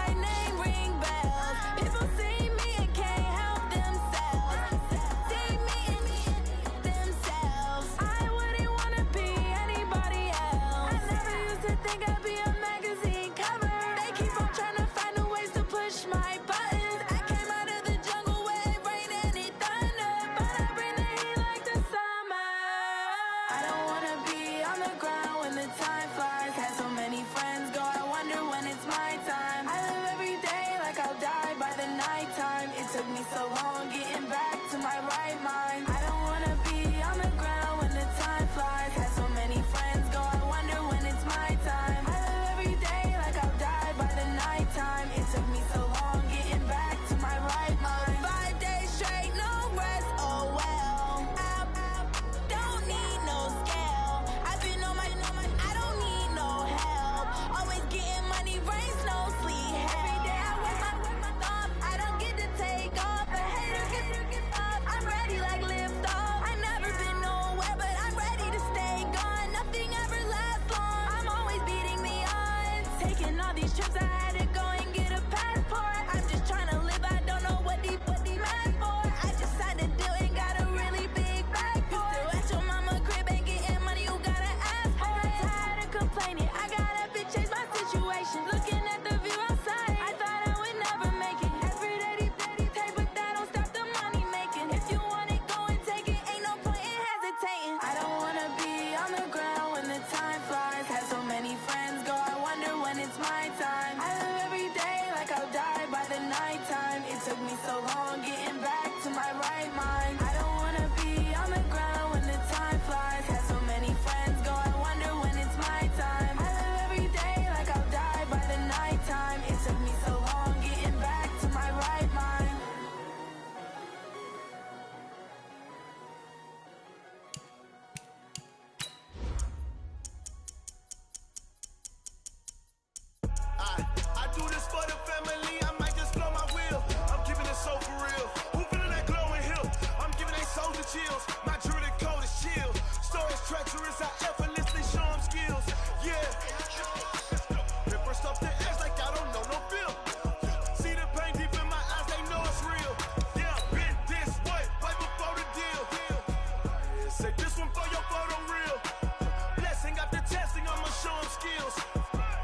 my name ring bells. People see me and can't help themselves. See me and themselves. I wouldn't wanna be anybody else. I never used to think I'd be a magazine cover. They keep on trying to find new ways to push my buttons. I came out of the jungle where it rained and it thunder, but I bring the heat like the summer. I don't wanna be on the ground when the time flies. Had so many friends go, I wonder when it's my time. I live every day like I'll die by the nighttime. It took me so long getting back to my right mind. I don't wanna be on the ground when the time flies. Had so many friends go, I wonder when it's my time. I live every day like I'll die by the nighttime. It took me so long getting back to my right mind. 5 days straight, no rest, oh well. I don't need no scale. I've been on my, I don't need no help. Always getting money, rains, no sleep. Every day I work my thumb. I don't get to take off. A hater get up. I'm ready like lift off. I never been nowhere, but I'm ready to stay gone. Nothing ever lasts long. I'm always beating the odds. Taking all these trips, I had to go and get a passport. I'm just trying to live. I don't know what the mad for. I just signed a deal and got a really big bag for it. Still at your mama crib and getting money, you gotta ask for it. Tired of complaining, I gotta bitch change my situation. Looking at the view outside, I thought I would never make it. Every day they take, but that don't stop the money making. If you want it, go and take it. Ain't no point in hesitating. I don't wanna be on the ground when the time flies. Had so many friends go, I wonder when it's my time. I live every day like I'll die by the nighttime. It took me so long getting back to my right mind. I don't wanna be on the ground when the time flies. Had so many friends go, I wonder when it's my time. I live every day like I'll die by the nighttime. It took me so long getting back to my right mind. I do this for the family, I might just blow my wheel. I'm giving it so for real. Who feeling that glowing hill? I'm giving they soldier chills. My jewelry code is chill. Stories treacherous, I effortlessly show them skills. Yeah. Ripper stuff the edge like I don't know no feel. See the pain deep in my eyes, they know it's real. Yeah, been this way, right before the deal. Say this one for your photo real. Blessing after testing, I'ma show them skills.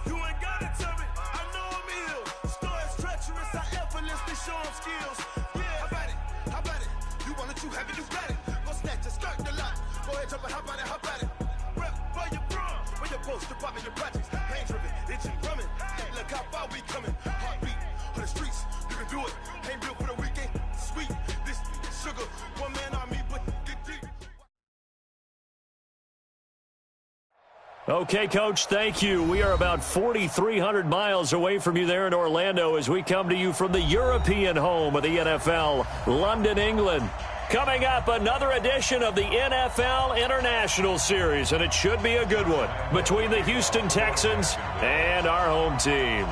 You ain't gotta tell me, I know I'm ill. Stories treacherous, I effortlessly show them skills. Yeah, how about it? How about it? You want it, you have it, you got it. Go snatch it, skirt the lot. Go ahead, jump it, how about it? How about it? Rep for your brum, for your post, your poppin', your projects. Pain driven, itching, drumming. Look how far we coming. Heartbeat on the streets, you can do it. Ain't built for the weekend. Sweet, this sugar, one man army, but get deep. Okay, Coach, thank you. We are about 4,300 miles away from you there in Orlando as we come to you from the European home of the NFL, London, England. Coming up, another edition of the NFL International Series, and it should be a good one between the Houston Texans and our home team.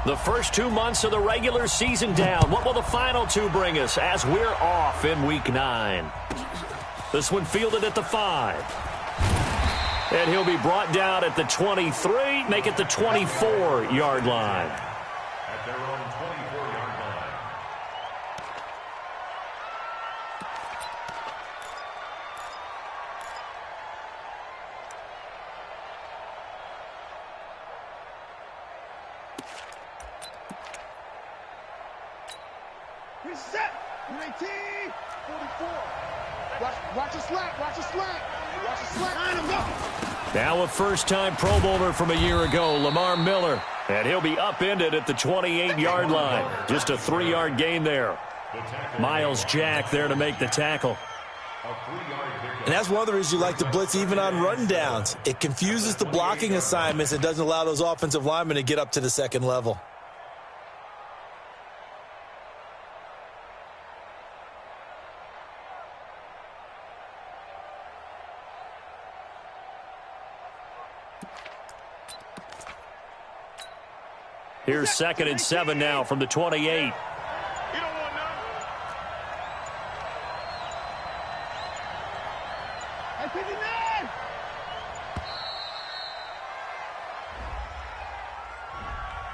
The first 2 months of the regular season down. What will the final two bring us as we're off in Week 9? This one fielded at the 5. And he'll be brought down at the 23, make it the 24-yard line. At their own 24-yard line. Reset. 19. 44. Watch a slant. Watch a slant. Watch a slant. Line him up. Now a first-time Pro Bowler from a year ago, Lamar Miller. And he'll be upended at the 28-yard line. Just a 3-yard gain there. Miles Jack there to make the tackle. And that's one of the reasons you like to blitz even on rundowns. It confuses the blocking assignments and doesn't allow those offensive linemen to get up to the second level. Here's 2nd and 7 now from the 28.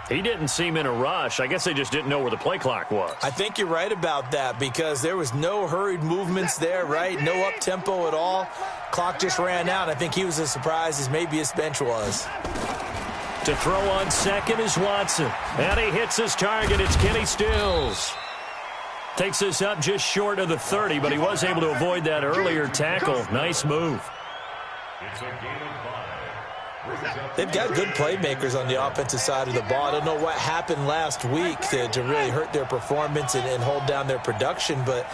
He didn't seem in a rush. I guess they just didn't know where the play clock was. I think you're right about that because there was no hurried movements there, right? No up-tempo at all. Clock just ran out. I think he was as surprised as maybe his bench was. To throw on second is Watson. And he hits his target. It's Kenny Stills. Takes this up just short of the 30, but he was able to avoid that earlier tackle. Nice move. It's a game of 5. They've got good playmakers on the offensive side of the ball. I don't know what happened last week to really hurt their performance and hold down their production, but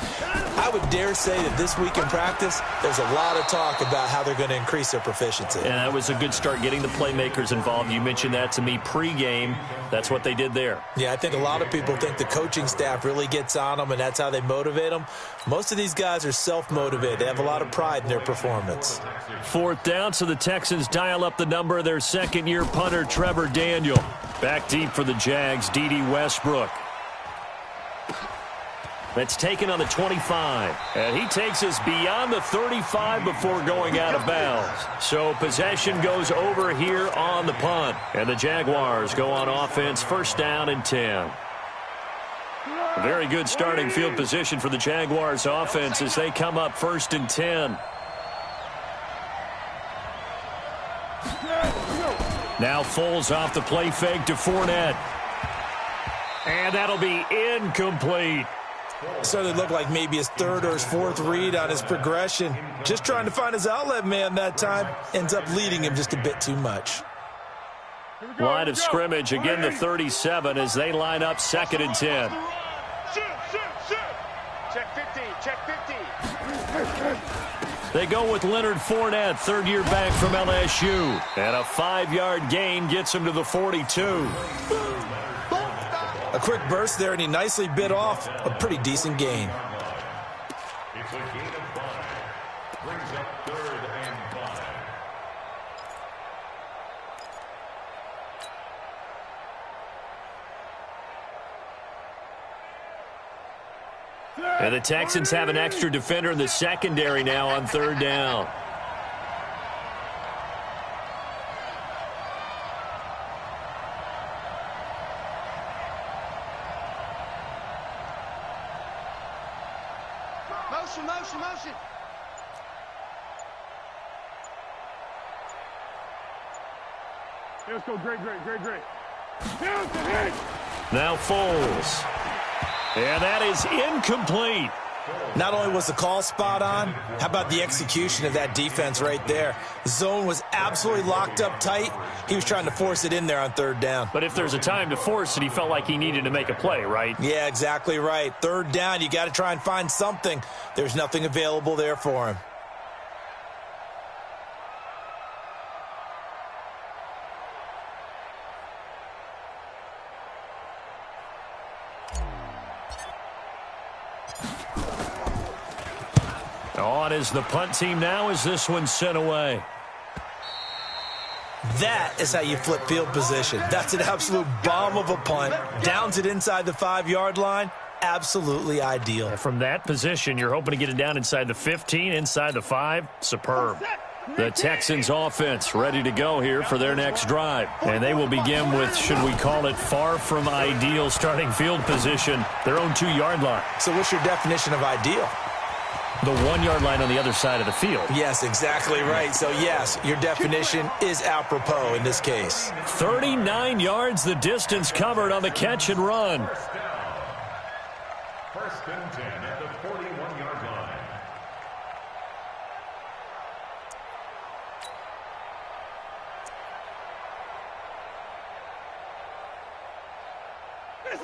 I would dare say that this week in practice, there's a lot of talk about how they're going to increase their proficiency. And that was a good start getting the playmakers involved. You mentioned that to me pregame. That's what they did there. Yeah, I think a lot of people think the coaching staff really gets on them, and that's how they motivate them. Most of these guys are self-motivated. They have a lot of pride in their performance. 4th down, so the Texans dial up the number of their second-year punter, Trevor Daniel. Back deep for the Jags, D.D. Westbrook. That's taken on the 25. And he takes us beyond the 35 before going out of bounds. So possession goes over here on the punt. And the Jaguars go on offense, 1st down and 10. A very good starting field position for the Jaguars offense as they come up 1st and 10. Now Foles off the play fake to Fournette. And that'll be incomplete. Started to look like maybe his 3rd or his 4th read on his progression. Just trying to find his outlet man that time. Ends up leading him just a bit too much. Line of scrimmage, again the 37 as they line up 2nd and 10. Check 50, check 50. They go with Leonard Fournette, 3rd-year back from LSU. And a 5-yard gain gets him to the 42. A quick burst there, and he nicely bit off a pretty decent gain. It's a gain of 5. Brings up 3rd and 5. And the Texans have an extra defender in the secondary now on 3rd down. Motion. Let's go, great. Now Foles. And that is incomplete. Not only was the call spot on, how about the execution of that defense right there? The zone was absolutely locked up tight. He was trying to force it in there on 3rd down. But if there's a time to force it, he felt like he needed to make a play, right? Yeah, exactly right. 3rd down, you got to try and find something. There's nothing available there for him. On is the punt team now as this one's sent away. That is how you flip field position. That's an absolute bomb of a punt. Downs it inside the 5-yard line. Absolutely ideal. From that position, you're hoping to get it down inside the 15, inside the 5. Superb. The Texans offense ready to go here for their next drive. And they will begin with, should we call it, far from ideal starting field position, their own 2-yard line. So what's your definition of ideal? The 1-yard line on the other side of the field. Yes, exactly right. So, yes, your definition is apropos in this case. 39 yards the distance covered on the catch and run. 1st and 10 at the 41-yard line.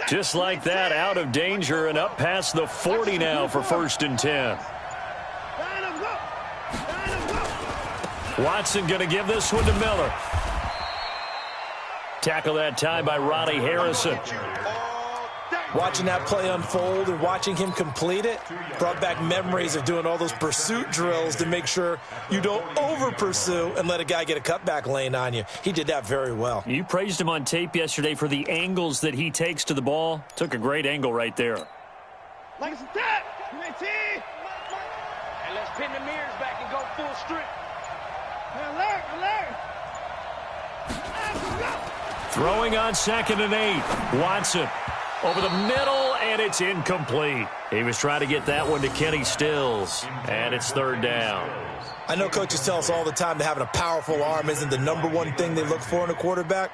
Just like that, out of danger and up past the 40 now for 1st and 10. Watson going to give this one to Miller. Tackle that time by Ronnie Harrison. Watching that play unfold and watching him complete it brought back memories of doing all those pursuit drills to make sure you don't over-pursue and let a guy get a cutback lane on you. He did that very well. You praised him on tape yesterday for the angles that he takes to the ball. Took a great angle right there. Like it's that. And let's pin the mirrors back and go full strip. Alert. Throwing on 2nd and 8. Watson over the middle, and it's incomplete. He was trying to get that one to Kenny Stills, and it's 3rd down. I know coaches tell us all the time that having a powerful arm isn't the #1 thing they look for in a quarterback,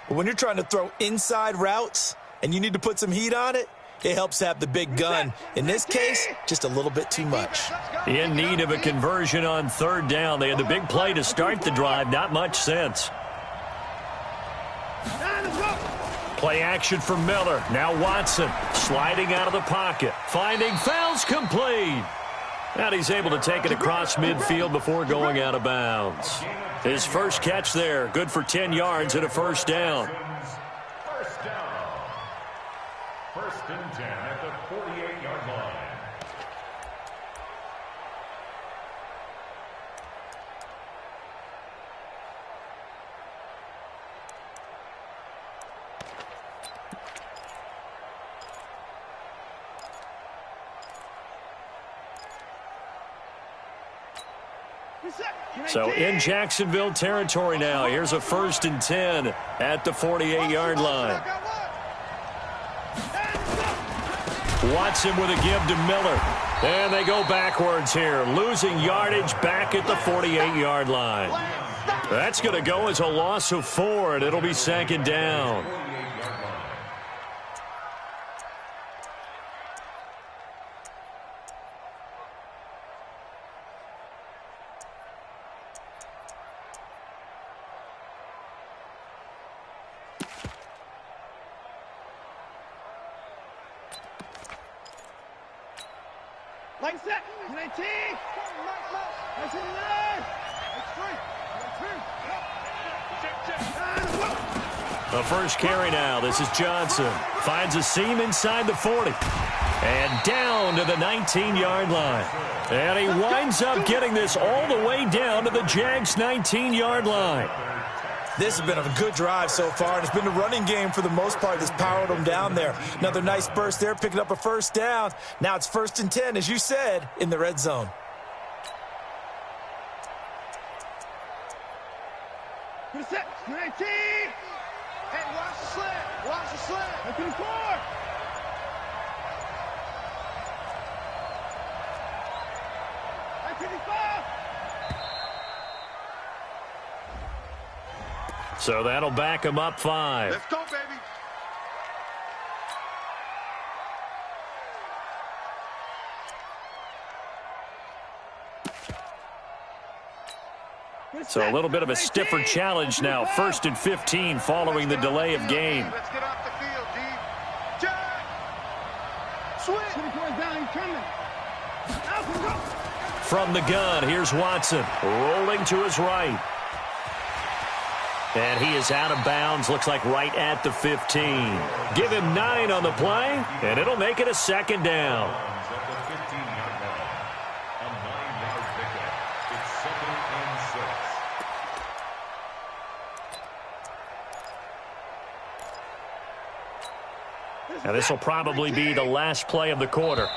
but when you're trying to throw inside routes and you need to put some heat on it, it helps have the big gun. In this case, just a little bit too much. In need of a conversion on 3rd down. They had the big play to start the drive, not much sense. Play action for Miller. Now Watson sliding out of the pocket. Finding Fells complete. And he's able to take it across midfield before going out of bounds. His first catch there, good for 10 yards and a 1st down. First down. 1st and 10 at the 48-yard line. So in Jacksonville territory now. Here's a 1st and 10 at the 48-yard line. Watson with a give to Miller. And they go backwards here, losing yardage back at the 48-yard line. That's going to go as a loss of 4, and it'll be 2nd down. Like that, 19. The first carry now. This is Johnson. Finds a seam inside the 40. And down to the 19-yard line. And he winds up getting this all the way down to the Jags' 19-yard line. This has been a good drive so far, and it's been the running game for the most part that's powered them down there. Another nice burst there, picking up a 1st down. Now it's 1st and 10, as you said, in the red zone. Set, 19. Hey, watch the slant. Watch the slant. 54. So that'll back him up 5. Let's go, baby. So a little bit of a stiffer challenge now. 1st and 15 following the delay of game. Let's get off the field, D. Jack. Switch. Down, he's coming. From the gun, here's Watson. Rolling to his right. And he is out of bounds, looks like right at the 15. Give him 9 on the play, and it'll make it a 2nd down. Now this will probably be the last play of the quarter.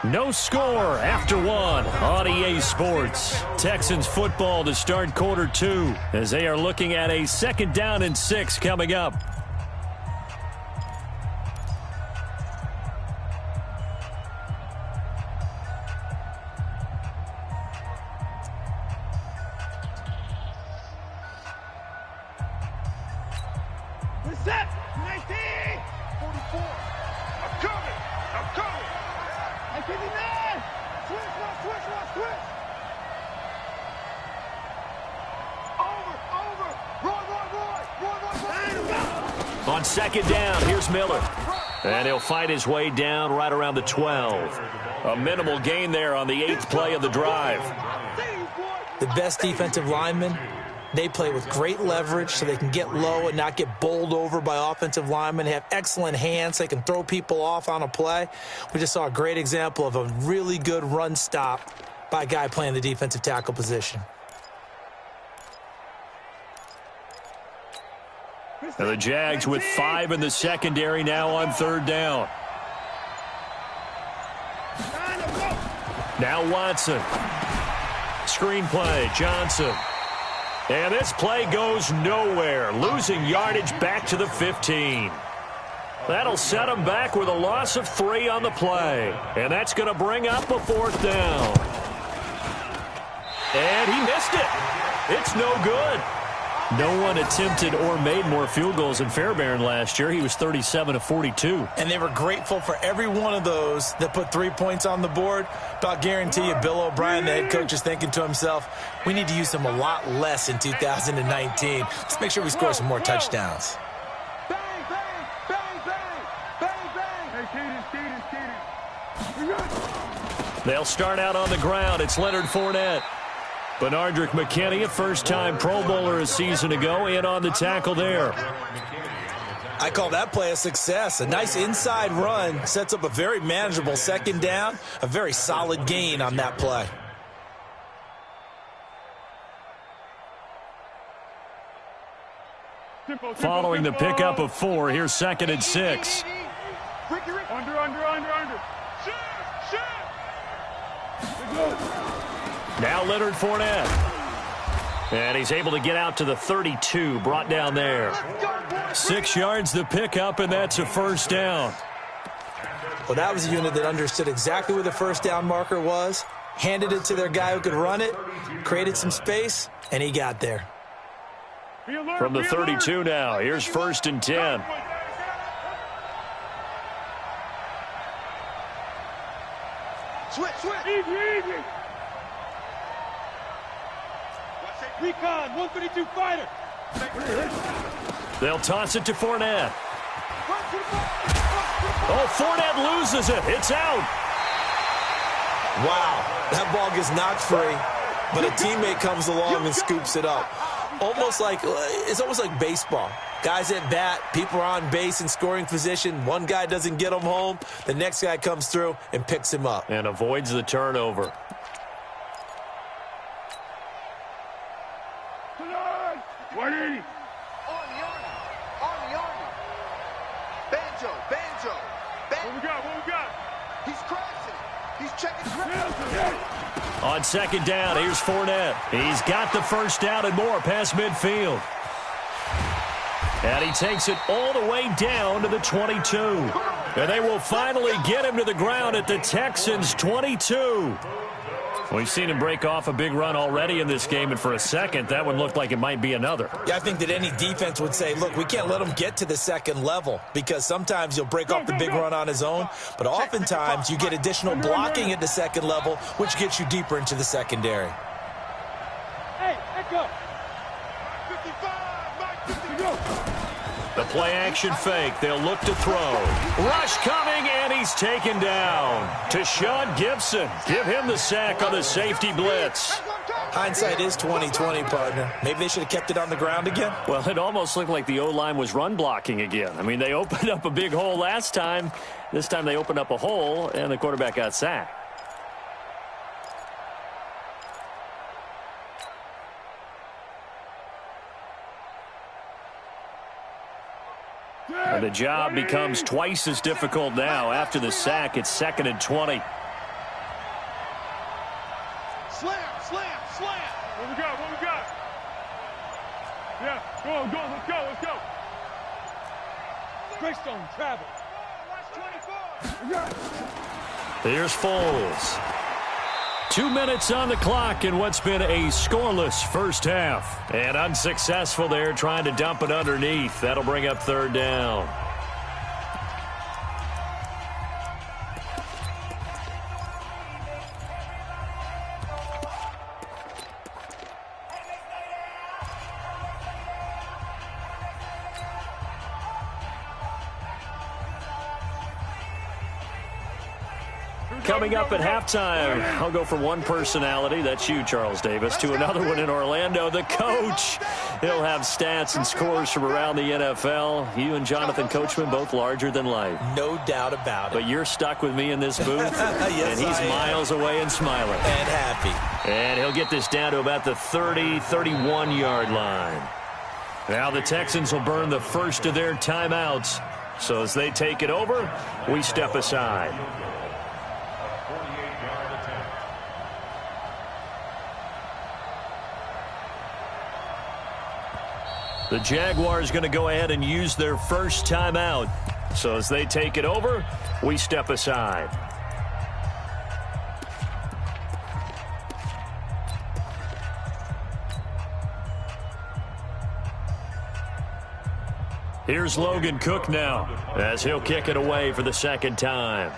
No score after 1 on EA Sports. Texans football to start quarter 2 as they are looking at a 2nd down and 6 coming up. Set, 19. 44. I'm coming. I'm coming. 59! Switch. Over. Roy. On 2nd down, here's Miller. And he'll fight his way down right around the 12. A minimal gain there on the 8th play of the drive. The best defensive linemen, they play with great leverage so they can get low and not get bowled over by offensive linemen. They have excellent hands. They can throw people off on a play. We just saw a great example of a really good run stop by a guy playing the defensive tackle position. And the Jags with 5 in the secondary now on 3rd down. Now Watson. Screenplay, Johnson. And this play goes nowhere, losing yardage back to the 15. That'll set him back with a loss of 3 on the play. And that's going to bring up a 4th down. And he missed it. It's no good. No one attempted or made more field goals than Fairbairn last year. He was 37 of 42. And they were grateful for every one of those that put 3 points on the board. But I'll guarantee you, Bill O'Brien, the head coach, is thinking to himself, we need to use them a lot less in 2019. Let's make sure we score some more touchdowns. Bang, bang, bang, bang, bang, bang. Hey, Cadence. They'll start out on the ground. It's Leonard Fournette. Benardrick McKinney, a first-time Pro Bowler a season ago, in on the tackle there. I call that play a success. A nice inside run sets up a very manageable 2nd down, a very solid gain on that play. Following the pickup of 4, here's 2nd and 6. Under. Now Leonard Fournette. And he's able to get out to the 32, brought down there. 6 yards the pickup, and that's a 1st down. Well, that was a unit that understood exactly where the 1st down marker was, handed it to their guy who could run it, created some space, and he got there. From the 32 now, here's 1st and 10. Switch. Easy. Recon, 132 fighter. They'll toss it to Fournette. Oh, Fournette loses it. It's out. Wow, that ball gets knocked free, but a teammate comes along and scoops it up. It's almost like baseball. Guys at bat, people are on base in scoring position. One guy doesn't get him home. The next guy comes through and picks him up. And avoids the turnover. 180. Army. Banjo. What we got? He's crashing. He's checking. On 2nd down, here's Fournette. He's got the 1st down and more past midfield. And he takes it all the way down to the 22. And they will finally get him to the ground at the Texans' 22. We've seen him break off a big run already in this game, and for a second, that one looked like it might be another. Yeah, I think that any defense would say, look, we can't let him get to the 2nd level, because sometimes he'll break off the big run on his own, but oftentimes you get additional blocking at the 2nd level, which gets you deeper into the secondary. Hey, echo. 55, go. The play-action fake. They'll look to throw. Rush coming, and he's taken down. To Sean Gibson. Give him the sack on the safety blitz. Hindsight is 20/20, partner. Maybe they should have kept it on the ground again. Well, it almost looked like the O-line was run blocking again. I mean, they opened up a big hole last time. This time they opened up a hole, and the quarterback got sacked. And the job becomes twice as difficult now. After the sack, it's 2nd and 20. Slam. What we got? Yeah, go, let's go. Greystone, travel. Here's Foles. 2 minutes on the clock in what's been a scoreless first half. And unsuccessful there, trying to dump it underneath. That'll bring up 3rd down. Coming up at halftime, I'll go from one personality, that's you, Charles Davis, to another one in Orlando, the coach. He'll have stats and scores from around the NFL. You and Jonathan Coachman, both larger than life. No doubt about it. But you're stuck with me in this booth, yes, and he's miles away and smiling. And happy. And he'll get this down to about the 30, 31-yard line. Now the Texans will burn the first of their timeouts. So as they take it over, we step aside. The Jaguars going to go ahead and use their first timeout. So as they take it over, we step aside. Here's Logan Cook now as he'll kick it away for the second time.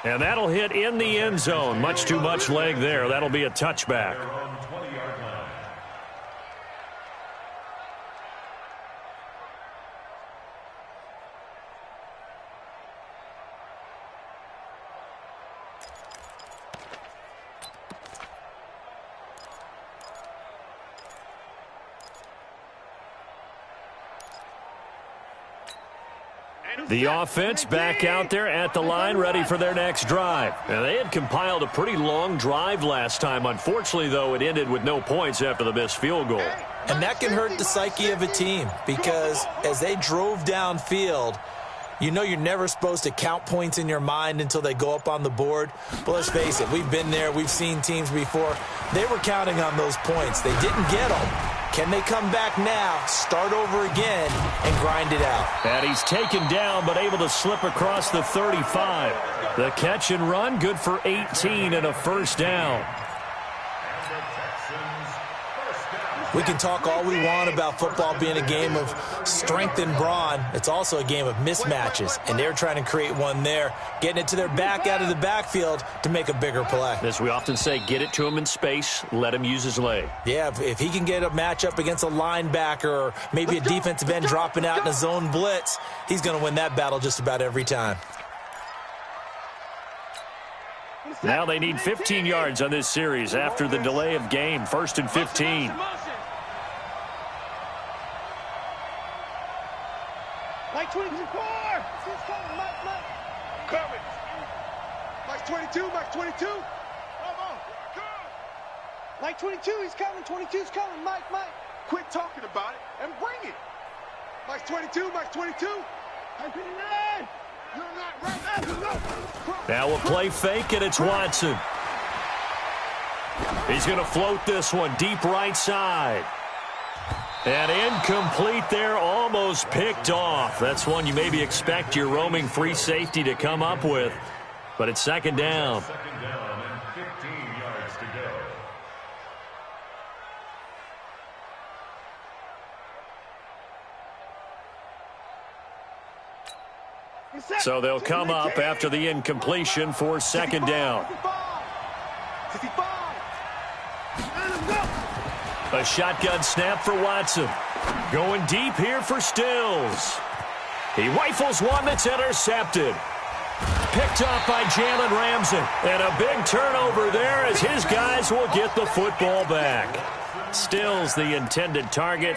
And that'll hit in the end zone. Much too much leg there. That'll be a touchback. The offense back out there at the line, ready for their next drive. Now, they had compiled a pretty long drive last time. Unfortunately, though, it ended with no points after the missed field goal. And that can hurt the psyche of a team because as they drove downfield, you know you're never supposed to count points in your mind until they go up on the board. But let's face it, we've been there. We've seen teams before. They were counting on those points. They didn't get them. Can they come back now, start over again, and grind it out? And he's taken down but able to slip across the 35. The catch and run, good for 18 and a first down. We can talk all we want about football being a game of strength and brawn. It's also a game of mismatches, and they're trying to create one there, getting it to their back out of the backfield to make a bigger play. As we often say, get it to him in space, let him use his leg. Yeah, if he can get a matchup against a linebacker or maybe a defensive end dropping out in a zone blitz, he's going to win that battle just about every time. Now they need 15 yards on this series after the delay of game. 1st and 15. Mike 24! He's coming, Mike. Coming. Mike 22, Mike 22. Come on, go. Mike 22, he's coming. 22's coming, Mike. Quit talking about it and bring it. Mike 22, Mike 22. Mike 29. You're not right. Now we'll play fake, and it's Watson. He's going to float this one deep right side. And incomplete there, almost picked off. That's one you maybe expect your roaming free safety to come up with. But it's second down. Second down and 15 yards to go. So they'll come up after the incompletion for second down. A shotgun snap for Watson. Going deep here for Stills. He rifles one that's intercepted. Picked off by Jalen Ramsey. And a big turnover there as his guys will get the football back. Stills the intended target.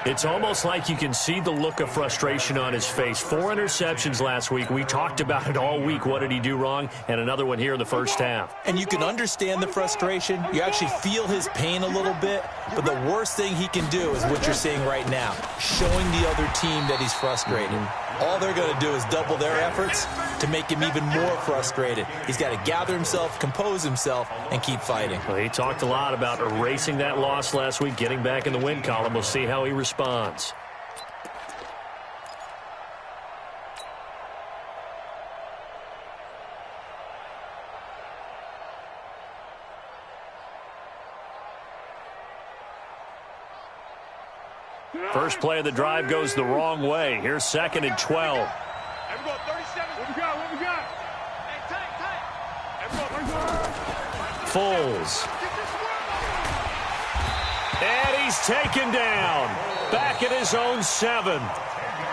It's almost like you can see the look of frustration on his face. 4 interceptions last week. We talked about it all week. What did he do wrong? And another one here in the first half. And you can understand the frustration. You actually feel his pain a little bit. But the worst thing he can do is what you're seeing right now, showing the other team that he's frustrated. All they're going to do is double their efforts to make him even more frustrated. He's got to gather himself, compose himself, and keep fighting. Well, he talked a lot about erasing that loss last week, getting back in the win column. We'll see how he responds. First play of the drive goes the wrong way. Here's 2nd and 12. Everyone, 37. What we got? Hey, Foles. And he's taken down. Back at his own 7.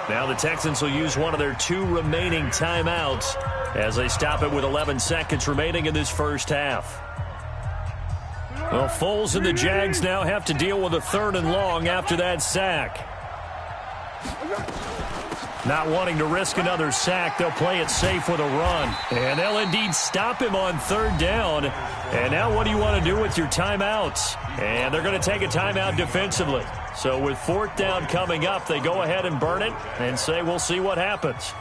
Now the Texans will use one of their 2 remaining timeouts as they stop it with 11 seconds remaining in this first half. Well, Foles and the Jags now have to deal with a 3rd and long after that sack. Not wanting to risk another sack, they'll play it safe with a run. And they'll indeed stop him on third down. And now what do you want to do with your timeouts? And they're going to take a timeout defensively. So with fourth down coming up, they go ahead and burn it and say we'll see what happens.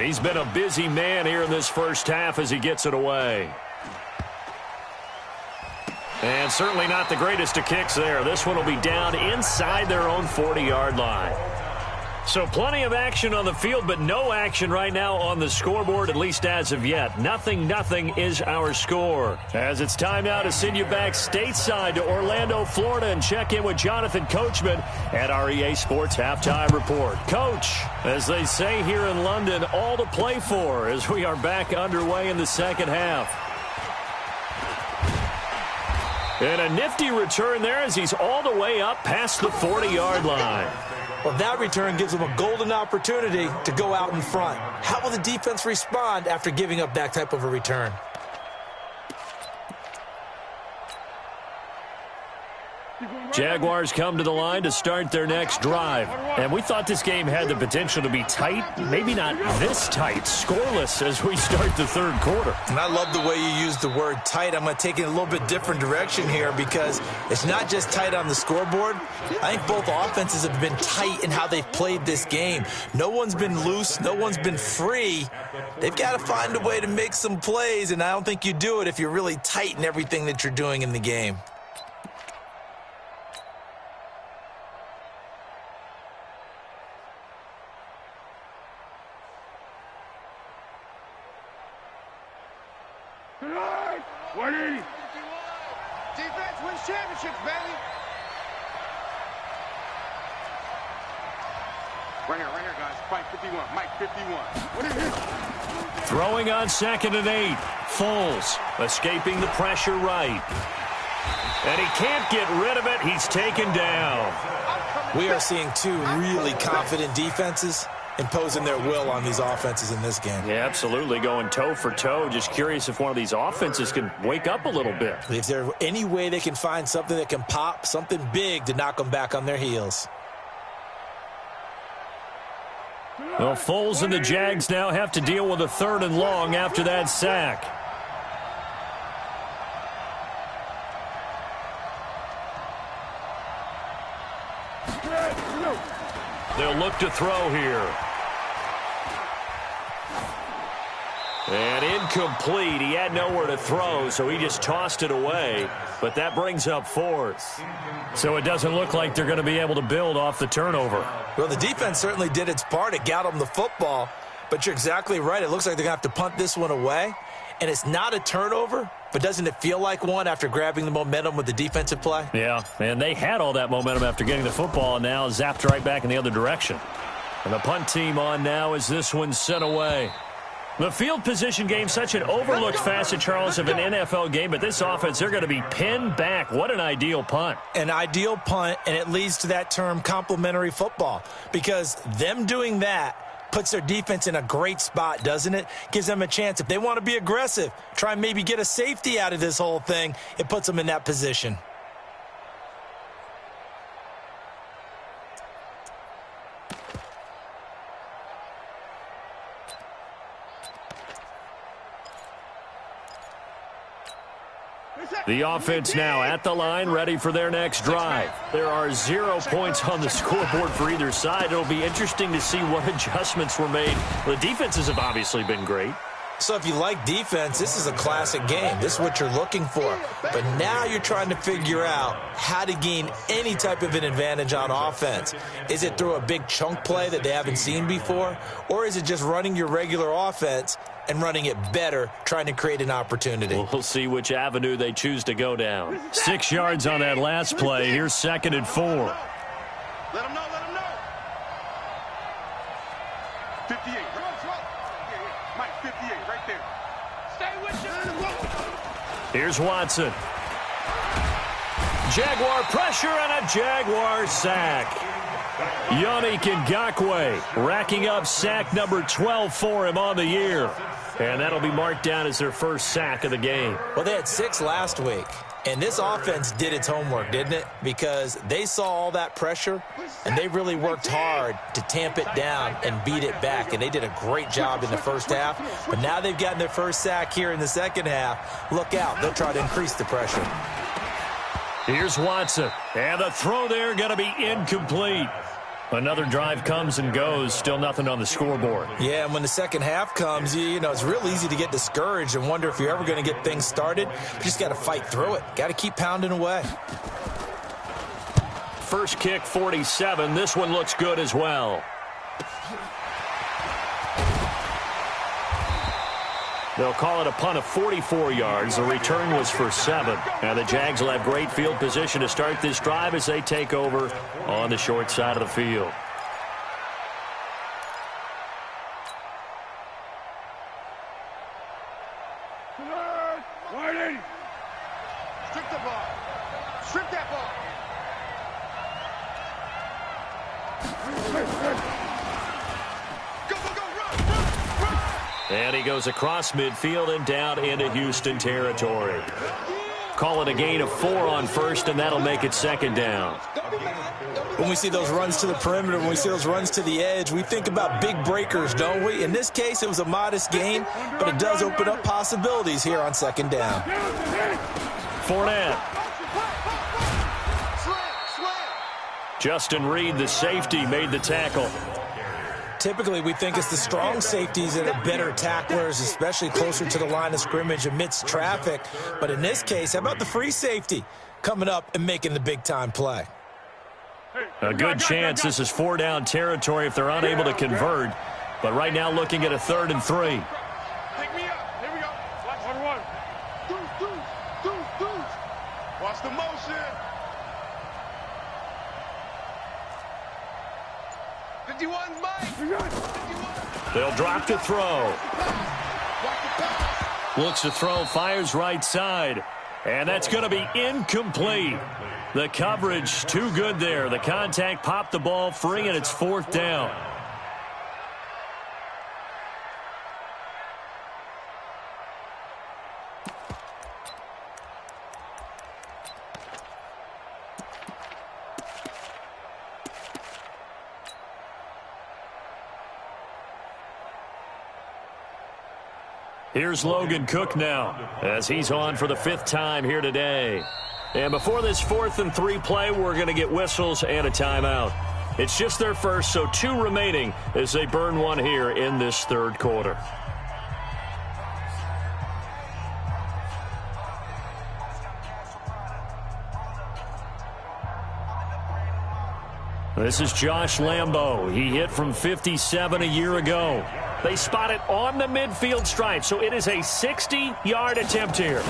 He's been a busy man here in this first half as he gets it away. And certainly not the greatest of kicks there. This one will be down inside their own 40-yard line. So plenty of action on the field, but no action right now on the scoreboard, at least as of yet. 0-0 is our score. As it's time now to send you back stateside to Orlando, Florida, and check in with Jonathan Coachman at our EA Sports Halftime Report. Coach, as they say here in London, all to play for as we are back underway in the second half. And a nifty return there as he's all the way up past the 40-yard line. Well, that return gives them a golden opportunity to go out in front. How will the defense respond after giving up that type of a return? Jaguars come to the line to start their next drive. And we thought this game had the potential to be tight, maybe not this tight, scoreless as we start the third quarter. And I love the way you use the word tight. I'm going to take it in a little bit different direction here because it's not just tight on the scoreboard. I think both offenses have been tight in how they've played this game. No one's been loose. No one's been free. They've got to find a way to make some plays, and I don't think you do it if you're really tight in everything that you're doing in the game. Defense wins championships, baby. Right here, guys. Mike 51. Mike 51. Throwing on 2nd and 8. Foles escaping the pressure right. And he can't get rid of it. He's taken down. We are seeing two really confident defenses imposing their will on these offenses in this game. Yeah, absolutely, going toe for toe. Just curious if one of these offenses can wake up a little bit. If there's any way they can find something that can pop, something big to knock them back on their heels. Well, Foles and the Jags now have to deal with a 3rd and long after that sack. They'll look to throw here. And incomplete. He had nowhere to throw, so he just tossed it away. But that brings up 4th. So it doesn't look like they're going to be able to build off the turnover. Well, the defense certainly did its part. It got them the football. But you're exactly right. It looks like they're going to have to punt this one away. And it's not a turnover, but doesn't it feel like one after grabbing the momentum with the defensive play? Yeah, and they had all that momentum after getting the football and now zapped right back in the other direction. And the punt team on now as this one's sent away. The field position game, such an overlooked facet, Charles, of an NFL game, but this offense, they're going to be pinned back. What an ideal punt. An ideal punt, and it leads to that term complementary football, because them doing that puts their defense in a great spot, doesn't it? Gives them a chance. If they want to be aggressive, try and maybe get a safety out of this whole thing, it puts them in that position. The offense now at the line, ready for their next drive. There are 0 points on the scoreboard for either side. It'll be interesting to see what adjustments were made. The defenses have obviously been great. So if you like defense, this is a classic game. This is what you're looking for. But now you're trying to figure out how to gain any type of an advantage on offense. Is it through a big chunk play that they haven't seen before? Or is it just running your regular offense and running it better, trying to create an opportunity? We'll see which avenue they choose to go down. 6 yards on that last play. Here's 2nd and 4. Let him know, let him know. 58. Mike, 58, right there. Stay with you. Here's Watson. Jaguar pressure and a Jaguar sack. Yannick Ngakoue racking up sack number 12 for him on the year. And that'll be marked down as their first sack of the game. Well, they had 6 last week. And this offense did its homework, didn't it? Because they saw all that pressure, and they really worked hard to tamp it down and beat it back. And they did a great job in the first half. But now they've gotten their first sack here in the second half. Look out. They'll try to increase the pressure. Here's Watson. And the throw there going to be incomplete. Another drive comes and goes. Still nothing on the scoreboard. Yeah, and when the second half comes, you know, it's real easy to get discouraged and wonder if you're ever going to get things started. You just got to fight through it. Got to keep pounding away. First kick, 47. This one looks good as well. They'll call it a punt of 44 yards. The return was for 7. And the Jags will have great field position to start this drive as they take over on the short side of the field. Strip the ball. Strip that ball. Go, go, go, run, run, run. And he goes across midfield and down into Houston territory. Call it a gain of 4 on first, and that'll make it second down. When we see those runs to the perimeter, when we see those runs to the edge, we think about big breakers, don't we? In this case, it was a modest gain, but it does open up possibilities here on second down. Fournette. Justin Reed, the safety, made the tackle. Typically, we think it's the strong safeties that are better tacklers, especially closer to the line of scrimmage amidst traffic. But in this case, how about the free safety coming up and making the big-time play? A good chance this is 4-down territory if they're unable to convert. But right now looking at a 3rd and 3. Pick me up. Here we go. Watch 1-1. Deuce. Watch the motion. 51's Mike. 51. They'll drop to throw. Looks to throw, fires right side. And that's going to be incomplete. The coverage too good there. The contact popped the ball free, and it's 4th down. Here's Logan Cook now as he's on for the 5th time here today. And before this 4th and 3 play, we're going to get whistles and a timeout. It's just their first, so 2 remaining as they burn one here in this 3rd quarter. This is Josh Lambo. He hit from 57 a year ago. They spot it on the midfield stripe, so it is a 60-yard attempt here.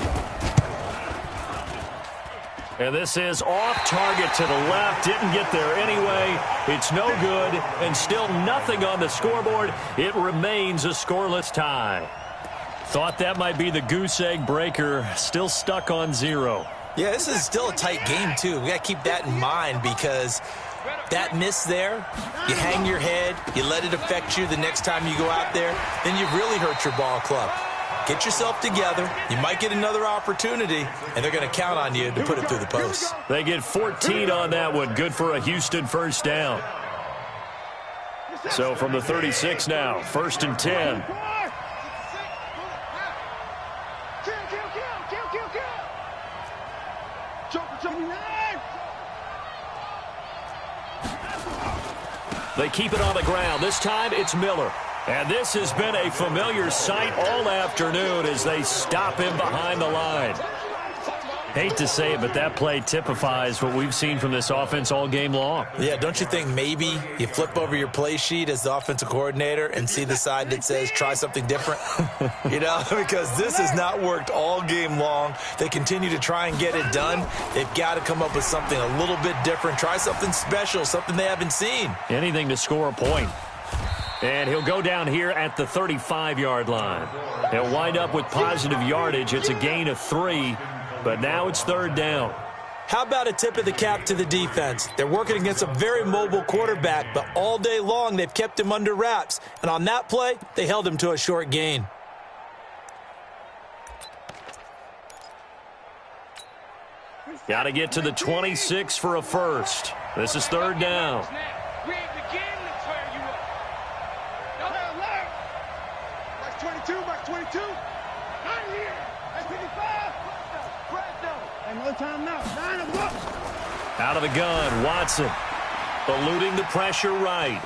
And this is off target to the left. Didn't get there anyway. It's no good, and still nothing on the scoreboard. It remains a scoreless tie. Thought that might be the goose egg breaker. Still stuck on 0. Yeah, this is still a tight game, too. We got to keep that in mind because that miss there, you hang your head, you let it affect you the next time you go out there, then you've really hurt your ball club. Get yourself together. You might get another opportunity, and they're going to count on you to put it through the post. They get 14 on that one. Good for a Houston 1st down. So from the 36 now, 1st and 10. They keep it on the ground. This time it's Miller. And this has been a familiar sight all afternoon as they stop him behind the line. Hate to say it, but that play typifies what we've seen from this offense all game long. Yeah, don't you think maybe you flip over your play sheet as the offensive coordinator and see the side that says try something different? You know, because this has not worked all game long. They continue to try and get it done. They've got to come up with something a little bit different. Try something special, something they haven't seen. Anything to score a point. And he'll go down here at the 35-yard line. He'll wind up with positive yardage. It's a gain of 3, but now it's 3rd down. How about a tip of the cap to the defense? They're working against a very mobile quarterback, but all day long they've kept him under wraps. And on that play, they held him to a short gain. Got to get to the 26 for a first. This is third down. We ain't beginning to tear you up. Alert! Max 22, Max 22. Not here. Max 55. Hey, no timeout. 9 of them. Out of the gun, Watson. Eluding the pressure right.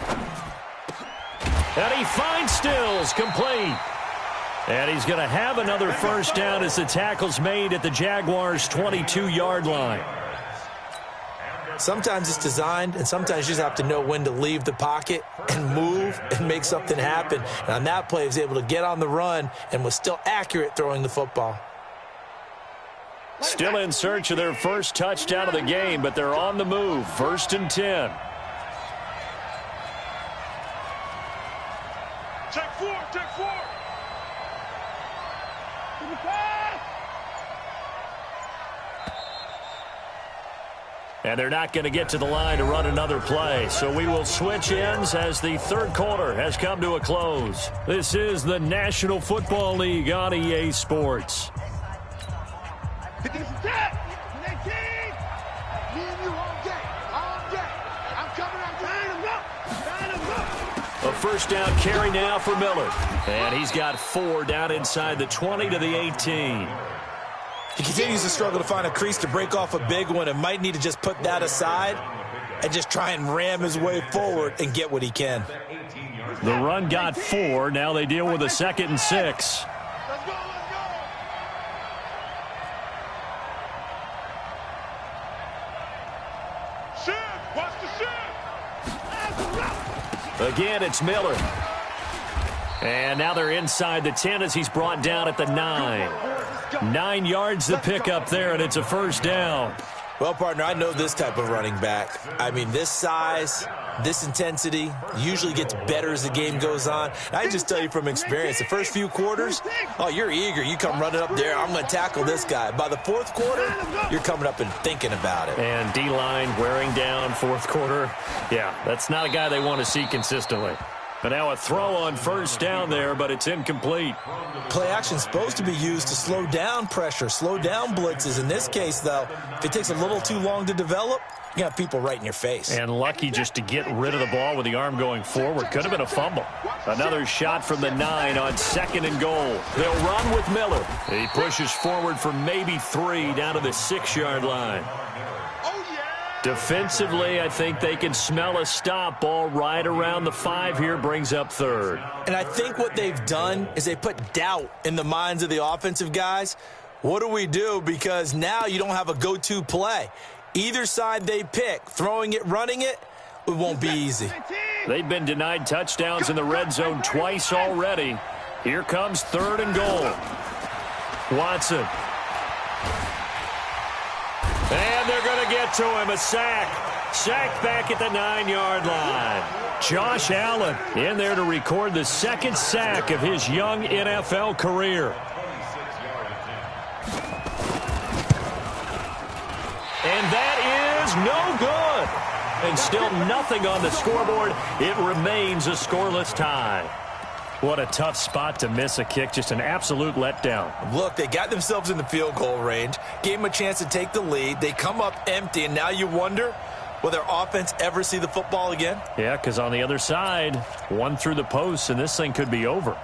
And he finds Stills, complete. And he's going to have another first down as the tackle's made at the Jaguars' 22-yard line. Sometimes it's designed, and sometimes you just have to know when to leave the pocket and move and make something happen. And on that play, he was able to get on the run and was still accurate throwing the football. Still in search of their first touchdown of the game, but they're on the move. 1st and 10. Take 4, take 4. And they're not going to get to the line to run another play. So we will switch ends as the third quarter has come to a close. This is the National Football League on EA Sports. A first down carry now for Miller. And he's got 4 down inside the 20 to the 18. He continues to struggle to find a crease to break off a big one and might need to just put that aside and just try and ram his way forward and get what he can. The run got 4. Now they deal with a 2nd and 6. Let's go, Shift, watch the shift. Again, it's Miller. And now they're inside the 10 as he's brought down at the 9. 9 yards to pick up there, and it's a first down. Well, partner, I know this type of running back. I mean, this size, this intensity usually gets better as the game goes on. And I can just tell you from experience, the first few quarters, oh, you're eager. You come running up there, I'm going to tackle this guy. By the fourth quarter, you're coming up and thinking about it. And D-line wearing down fourth quarter. Yeah, that's not a guy they want to see consistently. But now a throw on first down there, but it's incomplete. Play action's supposed to be used to slow down pressure, slow down blitzes. In this case, though, if it takes a little too long to develop, you got people right in your face. And lucky just to get rid of the ball with the arm going forward. Could have been a fumble. Another shot from the 9 on 2nd and goal. They'll run with Miller. He pushes forward for maybe 3 down to the 6-yard line. Defensively, I think they can smell a stop. Ball right around the 5 here, brings up 3rd. And I think what they've done is they put doubt in the minds of the offensive guys. What do we do? Because now you don't have a go-to play. Either side they pick, throwing it, running it, it won't be easy. They've been denied touchdowns in the red zone twice already. Here comes 3rd and goal. Watson. And they're going to get to him, a sack. Sacked back at the 9-yard line. Josh Allen in there to record the 2nd sack of his young NFL career. And that is no good. And still nothing on the scoreboard. It remains a scoreless tie. What a tough spot to miss a kick. Just an absolute letdown. Look, they got themselves in the field goal range, gave them a chance to take the lead. They come up empty, and now you wonder, will their offense ever see the football again? Yeah, because on the other side, one through the post, and this thing could be over.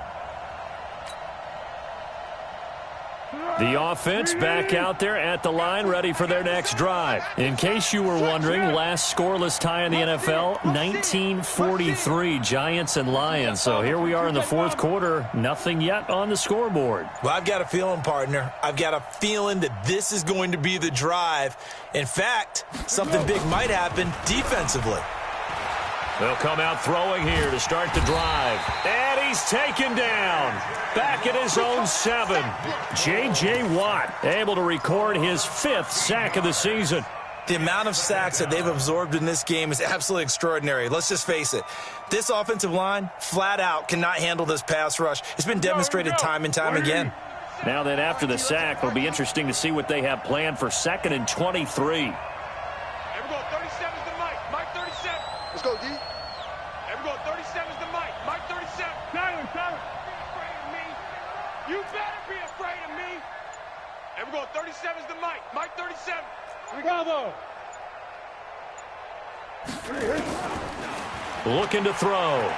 The offense back out there at the line, ready for their next drive. In case you were wondering, last scoreless tie in the NFL, 1943, Giants and Lions. So here we are in the 4th quarter, nothing yet on the scoreboard. Well, I've got a feeling, partner. I've got a feeling that this is going to be the drive. In fact, something big might happen defensively. They'll come out throwing here to start the drive. And he's taken down. Back at his own 7. J.J. Watt able to record his 5th sack of the season. The amount of sacks that they've absorbed in this game is absolutely extraordinary. Let's just face it. This offensive line, flat out, cannot handle this pass rush. It's been demonstrated time and time again. Now then, after the sack, it'll be interesting to see what they have planned for 2nd and 23. Here we go. 37's the Mike. Mike 37. Let's go, D. Here we go. 37's the Mike. Mike 37. Silence. Be afraid of me. You better be afraid of me. Here we go. 37's the Mike. Mike 37. Here we go, though. Looking to throw.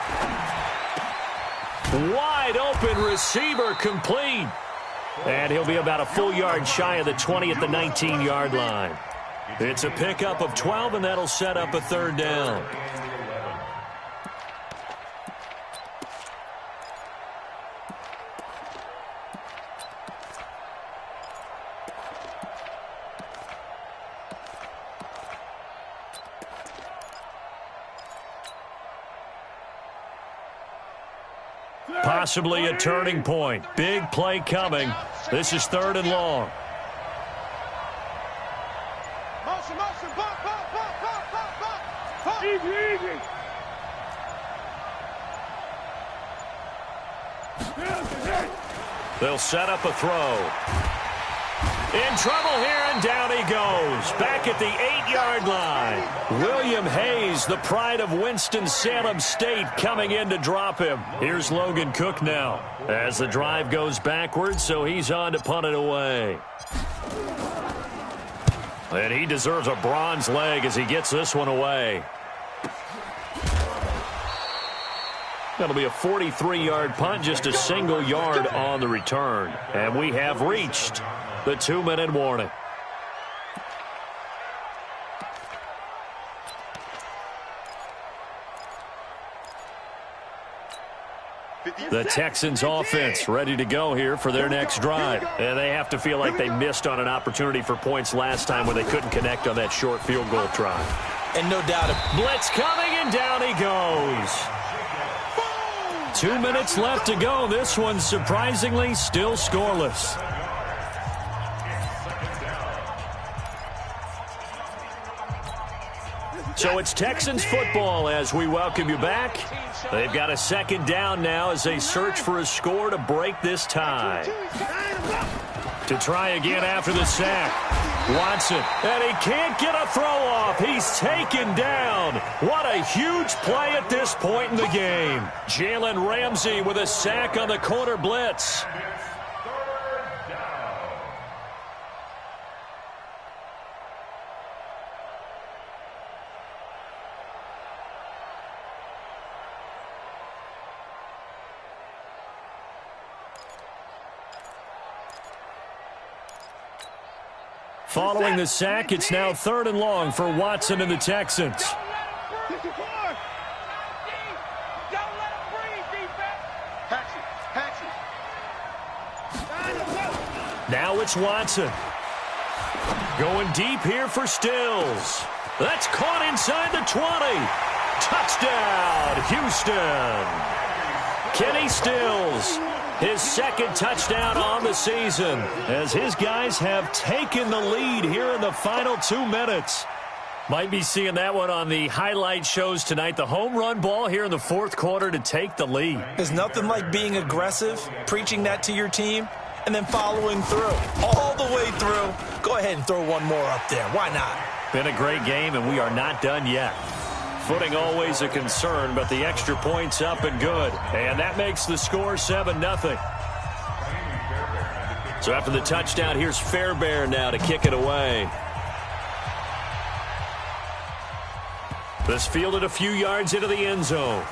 Wide open receiver complete. And he'll be about a full yard shy of the 20 at the 19-yard line. It's a pickup of 12, and that'll set up a 3rd down. Possibly a turning point. Big play coming. This is 3rd and long. Motion, pop. Easy. They'll set up a throw. In trouble here, and down he goes. Back at the 8-yard line. William Hayes, the pride of Winston-Salem State, coming in to drop him. Here's Logan Cook now as the drive goes backwards, so he's on to punt it away. And he deserves a bronze leg as he gets this one away. That'll be a 43-yard punt, just a single yard on the return. And we have reached the 2-minute warning. The Texans offense ready to go here for their next drive. And they have to feel like they missed on an opportunity for points last time when they couldn't connect on that short field goal try. And no doubt, Blitz coming, and down he goes. 2 minutes left to go. This one surprisingly still scoreless. So it's Texans football as we welcome you back. They've got a 2nd down now as they search for a score to break this tie. To try again after the sack. Watson, and he can't get a throw off. He's taken down. What a huge play at this point in the game. Jalen Ramsey with a sack on the corner blitz. Following the sack, it's now 3rd and long for Watson and the Texans. Now it's Watson. Going deep here for Stills. That's caught inside the 20. Touchdown, Houston. Kenny Stills, his 2nd touchdown on the season, as his guys have taken the lead here in the final 2 minutes. Might be seeing that one on the highlight shows tonight. The home run ball here in the 4th quarter to take the lead. There's nothing like being aggressive, preaching that to your team, and then following through. All the way through. Go ahead and throw one more up there. Why not? Been a great game, and we are not done yet. Footing always a concern, but the extra point's up and good. And that makes the score 7-0. So after the touchdown, here's Fairbairn now to kick it away. This fielded a few yards into the end zone.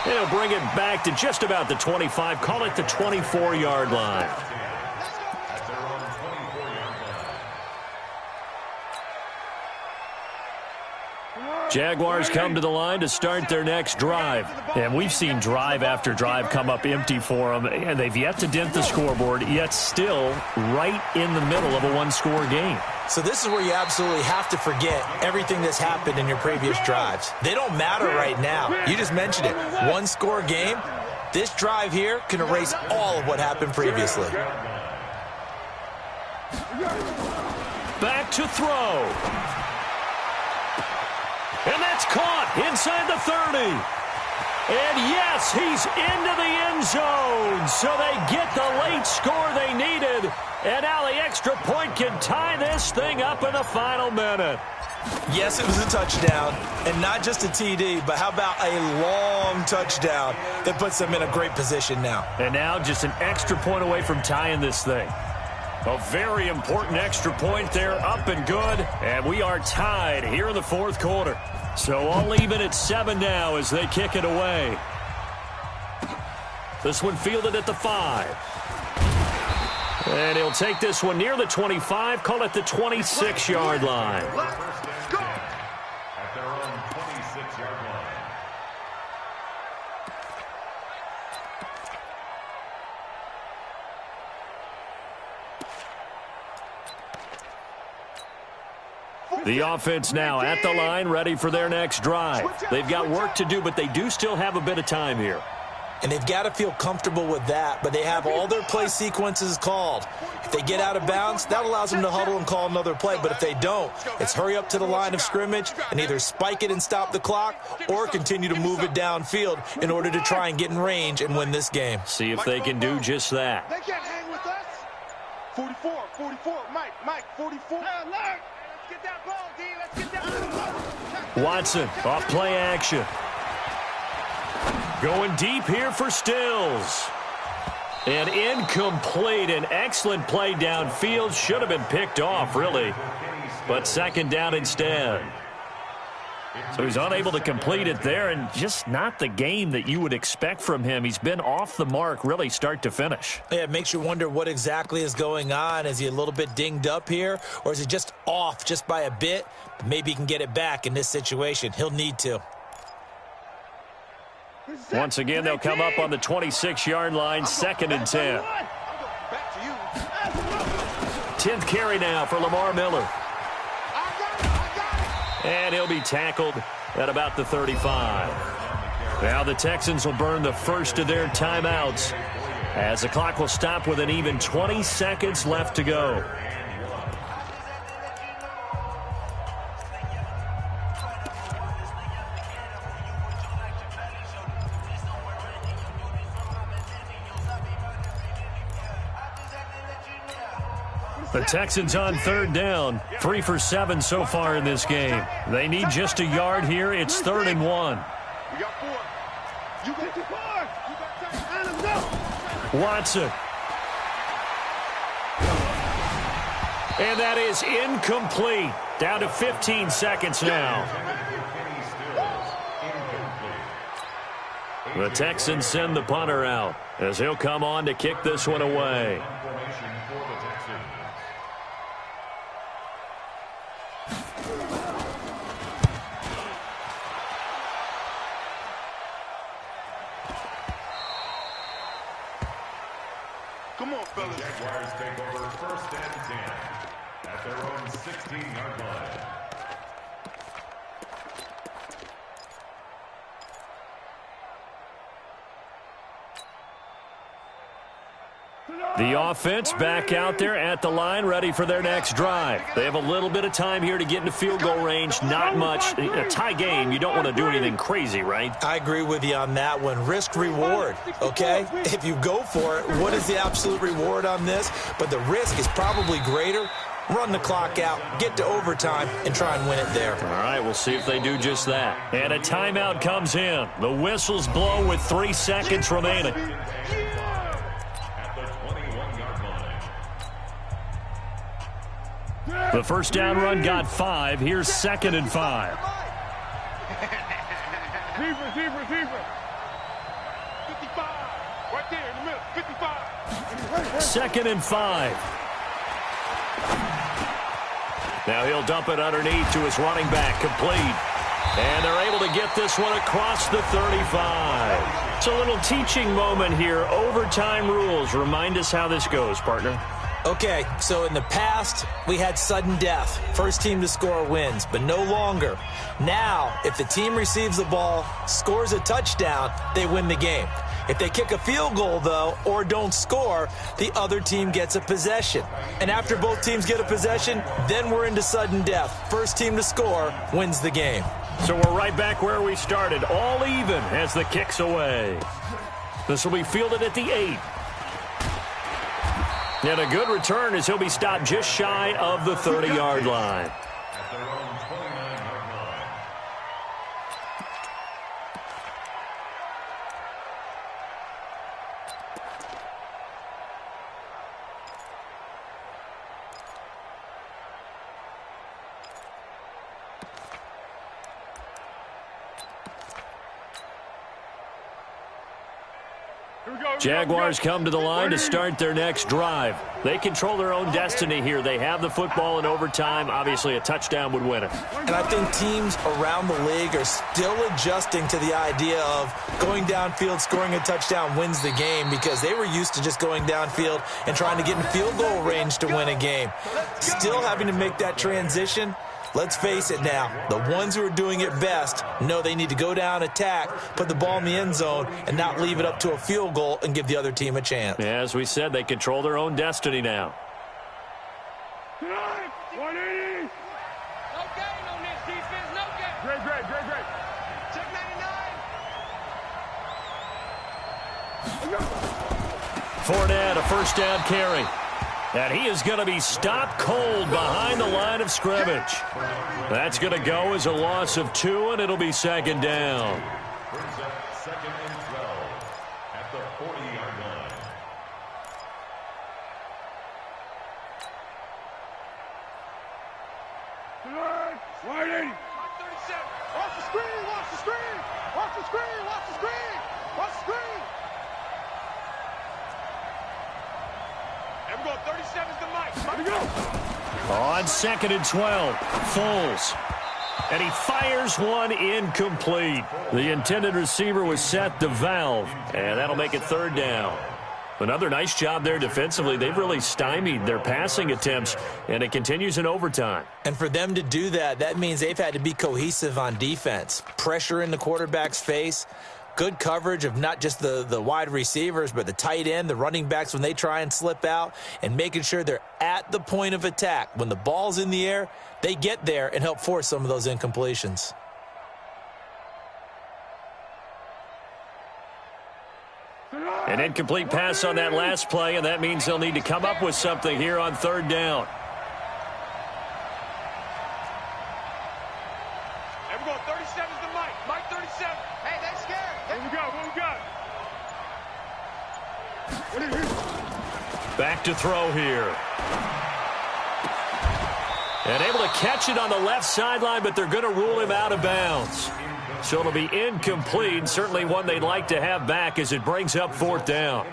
And he'll bring it back to just about the 25, call it the 24-yard line. Jaguars come to the line to start their next drive. And we've seen drive after drive come up empty for them, and they've yet to dent the scoreboard, yet still right in the middle of a one-score game. So this is where you absolutely have to forget everything that's happened in your previous drives. They don't matter right now. You just mentioned it. One-score game. This drive here can erase all of what happened previously. Back to throw. And that's caught inside the 30. And yes, he's into the end zone. So they get the late score they needed. And now the extra point can tie this thing up in the final minute. Yes, it was a touchdown, and not just a TD, but how about a long touchdown that puts them in a great position now. And now just an extra point away from tying this thing. A very important extra point there, up and good, and we are tied here in the fourth quarter. So all even at 7 now as they kick it away. This one fielded at the 5. And he'll take this one near the 25, call it the 26-yard line. At their own 26-yard line. The offense now at the line, ready for their next drive. They've got work to do, but they do still have a bit of time here. And they've got to feel comfortable with that, but they have all their play sequences called. If they get out of bounds, that allows them to huddle and call another play. But if they don't, it's hurry up to the line of scrimmage and either spike it and stop the clock or continue to move it downfield in order to try and get in range and win this game. See if they can do just that. They can't hang with us. 44, Mike, 44. Let's get that ball, D. Let's get that ball. Watson, off play action. Going deep here for Stills. And incomplete. An excellent play downfield. Should have been picked off, really. But second down instead. So he's unable to complete it there, and just not the game that you would expect from him. He's been off the mark, really, start to finish. Yeah, it makes you wonder what exactly is going on. Is he a little bit dinged up here, or is he just off just by a bit? Maybe he can get it back in this situation. He'll need to. Once again, they'll come up on the 26-yard line, 2nd and 10. 10th carry now for Lamar Miller. And he'll be tackled at about the 35. Now the Texans will burn the first of their timeouts as the clock will stop with an even 20 seconds left to go. The Texans on 3rd down, 3 for 7 so far in this game. They need just a yard here. It's 3rd and 1. We got 4. You got 4. You got 10. Watson. And that is incomplete. Down to 15 seconds now. The Texans send the punter out as he'll come on to kick this one away. Come on, fellas. Jaguars take over 1st and 10 at their own 16-yard line. The offense back out there at the line, ready for their next drive. They have a little bit of time here to get into field goal range. Not much. A tie game, you don't want to do anything crazy, right? I agree with you on that one. Risk reward, okay? If you go for it, what is the absolute reward on this? But the risk is probably greater. Run the clock out, get to overtime, and try and win it there. All right, we'll see if they do just that. And a timeout comes in. The whistles blow with 3 seconds remaining. The first down run got 5. Here's 2nd and 5. Receiver. 55. Right there in the middle. 55. 2nd and 5. Now he'll dump it underneath to his running back, complete. And they're able to get this one across the 35. It's a little teaching moment here. Overtime rules. Remind us how this goes, partner. Okay, so in the past, we had sudden death. First team to score wins, but no longer. Now, if the team receives the ball, scores a touchdown, they win the game. If they kick a field goal, though, or don't score, the other team gets a possession. And after both teams get a possession, then we're into sudden death. First team to score wins the game. So we're right back where we started, all even as the kick's away. This will be fielded at the 8. And a good return as he'll be stopped just shy of the 30-yard line. At their own 29-yard line. Jaguars come to the line to start their next drive. They control their own destiny here. They have the football in overtime. Obviously, a touchdown would win it. And I think teams around the league are still adjusting to the idea of going downfield, scoring a touchdown wins the game, because they were used to just going downfield and trying to get in field goal range to win a game. Still having to make that transition. Let's face it now, the ones who are doing it best know they need to go down, attack, put the ball in the end zone, and not leave it up to a field goal and give the other team a chance. Yeah, as we said, they control their own destiny now. 180. No gain on this defense, no gain. Great. Check 99. Fournette, a first down carry. And he is going to be stopped cold behind the line of scrimmage. That's going to go as a loss of 2, and it'll be second down. Brings up 2nd and 12 at the 40-yard line. Wide 80. 37. Watch the screen. Watch the screen. Watch the screen. Watch the screen. Watch the screen. And we're going 37's the mic. Here we go. On 2nd and 12, Foles. And he fires one incomplete. The intended receiver was set to Valve, and that'll make it 3rd down. Another nice job there defensively. They've really stymied their passing attempts, and it continues in overtime. And for them to do that, that means they've had to be cohesive on defense. Pressure in the quarterback's face. Good coverage of not just the wide receivers, but the tight end, the running backs when they try and slip out, and making sure they're at the point of attack. When the ball's in the air, they get there and help force some of those incompletions. An incomplete pass on that last play, and that means they'll need to come up with something here on 3rd down. And we're going 37's the mic. Mike 37. Hey, they scared. What we got? Back to throw here. And able to catch it on the left sideline, but they're going to rule him out of bounds. So it'll be incomplete, certainly one they'd like to have back as it brings up 4th down.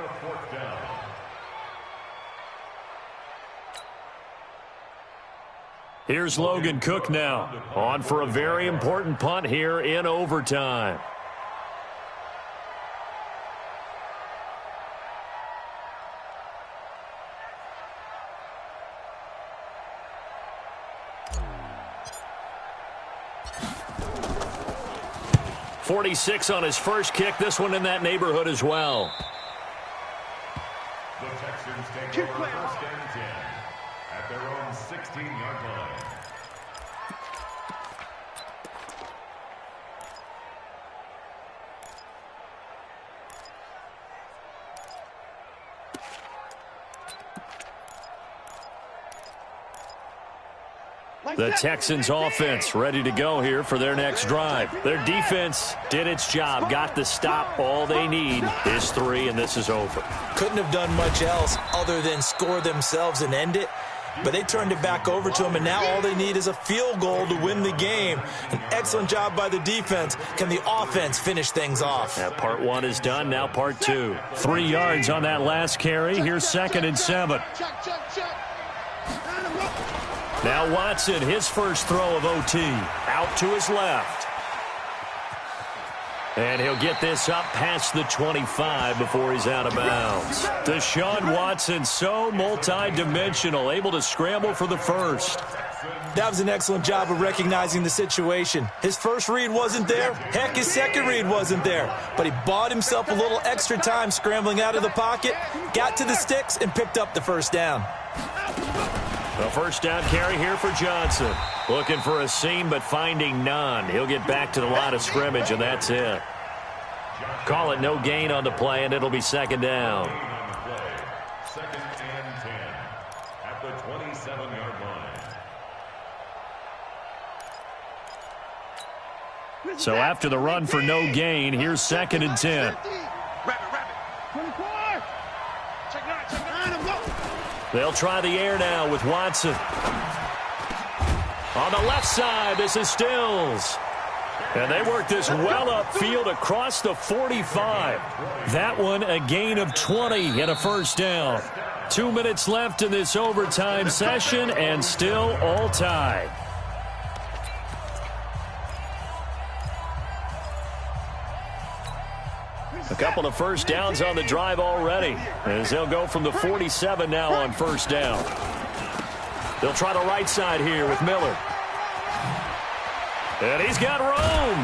Here's Logan Cook now, on for a very important punt here in overtime. .46 on his first kick. This one in that neighborhood as well. The Texans take over 1st and 10 at their own 16-yard line. The Texans offense ready to go here for their next drive. Their defense did its job, got the stop. All they need is 3, and this is over. Couldn't have done much else other than score themselves and end it. But they turned it back over to them, and now all they need is a field goal to win the game. An excellent job by the defense. Can the offense finish things off? Now part 1 is done. Now part 2. 3 yards on that last carry. Here's 2nd and 7. Now Watson, his first throw of OT. Out to his left. And he'll get this up past the 25 before he's out of bounds. Deshaun Watson, so multi-dimensional, able to scramble for the first. That was an excellent job of recognizing the situation. His first read wasn't there. Heck, his second read wasn't there. But he bought himself a little extra time scrambling out of the pocket, got to the sticks, and picked up the first down. A first down carry here for Johnson. Looking for a seam, but finding none. He'll get back to the line of scrimmage, and that's it. Call it no gain on the play, and it'll be second down. Second and 10 at the 27-yard line. So after the run for no gain, here's second and 10. Rapid. 24. Check 9. Go. They'll try the air now with Watson. On the left side, this is Stills. And they work this well upfield across the 45. That one a gain of 20 and a first down. 2 minutes left in this overtime session and still all tied. A couple of first downs on the drive already, as they'll go from the 47 now on first down. They'll try the right side here with Miller. And he's got room.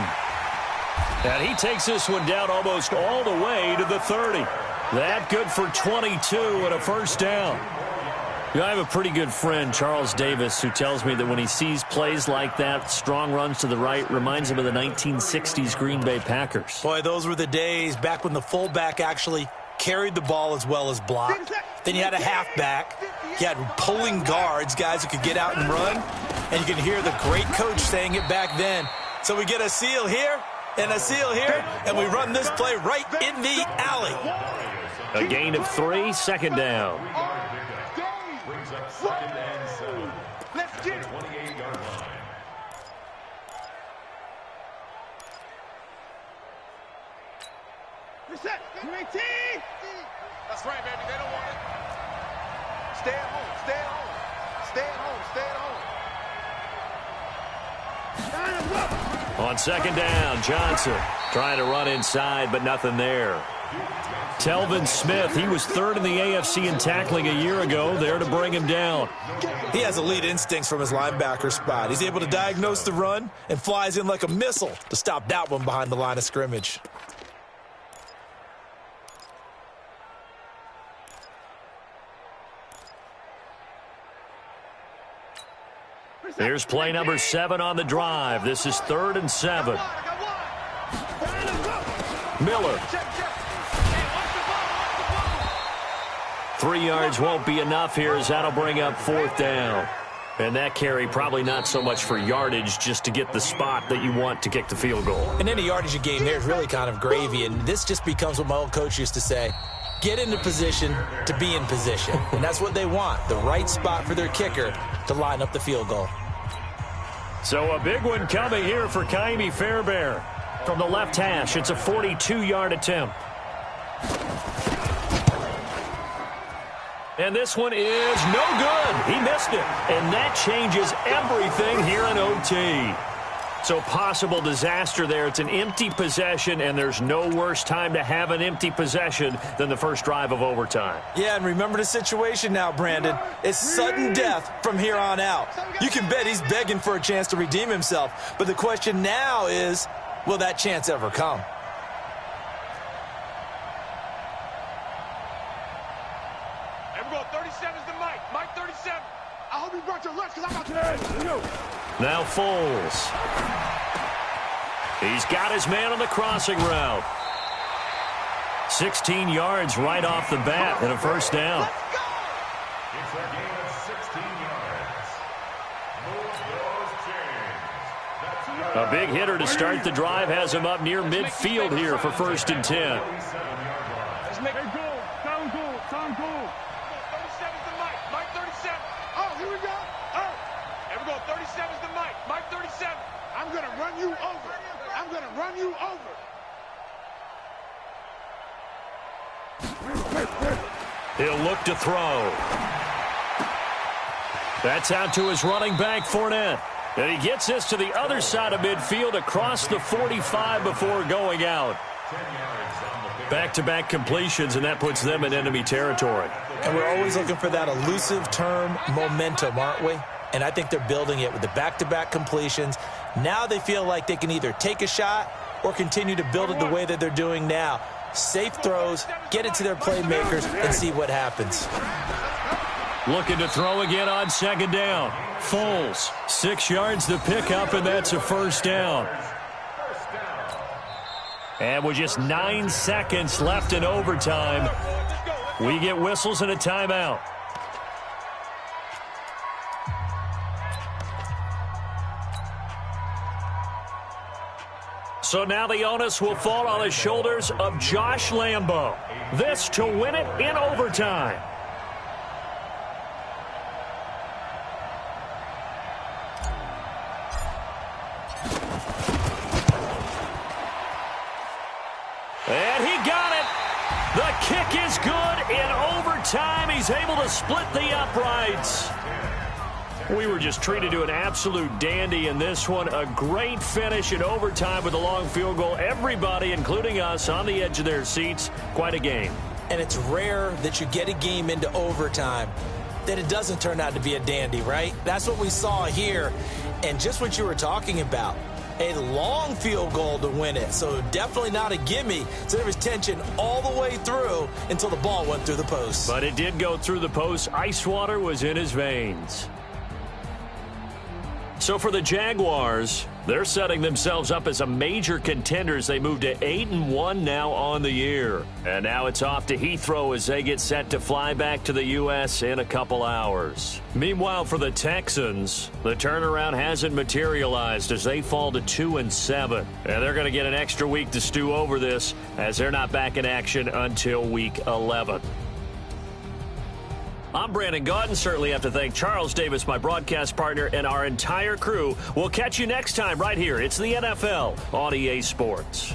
And he takes this one down almost all the way to the 30. That good for 22 and a first down. You know, I have a pretty good friend, Charles Davis, who tells me that when he sees plays like that, strong runs to the right, reminds him of the 1960s Green Bay Packers. Boy, those were the days back when the fullback actually carried the ball as well as blocked. Then you had a halfback. You had pulling guards, guys who could get out and run. And you can hear the great coach saying it back then. So we get a seal here and a seal here, and we run this play right in the alley. A gain of 3, second down. Brings up second and 7. Let's get it. 28-yard line. Reset. 18. That's right, baby. They don't want it. Stay at home. On second down, Johnson trying to run inside, but nothing there. Telvin Smith, he was third in the AFC in tackling a year ago, there to bring him down. He has elite instincts from his linebacker spot. He's able to diagnose the run and flies in like a missile to stop that one behind the line of scrimmage. Here's play number 7 on the drive. This is 3rd and 7. Miller. 3 yards won't be enough here, as that'll bring up 4th down. And that carry probably not so much for yardage, just to get the spot that you want to kick the field goal. And any yardage you gain there is really kind of gravy, and this just becomes what my old coach used to say. Get into position to be in position. And that's what they want, the right spot for their kicker to line up the field goal. So a big one coming here for Kaimi Fairbairn. From the left hash, it's a 42-yard attempt. And this one is no good. He missed it. And that changes everything here in OT. So possible disaster there. It's an empty possession, and there's no worse time to have an empty possession than the first drive of overtime. Yeah, and remember the situation now, Brandon. It's sudden death from here on out. You can bet he's begging for a chance to redeem himself. But the question now is, will that chance ever come? Everyone, 37's the Mike. Mike 37. I hope you brought your lunch, because I'm about to... Now Foles. He's got his man on the crossing route. 16 yards right off the bat and a first down. It's a gain of 16 yards. Move those chains. A big hitter to start the drive has him up near midfield here for 1st and 10. Let's make it cool. Sound cool. 37's the Mike. Mike 37. Oh, here we go. Oh, Everyone, 37's the Mike. Mike 37. I'm going to run you over. I'm going to run you over. He'll look to throw. That's out to his running back, Fournette. And he gets this to the other side of midfield across the 45 before going out. Back-to-back completions, and that puts them in enemy territory. And we're always looking for that elusive term, momentum, aren't we? And I think they're building it with the back-to-back completions. Now they feel like they can either take a shot or continue to build it the way that they're doing now. Safe throws, get it to their playmakers, and see what happens. Looking to throw again on second down. Foles, 6 yards to pick up, and that's a first down. And with just 9 seconds left in overtime, we get whistles and a timeout. So now the onus will fall on the shoulders of Josh Lambo. This to win it in overtime. And he got it. The kick is good in overtime. He's able to split the uprights. We were just treated to an absolute dandy in this one. A great finish in overtime with a long field goal. Everybody, including us, on the edge of their seats. Quite a game. And it's rare that you get a game into overtime that it doesn't turn out to be a dandy, right? That's what we saw here. And just what you were talking about, a long field goal to win it. So definitely not a gimme. So there was tension all the way through until the ball went through the post. But it did go through the post. Ice water was in his veins. So for the Jaguars, they're setting themselves up as a major contender as they move to 8-1 now on the year. And now it's off to Heathrow as they get set to fly back to the U.S. in a couple hours. Meanwhile, for the Texans, the turnaround hasn't materialized as they fall to 2-7. And they're going to get an extra week to stew over this as they're not back in action until week 11. I'm Brandon Gaudin. Certainly have to thank Charles Davis, my broadcast partner, and our entire crew. We'll catch you next time right here. It's the NFL on EA Sports.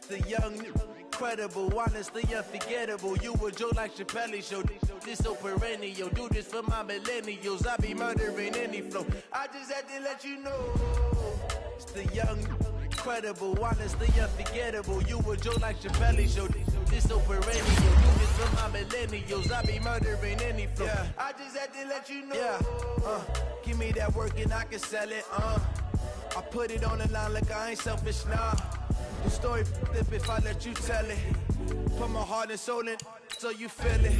The young, incredible, honestly unforgettable. You a Joe like JpBo265's show. This so perennial. Do this for my millennials. I be murdering any flow. I just had to let you know. It's the young, incredible, honestly unforgettable. You a Joe like JpBo265's show. This so perennial. Do this for my millennials. I be murdering any flow. Yeah. I just had to let you know. Yeah. Give me that work and I can sell it. I put it on the line like I ain't selfish, nah. The story flip if I let you tell it. Put my heart and soul in so you feel it.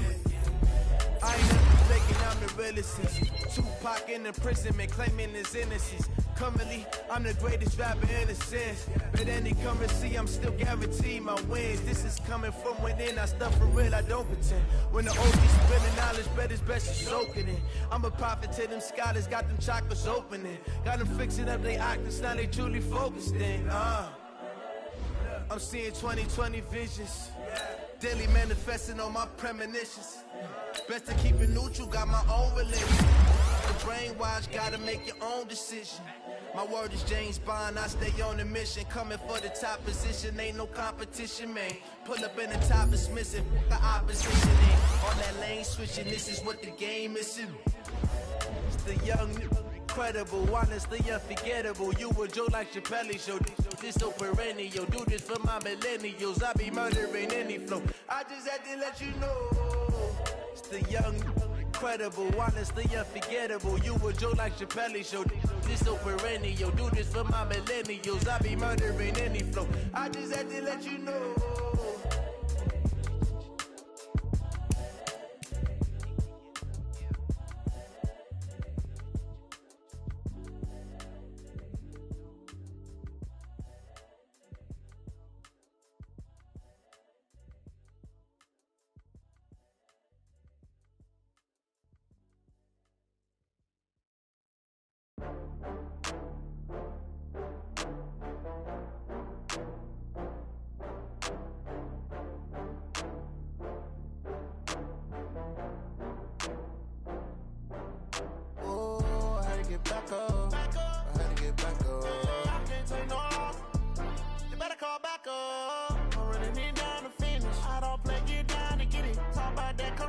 I ain't never faking, I'm the realest. Tupac in imprisonment, claiming his innocence. Currently, I'm the greatest rapper in a sense. But any currency, I'm still guaranteed my wins. This is coming from within, I stuff for real, I don't pretend. When the OG's spilling knowledge, bet it's best you soak it in. I'm a prophet to them scholars, got them chakras opening. Got them fixing up they octaves, now they truly focused in. I'm seeing 2020 visions. Daily manifesting on my premonitions. Best to keep it neutral, got my own religion. The brainwash, gotta make your own decision. My word is James Bond, I stay on a mission. Coming for the top position, ain't no competition, man. Pull up in the top is missing, the opposition ain't. On that lane switching, this is what the game is. It's the young, incredible, honestly unforgettable. You a Joe like JpBo265's show. This so perennial. Do this for my millennials. I be murdering any flow. I just had to let you know. It's the young, incredible, honestly unforgettable. You a Joe like JpBo265's show. This so perennial. Do this for my millennials. I be murdering any flow. I just had to let you know.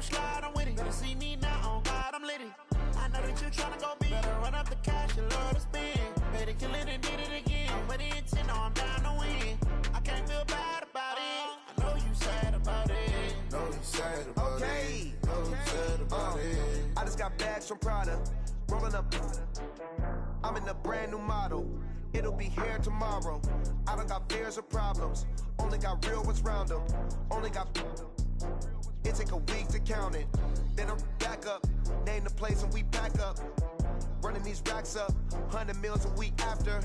Slide on with it. Better see me now on know that you tryna go big. Better run up the cash, you love to spend. Better kill it and did it again. But the intent, no, I'm down to win. I can't feel bad about it. I know you sad about it. Know you sad about it. Know you sad about it. I just got bags from Prada. Rolling up. I'm in a brand new model. It'll be here tomorrow. I don't got fears or problems. Only got real ones round them. Only got. It take a week to count it. Then I'm back up. Name the place and we back up. Running these racks up. 100 meals a week after.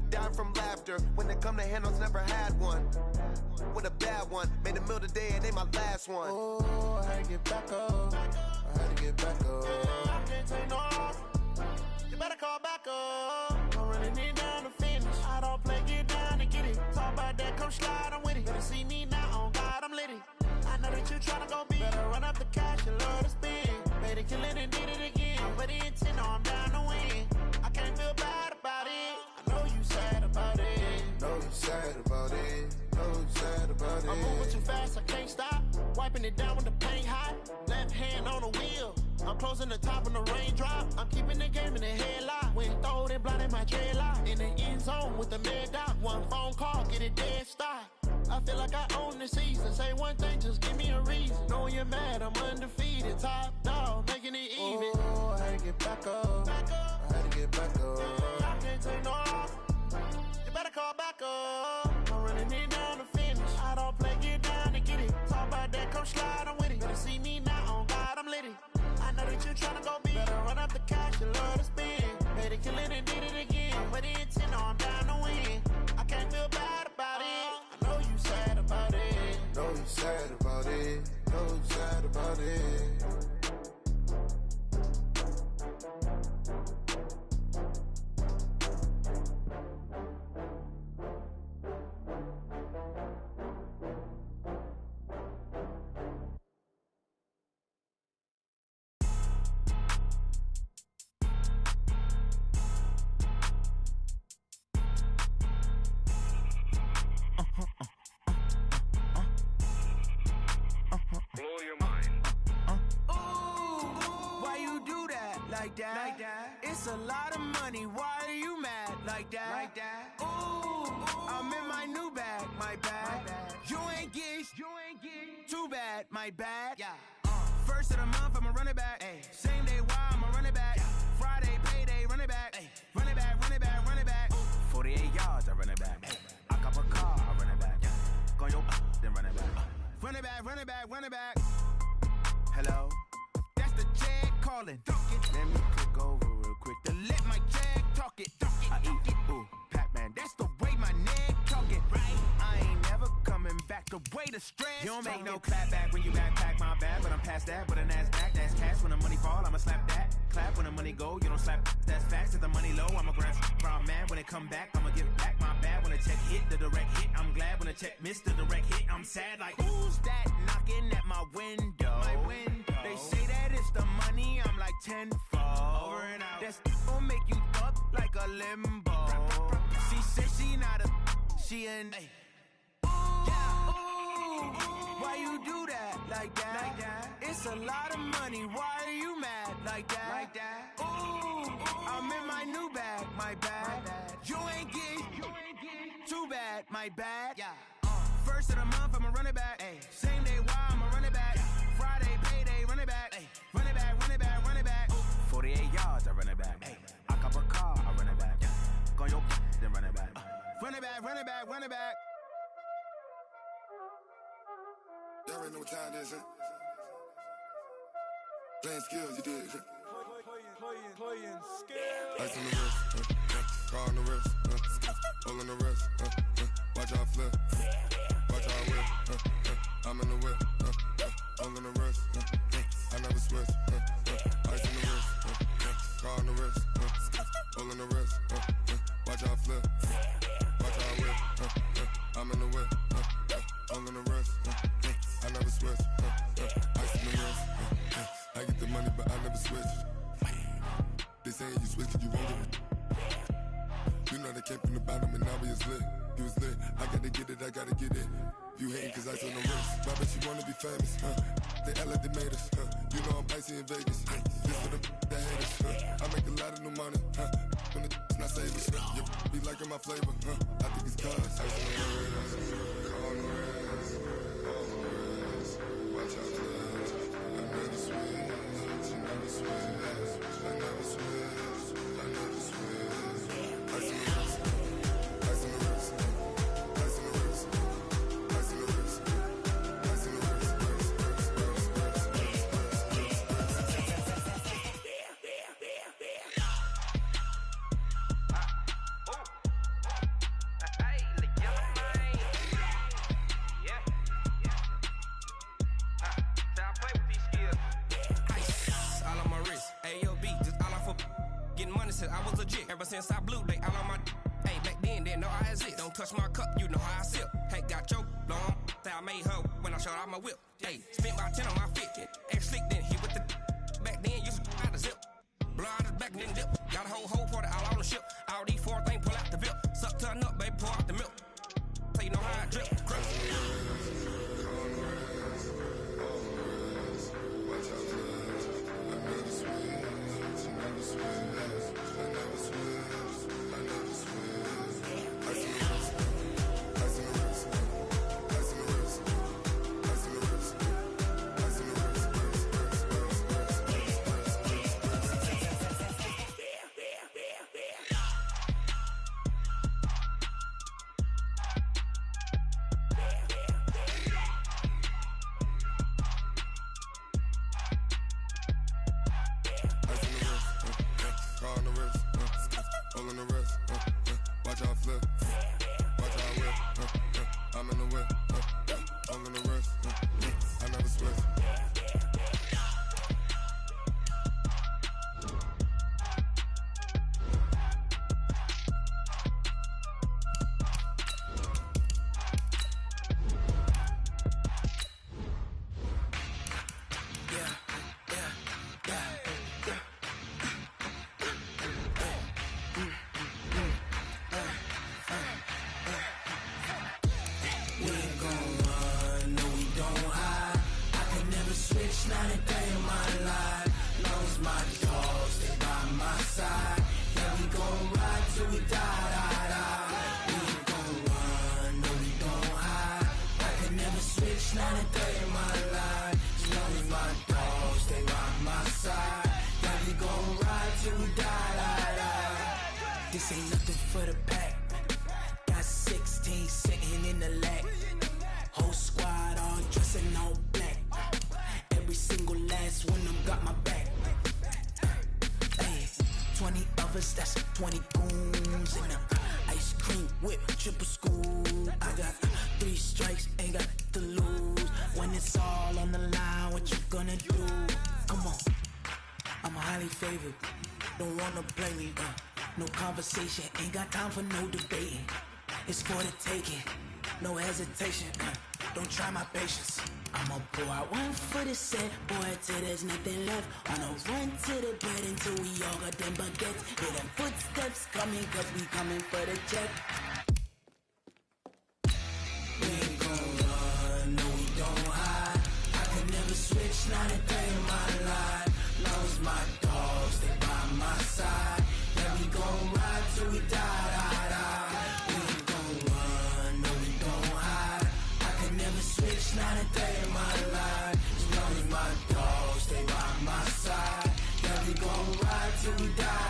Dying from laughter. When it come to handles, never had one. With a bad one. Made a meal today and they my last one. Oh, I had to get back up. I had to get back up. I can't take no loss. You better call back up. I'm running it down to finish. I don't play, get down to get it. Talk about that, come slide, I'm with it. Better see me now, on God, I'm litty. I know that you tryna go big. Better run up the cash, you love to spend. Better kill it and did it again. But the intent, no, I'm down to win. I can't feel bad about it. I know you sad about it. Know you sad about it. Know you sad about it. I'm moving too fast, I can't stop. Wiping it down with the paint hot. Left hand on the wheel. I'm closing the top on the raindrop. I'm keeping the game in the headlock. When throwed and blinded my dreadlock. In the end zone with the mad dot. One phone call, get it dead stop. I feel like I own the season. Say one thing, just give me a reason. Knowing you're mad, I'm undefeated. Top dog, making it even. Oh, I had to get back up. I had to get back up. I can't take no loss. You better call back up. I'm running it down to finish. I don't play, get down to get it. Talk about that, come slide, I'm with it. Better see me now, on God, I'm litty. I know that you tryna go big. Better run up the cash, you love to spend. Better kill it and did it again. But the intent, no, I'm down to win. I can't feel bad about it. I know you sad about it. Know you sad about it. Know you sad about it. It's a lot of money, why are you mad like that? Ooh, I'm in my new bag, my bad. You ain't get too bad, my bad. First of the month, I'ma run it back. Same day, why I'ma run it back. Friday, payday, run it back. Run it back, run it back, run it back. 48 yards, I run it back. I cop a car, I run it back. Go your then run it back. Run it back, run it back, run it back. Hello? That's the jag calling. Let me click over real quick to let my jag talk it. I eat it, ooh, Pac-Man. That's the way my neck talking, right? I ain't never coming back the way the stress. You don't make no clap back when you backpack my bag, but I'm past that with a NASDAQ. That's cash when the money fall, I'ma slap that. Clap when the money go, you don't slap. That's facts. If the money low, I'ma grab from man. When it come back, I'ma give back my bad. When the check hit, the direct hit. I'm glad when the check missed the direct hit. I'm sad like, who's that knocking at my window? My window. They say that it's the money, I'm like tenfold. Over and out. That's gon' make you up like a limbo. She said she not a, she an. Yeah. Ooh, why you do that like that? It's a lot of money, why are you mad like that? Ooh, I'm in my new bag, my bad. You ain't get too bad, my bad. First of the month, I'ma run it back. Same day, why I'ma run it back. Friday, payday, run it back. Run it back, run it back, run it back. 48 yards, I run it back. I cop a car, I run it back. Go your then run it back. Run it back, run it back, run it back. Y'all already know what time it is, huh? Playing skills, you did. Playing skills. Ice on the wrist, car on the wrist, hole on the wrist, watch out flip, watch out whip, I'm in the whip, hole on the wrist, I never switch, ice on the wrist, car on the wrist, hole on the wrist, watch out flip, watch out whip, I'm in the whip, hole on the wrist, I never switch, ice on the wrist, I get the money but I never switch. They saying you switch cause you won't get it. You know they came from the bottom and now we is lit. You was lit, I gotta get it, I gotta get it. You hating cause I on the wrist, but I bet you wanna be famous, huh? They act like they made us. You know I'm icy in Vegas. This for them that hate us. I make a lot of new money. When the not save us. You be liking my flavor. I think it's cause. Ice on the wrist, on the wrist, on the wrist. Watch out, cuz. I never switch. I never switch. I never switch. I never switch. Ice on the wrist. Ice on the wrist. Ice on the wrist. Ice on the wrist. Ice on the wrist. I was legit. Ever since I blew, they all on my hey, back then, didn't know I exist. Don't touch my cup, you know how I sip. Hey, got your long. Say I made her when I showed out my whip. Hey, spent about 10 on my fit. Ex slick, then hit with the back then, used to out the zip. Blow out his back, then dip. Got a whole party all on the ship. All these four things, pull out the VIP. Suck to a nut, baby, pour out the milk. So you know how I drip. Grip. This ain't nothing for the pack. Got 16 sitting in the lag. Whole squad all dressing all black. Every single last one of them got my back. Hey, 20 of us, that's 20 goons in them. Ice cream whip, triple school. I got 3 strikes, ain't got to lose. When it's all on the line, what you gonna do? Come on, I'm highly favored. Don't wanna play me, no conversation, ain't got time for no debating. It's for the taking, no hesitation. Don't try my patience. I'ma pour out one for the set, boy, till there's nothing left. I'ma run to the bed until we all got them baguettes. Hear them footsteps coming, cause we coming for the check. We ain't gon' run, no we don't hide. I can never switch, not a day in my life. Long as my dogs, they by my side. Yeah, we gon' ride till we die. We ain't gon' run, no we don't hide. I can never switch, not a day in my life. As long as my dogs, they by my side. Yeah, we gon' ride till we die.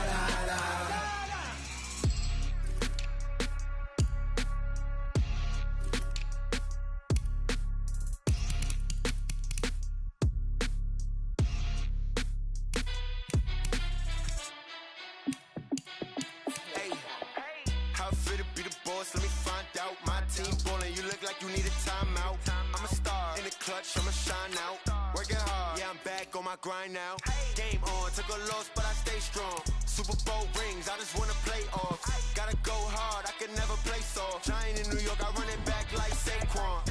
Let me find out. My team ballin', you look like you need a timeout. I'm a star in the clutch, I'ma shine out. Working hard, yeah, I'm back on my grind now. Game on, took a loss, but I stay strong. Super Bowl rings, I just wanna play off. Gotta go hard, I can never play soft. Giant in New York, I run it back like Saquon.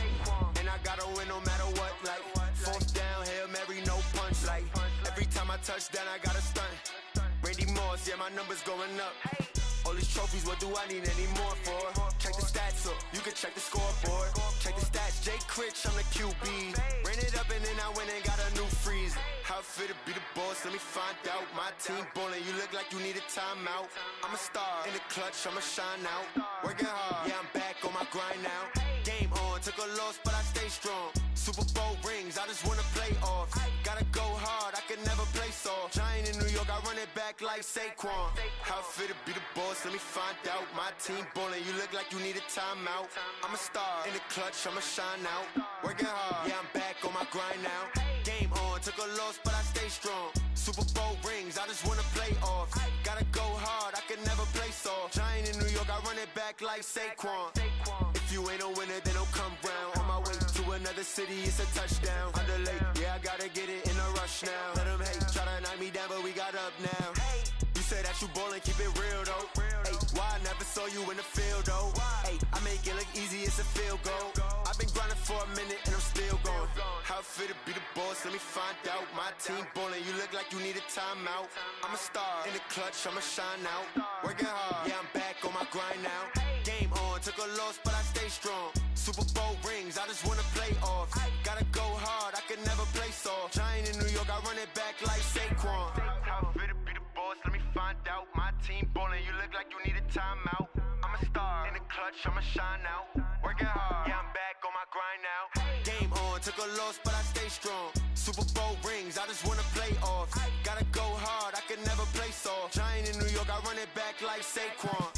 And I gotta win no matter what, like 4th down, Hail Mary, no punch. Like every time I touch down, I gotta stunt. Randy Moss, yeah, my numbers going up. All these trophies, what do I need any more for? Check the stats up, you can check the scoreboard. Check the stats, Jay Critch, I'm the QB. Ran it up and then I went and got a new freeze. How it feel to be the boss, let me find out. My team ballin', you look like you need a timeout. I'm a star, in the clutch, I'ma shine out. Working hard, yeah, I'm back on my grind now. Game on, took a loss, but I stay strong. Super Bowl rings, I just wanna play off. Gotta go hard, I can never play soft. Giant in New York, I run it back like Saquon. How it feel to be the boss, let me find out. My team ballin', you look like you need a timeout. I'm a star, in the clutch, I'ma shine out. Working hard, yeah, I'm back on my grind now. Game on, took a loss, but I stay strong. Super Bowl rings, I just wanna play off. Gotta go hard, I can never play soft. Giant in New York, I run it back like Saquon. If you ain't a winner, then don't come round. On my way to another city, it's a touchdown. Underlay, yeah, I gotta get it in a rush now. Let them hate, try to knock me down, but we got up now. You say that you ballin', keep it real though. Hey, why I never saw you in the field though? Hey, I make it look easy, it's a field goal. I've been grinding for a minute and I'm still going. How it feel to be the boss, let me find out. My team ballin', you look like you need a timeout. I'm a star, in the clutch, I'ma shine out. Working hard, yeah, I'm back on my grind now. Game on, took a loss, but I stay strong. Super Bowl rings, I just wanna play off. Gotta go hard, I can never play soft. Giant in New York, I run it back like Saquon. How it feel to be the boss, let me find out. My team ballin', you look like you need a timeout. I'm a star, in the clutch, I'ma shine out. Working hard, yeah, I'm back on my grind now. Game on, took a loss, but I stay strong. Super Bowl rings, I just wanna play off. Gotta go hard, I can never play soft. Giant in New York, I run it back like Saquon.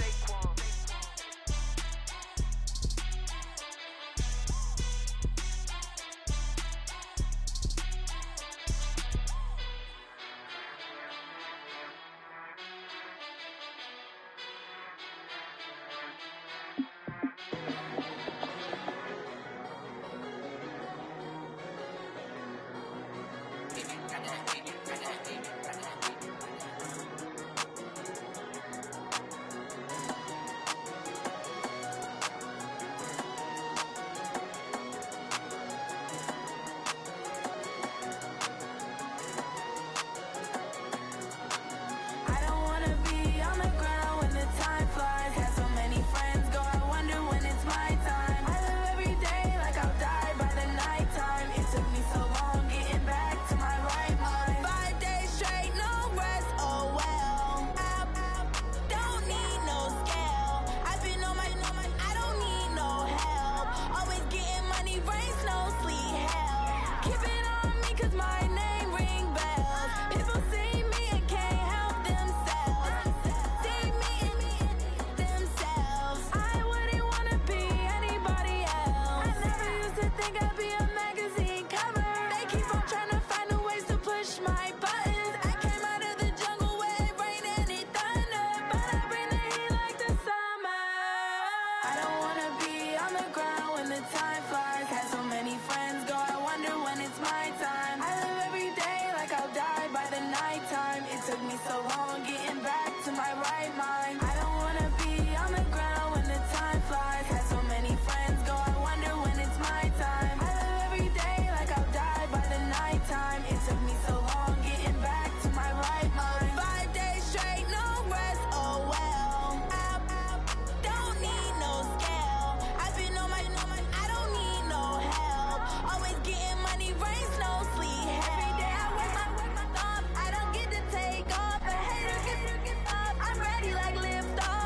Take off, a hater get off. I'm ready like lift off.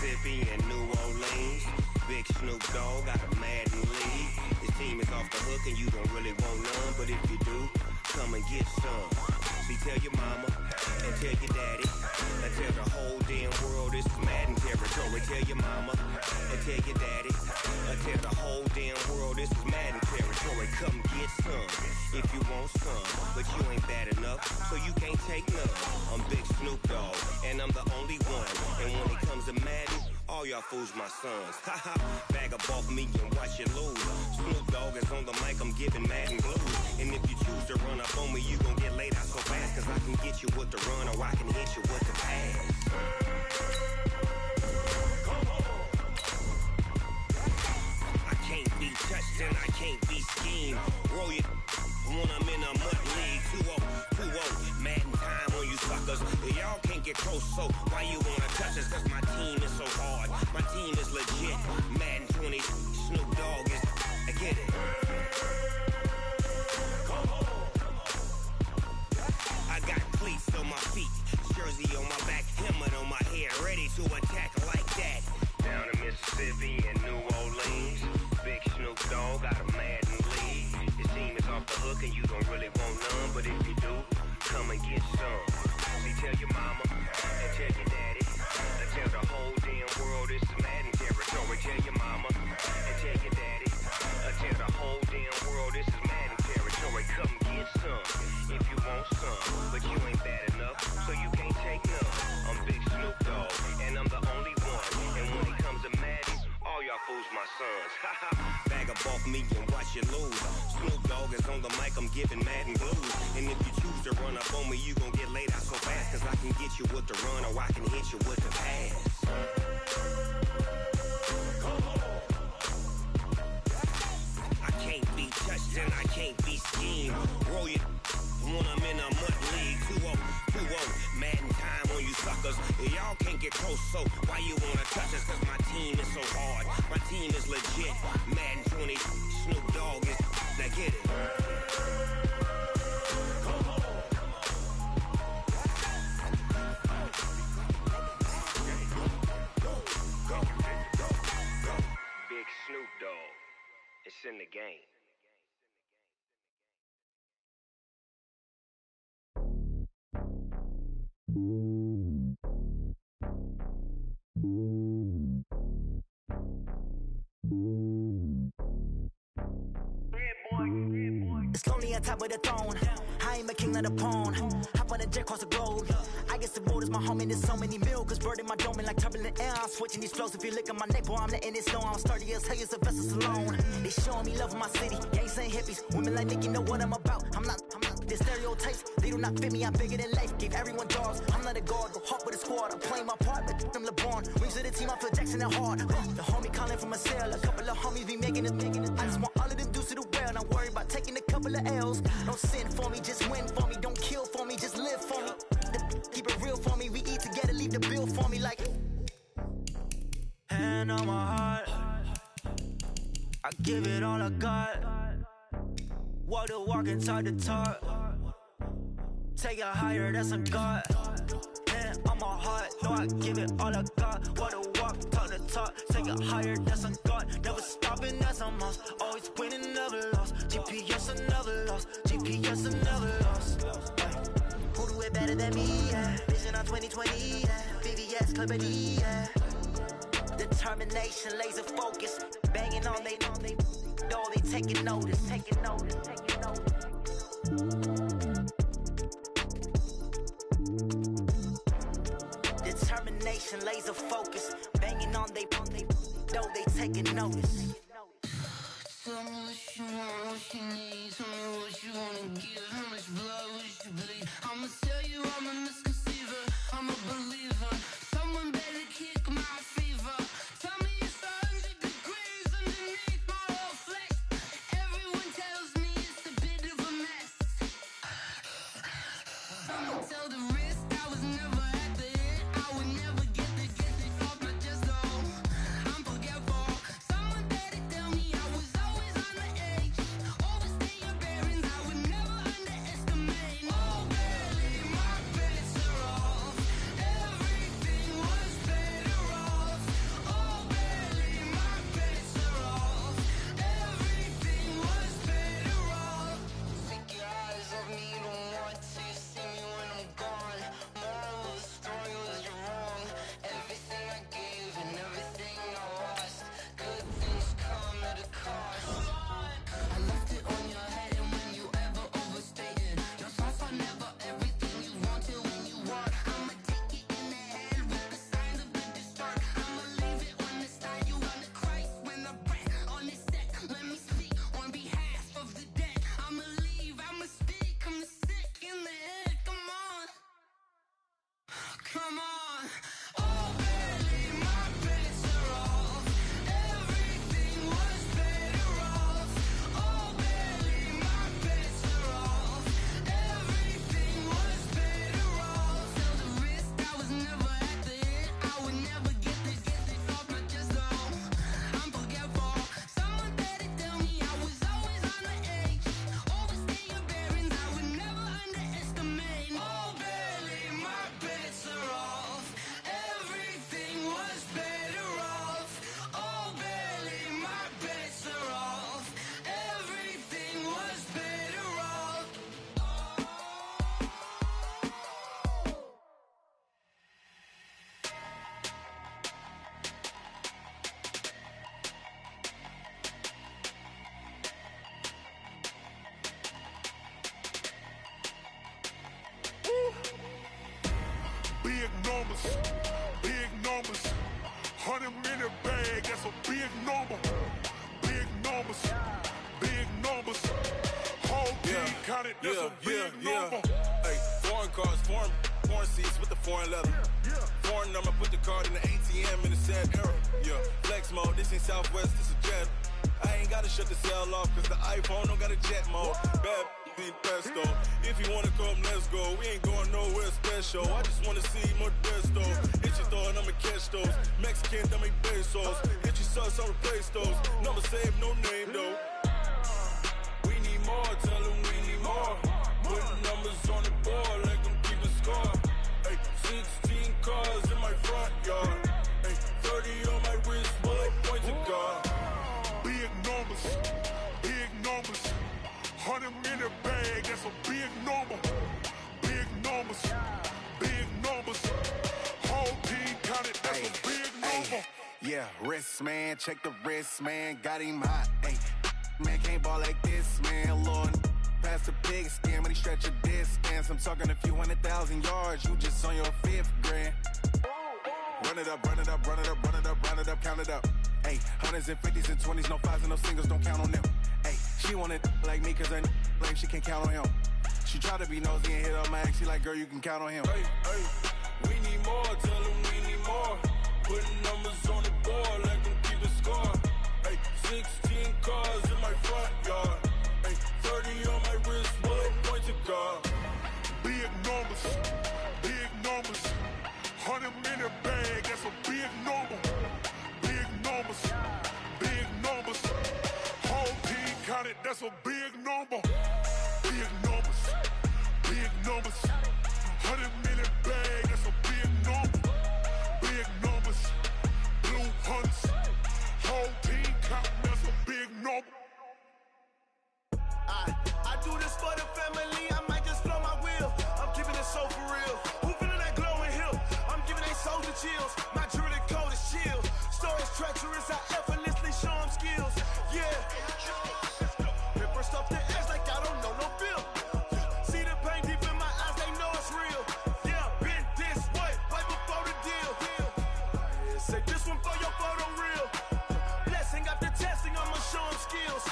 Mississippi and New Orleans. Big Snoop Dogg got a Madden league. His team is off the hook and you don't really want none, but if you do, come and get some. See, tell your mama and tell your daddy and tell the whole damn world this is Madden territory. Tell your mama and tell your daddy and tell the whole damn world this is Madden territory. Come get some if you want some, but you ain't bad enough, so you can't take none. I'm Big Snoop Dogg and I'm the only one, and when it comes to Madden, all y'all fools my sons. Haha, bag up off me and watch you lose. Snoop Dogg is on the mic, I'm giving Madden blues. And if you choose to run up on me, you gon' get laid out so fast, cause I can get you with the run or I can hit you with the pass. I can't be touched and I can't be schemed. Roll you when I'm in a mud league. 2-0, Madden time on you suckers. Y'all can't get close, so why you wanna touch us? Cause my team is so hard, my team is legit. Madden 20, Snoop Dogg is, I get it. I got cleats on my feet, jersey on my back, helmet on my head, ready to attack like that. Down in Mississippi and New Orleans, Big Snoop Dogg got a Madden league. His team is off the hook and you don't really want none, but if you do, come and get some. See, tell your mama and tell your daddy and tell the whole damn world this is Madden territory. Tell your mama and tell your daddy and tell the whole damn world this is Madden territory. Come get some if you want some, but you ain't bad enough, so you can't take none. I'm Big Snoop Dogg and I'm the only one, and when it comes to Madden, all y'all fools my sons. Haha, bag up off me and watch you lose. Snoop Dogg is on the mic, I'm giving Madden blues. And if you choose to run up on me, you gon' get laid out so fast, cause I can get you with the run or I can hit you with the pass. I can't be touched and I can't be schemed. Roll you when I'm in a mud league. 2-0, Madden time on you suckers. Y'all can't get close, so why you wanna touch us? Cause my team is so hard, my team is legit. Madden 20, Snoop Dogg is, now get it. Big Snoop Dogg, it's in the game. It's lonely on top of the throne. I ain't a king of the pawn. Hop on a jet across the globe. I guess the road is my home and there's so many milk. Bird in my dome and like turbulent air. I'm switching these flows. If you look at my neck, boy, I'm letting it slow. I'm sturdy as hell, as a vessel alone. They showing me love in my city. Gangs and hippies. Women like Nicki know what I'm about. I'm not the stereotypes. They do not fit me. I'm bigger than life. Gave everyone dogs. I'm not a guard. Go hard with a squad. I'm playing my part, but I'm LeBron. Wings of the team, I feel Jackson and hard. The homie calling from a cell. A couple of homies be making it. I just want all of them dudes to do well. Not worry about taking a couple of L's. Don't sin for me, just win for me. Don't kill for me, just live for me. Keep it real for me. We eat together, leave the bill for me like. Hand on my heart, I give it all I got. Walk the walk and talk the talk. Take it higher, that's a God. Hand on my heart, no, I give it all I got. Walk the walk, talk the talk. Take it higher, that's a God. Never stopping, that's a must. Always winning, never lost. GPS, I never lost. GPS, I never lost. Who do it better than me? Yeah. Vision on 2020. Yeah. VVS, Clippity. Yeah. Determination, laser focus. Banging on they door, they taking notice. Taking notice, taking notice. Determination, laser focus. Banging on they door, they taking notice. Tell me what you want, what you need. Tell me what you wanna give. How much blood would you bleed? I'ma tell you I'm a misconceiver. I'm a believer. Someone better kick my fever. Tell me it's 100 degrees underneath my whole flesh. Everyone tells me it's a bit of a mess. I'ma tell the risk I was never at the end. I would never get it off my chest though. I'm forgetful. Someone better tell me I was always on the edge. Overstay your bed. foreign leather. Foreign number, put the card in the ATM in the sad era. Yeah, flex mode, this ain't Southwest, this a jet. I ain't gotta shut the cell off, cause the iPhone don't got a jet mode. Bad being pesto. If you wanna come, let's go. We ain't going nowhere special. I just wanna see more Modesto. Hit your thought, I'ma catch those. Mexican, dummy pesos. Hit your sus, I'll replace those. Number saved, no name though. We need more, tell them we need more. Putting numbers on the board, like them keep a score. Ay, 16 cars in my front yard. Ay, 30 on my wrist, while I point to God. Big numbers, big numbers. 100 in the bag, that's a big number. Big numbers, big numbers. Whole team counted, that's a big number. Yeah, wrist man, check the wrist man, got him hot. Ay, man can't ball like this, man. Lord, past the pig skin, but he stretch a distance. I'm talking a few 100,000 yards, you just on your 5th grand. Run it up, run it up, run it up, run it up, run it up, count it up. Ay, 100s and 50s and 20s, no 5s and no singles, don't count on them. Ay, she want it like me, cause her like she can't count on him. She try to be nosy and hit up my ex, she like, girl, you can count on him. Hey, hey, we need more, tell them we need more. Putting numbers on the board, like them keep a score. Ay, 16 cars in my front yard. Ay, 30 on my wrist, while I point to God. Big numbers, big numbers. 100 in the bag, that's a big number. Big numbers, big numbers. Whole team counted, that's a big number. Big numbers, big numbers. 100 in the bag, that's a big number. Big numbers, blue hunts. Whole team counting, that's a big number. I do this for the family, I might just blow my wheel. I'm keeping it so for real. Who feeling that glowing hill? I'm giving they soldier chills. My jewelry code is chill. Stories treacherous, I effortlessly show them skills. Yeah. Paper stuff the edge like I don't know no bill. See the pain deep in my eyes, they know it's real. Yeah, been this way, right before the deal. Say this one for your photo reel. Blessing after testing, I'ma show them skills.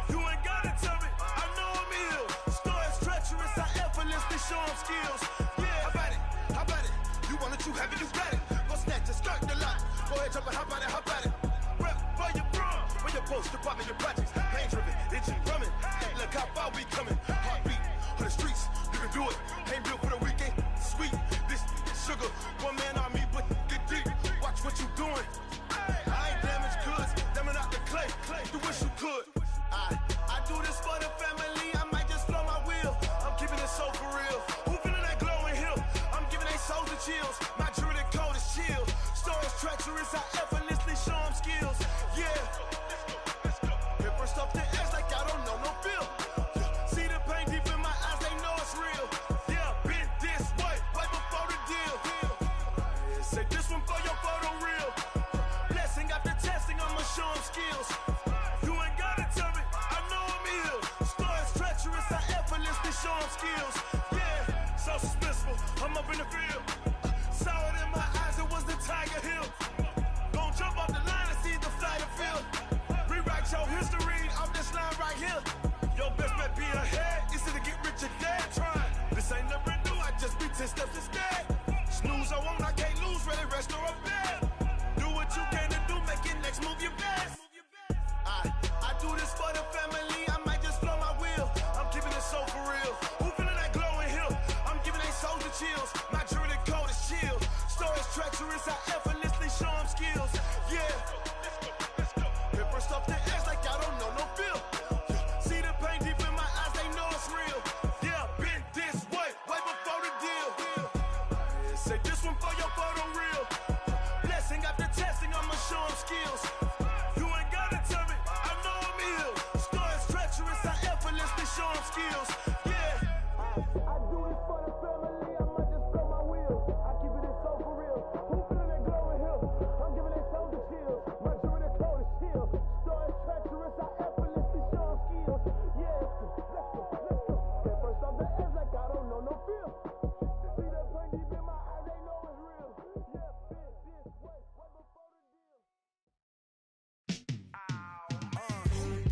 You ain't gotta tell me, I know I'm ill. Stories treacherous, I effortlessly show them skills. Yeah, how about it? How about it? You want it, you have it, you got it. Go snatch it, skirt the lot. Go ahead, jump it, how about it, how about it? Rep for your bro, for your post, your poppin', your projects. Pain driven, itchy, drumming. Look how far we coming. Heartbeat on the streets, you can do it. Ain't built for the weekend, sweet. This sugar, one man army, but get deep. Watch what you doing. I ain't damaged goods, damn it out the clay. You wish you could. I do this for the family, I might just blow my wheel. I'm keeping it so for real. Who feeling that glowing hill? I'm giving they soldier chills. My jewelry code is chill. Stories treacherous, I effortlessly show them skills. Yeah. Paper stuff the edge like I don't know no bill. See the pain deep in my eyes, they know it's real. Yeah, been this way, right before the deal. Say this one for your photo reel. Blessing after testing, I'ma show them skills. You ain't gotta tell me, I know I'm ill. Stories treacherous, I effortlessly show them skills. Yeah, so suspenseful, I'm up in the field. Saw it in my eyes, it was the Tiger Hill. Gon' jump off the line and see the flight of field. Rewrite your history off this line right here. Your best bet be ahead, easy to get rich or dead trying. This ain't never new, I just be 10 steps instead. Snooze I won't, I can't lose, ready, rest or a bed. Do what you can to do, make it next move your best. I do this for the family, I might just blow my wheel. I'm keeping it so for real. Who feeling that glowing hill? I'm giving they soldier chills. My jewelry code is chill. Stories treacherous, I effortlessly show them skills. Yeah. Paper stuff the edge like I don't know no bill. See the pain deep in my eyes, they know it's real. Yeah, been this way, right before the deal. Say this one for your photo reel. Blessing after testing, I'ma show them skills. You ain't gotta tell me, I know I'm ill. Stories treacherous, I effortlessly show them skills. Yeah. I do this for the family, I might just blow my wheel. I keep it so for real. Who feeling that glowing hill? I'm giving they soldier chills. My jewelry code is chill. Stories treacherous, I effortlessly show them skills. Yeah, let's go. Paper stuff the edge like I don't know no feel. See that pain deep in my eyes, they know it's real. Yeah, been this way, right before the deal.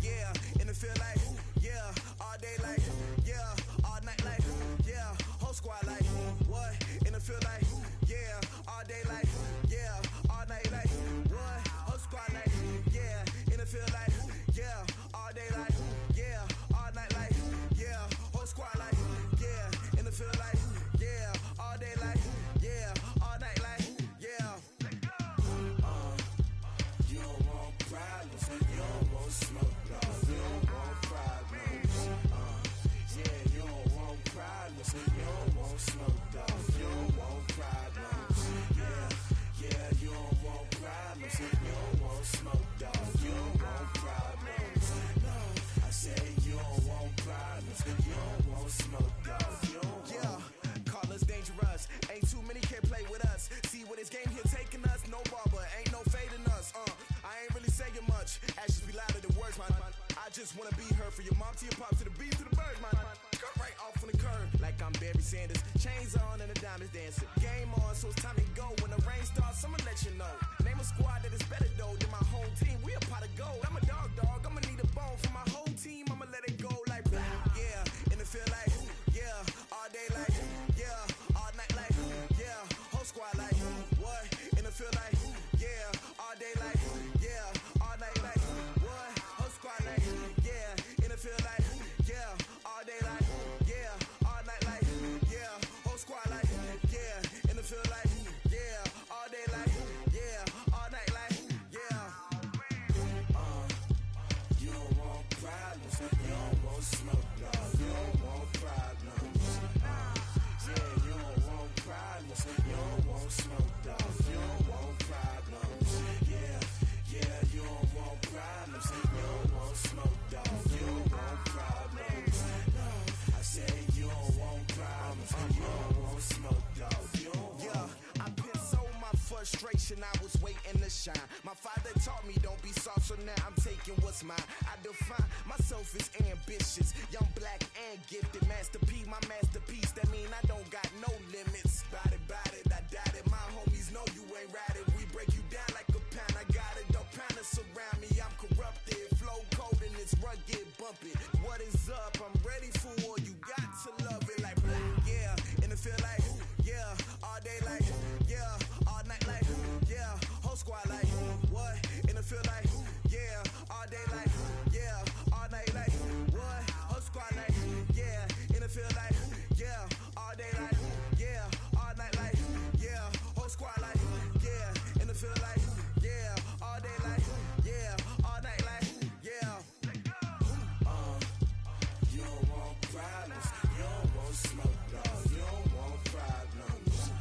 Yeah, in the field like, yeah, all day like, yeah, all night like, yeah, whole squad like, what? In the field like, yeah, all day like, yeah, all night like, what? Whole squad like, yeah, in the field like, yeah, all day like, yeah, all night like, yeah, whole squad like, yeah, in the field like, yeah, all day like, yeah, all night like, yeah. You don't want problems, you don't want smoke, dog. You don't want problems. Yeah, you don't want problems, you don't want smoke, dog. You don't want problems. Yeah, you don't want problems, you don't want smoke, dog. You don't want problems. No, I say you don't want problems, you don't want smoke, dog. You don't want. Call us dangerous. Ain't too many can play with us. See what this game here taking us. No barber, ain't no fading us. I ain't really saying much. Actions be louder than words, man. I just wanna be heard from your mom to your pop to the beat to the birds, man. Cut right off on the curb, like I'm Barry Sanders. Chains on and the diamonds dancing. Game on, so it's time to go. When the rain starts, I'ma let you know. Name a squad that is better though than my home team. We a pot of gold. I'm a dog. I'ma need a bone for my whole team. I'ma let it go like, yeah. In the field like, yeah. All day like, yeah. All night like, yeah. Whole squad like, what? In the field like, yeah. All day like, yeah. All night like, what? Whole squad like, yeah. In the field like, yeah. All day like, yeah. All night like, yeah. Whole squad like, yeah. In the field like, yeah. All day like, yeah. All night like, yeah. You don't want problems, you don't want smoke, dog. You don't want problems. Yeah, you don't want problems, you don't want smoke, dog. You don't want problems. Yeah, you don't want problems, you don't want smoke, dog. You don't want problems. No, I say you don't want problems, you don't want smoke, dog. You don't want. Yeah, I've been so my frustration, I was waiting to shine. My father taught me don't be soft, so now I'm taking what's mine. I define myself as ambitious, young, black, and gifted. Master P, my masterpiece. That mean I don't got no limits. Bout it, I doubt it. My homies know you ain't ratted. We break you down like a pound. I got it, don't pound us around me. I'm corrupted, flow cold and it's rugged, bumpy. What is up? I'm ready for war. You got to love it like black. Yeah, in the field like, yeah. All day like, yeah. All night like, yeah. Whole squad like, what? In the field like, yeah. All day like, yeah. All night like, what? Whole squad like, yeah. In the field like, yeah. All day like, yeah. All night like, yeah. Whole squad like, yeah. In the field like, yeah. All day like, yeah. All night like, yeah. You don't want problems, you don't want smoke, dog. You don't want problems.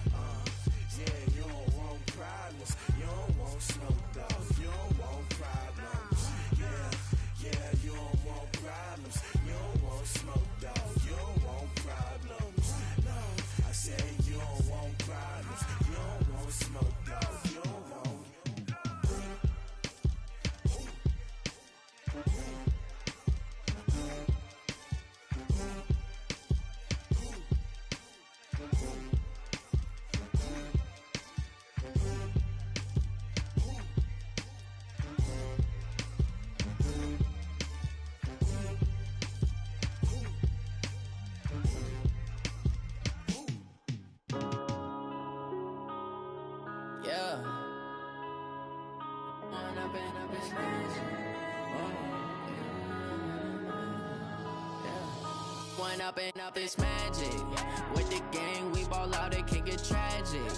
Yeah, you don't want problems, you don't want smoke, dog. You don't want problems. Yeah, you don't want problems, you don't want smoke, dog. You don't want problems. No, I say you don't want problems, you don't want smoke, dog. You don't want. Yeah. One up and up is magic. With the gang, we ball out, it can get tragic.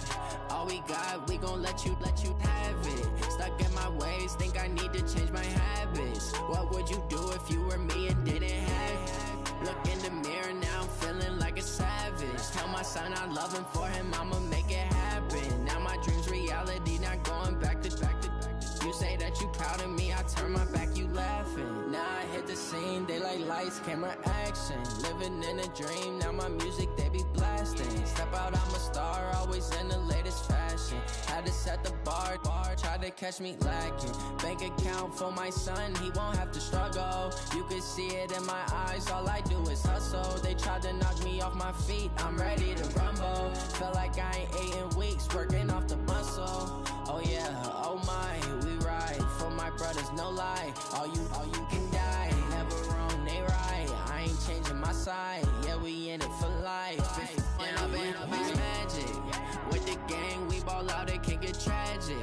All we got, we gon' let you have it. Stuck in my ways, think I need to change my habits. What would you do if you were me and didn't have it? Look in the mirror, now I'm feeling like a savage. Tell my son I love him, for him I'ma make it happen. Now my dream's reality, not going back to. You say that you proud of me, I turn my back, you laughing. Now I hit the scene, they like lights, camera, action. Living in a dream, now my music, they be blasting. Step out, I'm a star, always in the latest fashion. Had to set the bar, try to catch me lacking. Bank account for my son, he won't have to struggle. You can see it in my eyes, all I do is hustle. They tried to knock me off my feet, I'm ready to rumble. Felt like I ain't ate in weeks, working off the muscle. Oh yeah, oh my, we ride for my brothers, no lie. All you can die, never wrong, they right. I ain't changing my side, yeah, we in it for life. And I've been magic with the game. can get tragic.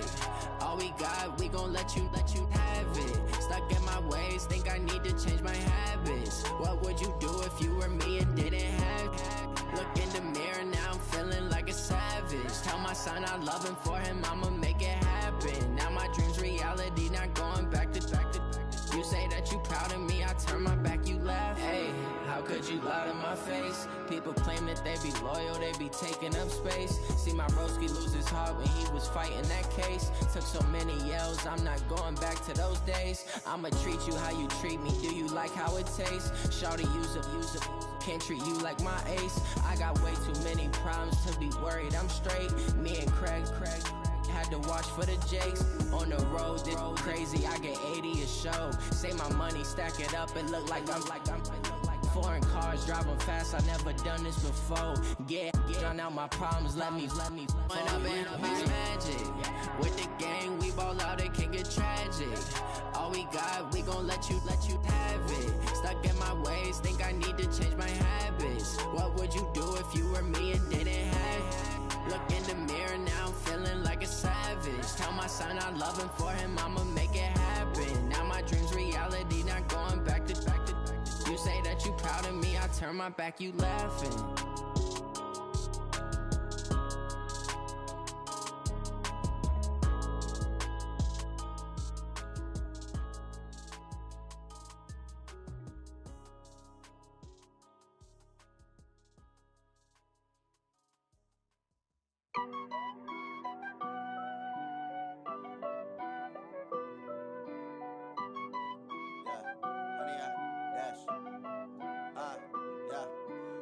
All we got, we gon' let you have it. Stuck in my ways, think I need to change my habits. What would you do if you were me and didn't have it? Look in the mirror, now I'm feeling like a savage. Tell my son I love him, for him I'ma make it happen. Now my dream's reality, not going back to. You say that you proud of me, I turn my back, you laugh. Hey, how could you lie to my face? People claim that they be loyal, they be taking up space. See my broski lose his heart when he was fighting that case. Took so many yells, I'm not going back to those days. I'ma treat you how you treat me, do you like how it tastes? Shawty, use up, can't treat you like my ace. I got way too many problems to be worried, I'm straight. Me and Craig had to watch for the Jakes. On the road, this crazy, I get 80 a show. Say my money, stack it up, it look like I'm foreign cars, driving fast, I never done this before. Yeah, drown out my problems, let me When I've been up is magic. With the gang, we ball out, it can get tragic. All we got, we gon' let you have it. Stuck in my ways, think I need to change my habits. What would you do if you were me and didn't have it? Look in the mirror, now I'm feeling like a savage. Tell my son I love him, for him I'ma make it happen. Now my dream's reality, not going back to. You say that you proud of me, I turn my back, you laughing.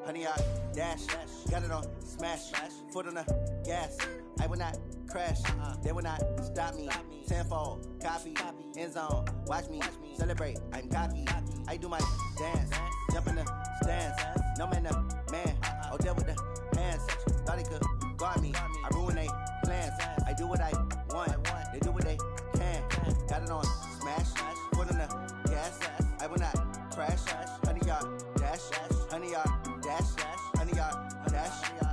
Honey, I dash, got it on smash, foot on the gas. I will not crash, they will not stop me. Tenfold, copy, end zone, watch me celebrate. I'm cocky, I do my dance, jump in the stands. No man, the man, oh there with the hands. Thought he could guard me, I ruin they plans. I do what I want, they do what they can. Got it on smash, foot on the gas. I will not crash, honey, y'all dash, honey, y'all dash, honey, y'all dash,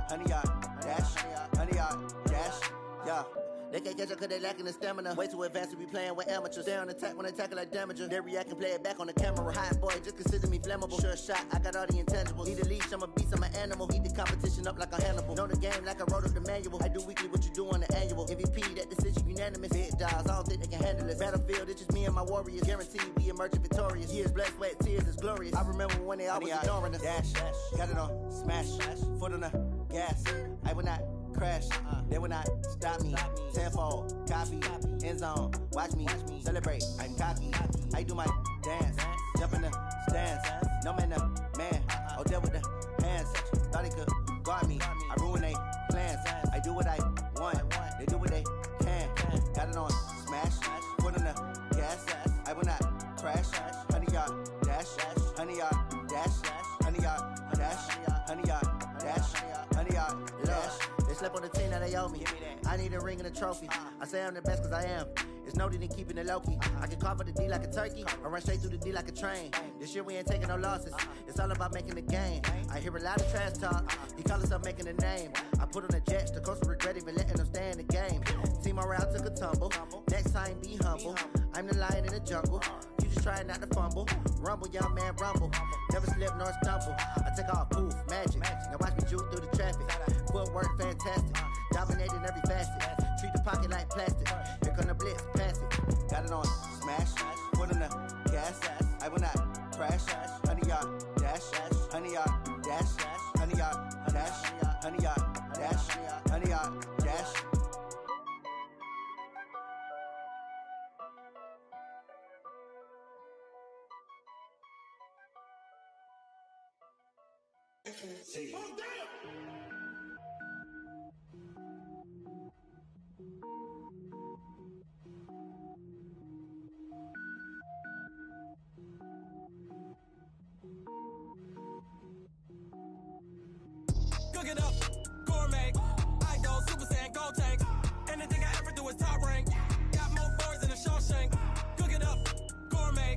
honey, y'all dash, honey, y'all dash, yeah. They can't catch up cause they lacking the stamina. Way too advanced to be playing with amateurs. Stay on attack when they tackle like damager. They react and play it back on the camera. Hot boy, just consider me flammable. Sure shot, I got all the intangibles. Need a leash, I'm a beast, I'm an animal. Eat the competition up like a Hannibal. Know the game like I wrote up the manual. I do weekly what you do on the annual. MVP, that decision unanimous. Big dogs, I don't think they can handle this. Battlefield, it's just me and my warriors. Guaranteed we emerging victorious. Years, blood, sweat, tears, is glorious. I remember when they always ignoring us. Dash, got it on smash, foot on the gas. I will not crash, they will not stop me. Tenfold, copy, end zone, watch me celebrate. I'm cocky, I do my dance, jump in the stands. No man, the man, oh there with the hands. Thought he could guard me, I ruin they plans. I do what I want, they do what they can. Got it on smash, foot on the gas. I will not crash, honey, y'all dash, honey, y'all dash, honey, y'all dash, honey, y'all dash, honey, y'all dash. They slept on the team that they owe me. I need a ring and a trophy. I say I'm the best cause I am. It's no need in keeping it low-key. I can carve up the D like a turkey or run straight through the D like a train. This year we ain't taking no losses. It's all about making the game. I hear a lot of trash talk. He call himself making a name. I put on the Jets. The coach will regret even letting them stay in the game. Team morale took a tumble. Next time be humble. I'm the lion in the jungle. You just trying not to fumble. Rumble, young man, rumble. Never slip nor stumble. I take off, poof, magic. Now watch me juke through the traffic. Footwork fantastic. Dominating every facet. Treat the pocket like plastic. Here come the blitz, pass it. Got it on smash. Foot on the gas. I will not crash. Honey, y'all dash. Honey, y'all dash. Honey, y'all dash. Honey, y'all dash. Honey, y'all dash. Cook it up, gourmet. I go Super Saiyan, gold tank. Anything I ever do is top rank. Got more boys than a Shawshank. Cook it up, gourmet.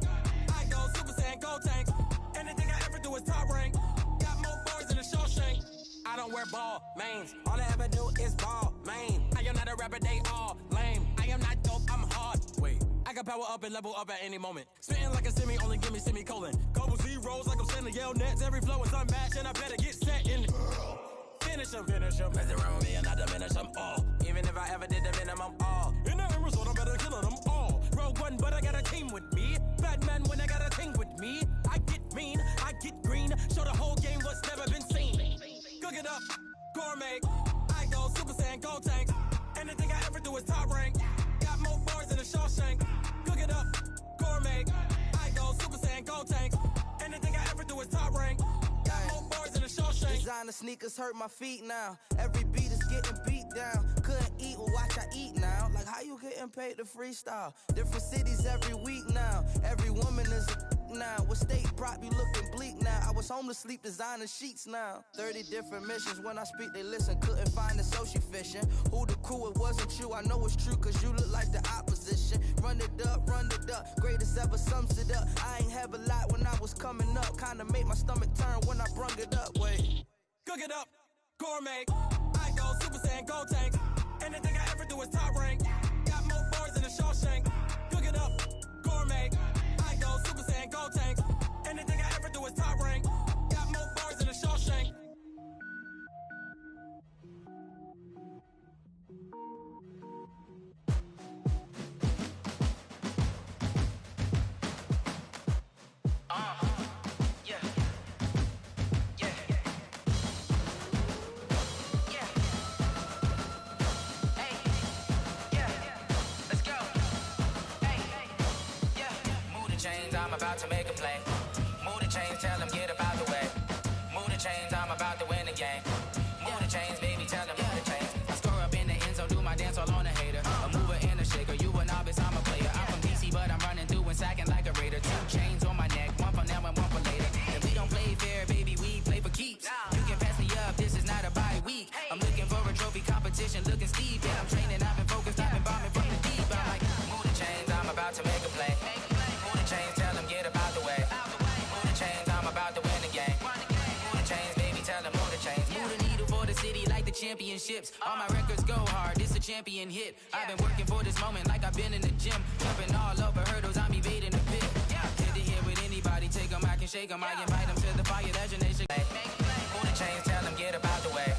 I go Super Saiyan, gold tank. Anything I ever do is top rank. Got more boys than a Shawshank. I don't wear ball mains. All I ever do is ball main. I am not a rapper, they all power up and level up at any moment. Spitting like a semi, only give me semicolon. Couple zeros like I'm sending yell nets. Every flow is unmatched and I better get set in. Finish them. Mess around with me and I diminish them all. Even if I ever did the minimum all. In the end result, I'm better killing them all. Rogue one, but I got a team with me. Bad man when I got a thing with me. I get mean, I get green. Show the whole game what's never been seen. Cook it up, gourmet. I go Super Saiyan, Gold Tank. Anything I ever do is top rank. Got more bars than a Shawshank. Cook it up, gourmet. I go Super Saiyan, Gold Tank. Anything I ever do is top rank. Got more bars than a Shawshank. Designer sneakers hurt my feet now. Every beat is getting beat down. Couldn't eat, well watch I eat now. Like how you getting paid to freestyle? Different cities every week now. Every woman is a now. What state prop you looking bleak now? I was home to sleep designer sheets now. 30 different missions. When I speak they listen. Couldn't find it so she fishing. Who the crew, it wasn't you. I know it's true cause you look like the opposition. Run it up. Greatest ever sums it up. I ain't have a lot when I was coming up. Kinda made my stomach turn when I brung it up. Wait. Cook it up, gourmet. I go Super Saiyan, Gold Tank. Anything I ever do is top rank. Got more bars than a Shawshank. Cook it up, gourmet. I go Super Saiyan, Gold Tank. Anything I ever do is top rank. Got more bars than a Shawshank. I'm about to make a play. Move the chains, tell them get about the way. Move the chains, I'm about to win the game. Move the chains, baby, tell them move the chains. I score up in the end zone, do my dance all on a hater. A mover and a shaker, you a novice, I'm a player. I'm from DC, but I'm running through and sacking like a raider. 2 chains on my neck, one for now and one for later. If we don't play fair, baby, we play for keeps. You can pass me up, this is not a bye week. I'm looking for a trophy competition, looking steep. Yeah, I'm training, I've been focused, I've been bombing from the deep. I'm like, move the chains, I'm about to make a play. Move the chains, tell them get about the way. Move the chains, I'm about to win the game. Move the chains, baby, tell them move the chains. Move the needle for the city like the championships. All my records go hard, this a champion hit. I've been working for this moment like I've been in the gym. Jumping all over hurdles, I'm evading the pit. Head to head with anybody, take them, I can shake them. I invite them to the fire, that's your nation. Move the chains, tell them get about the way.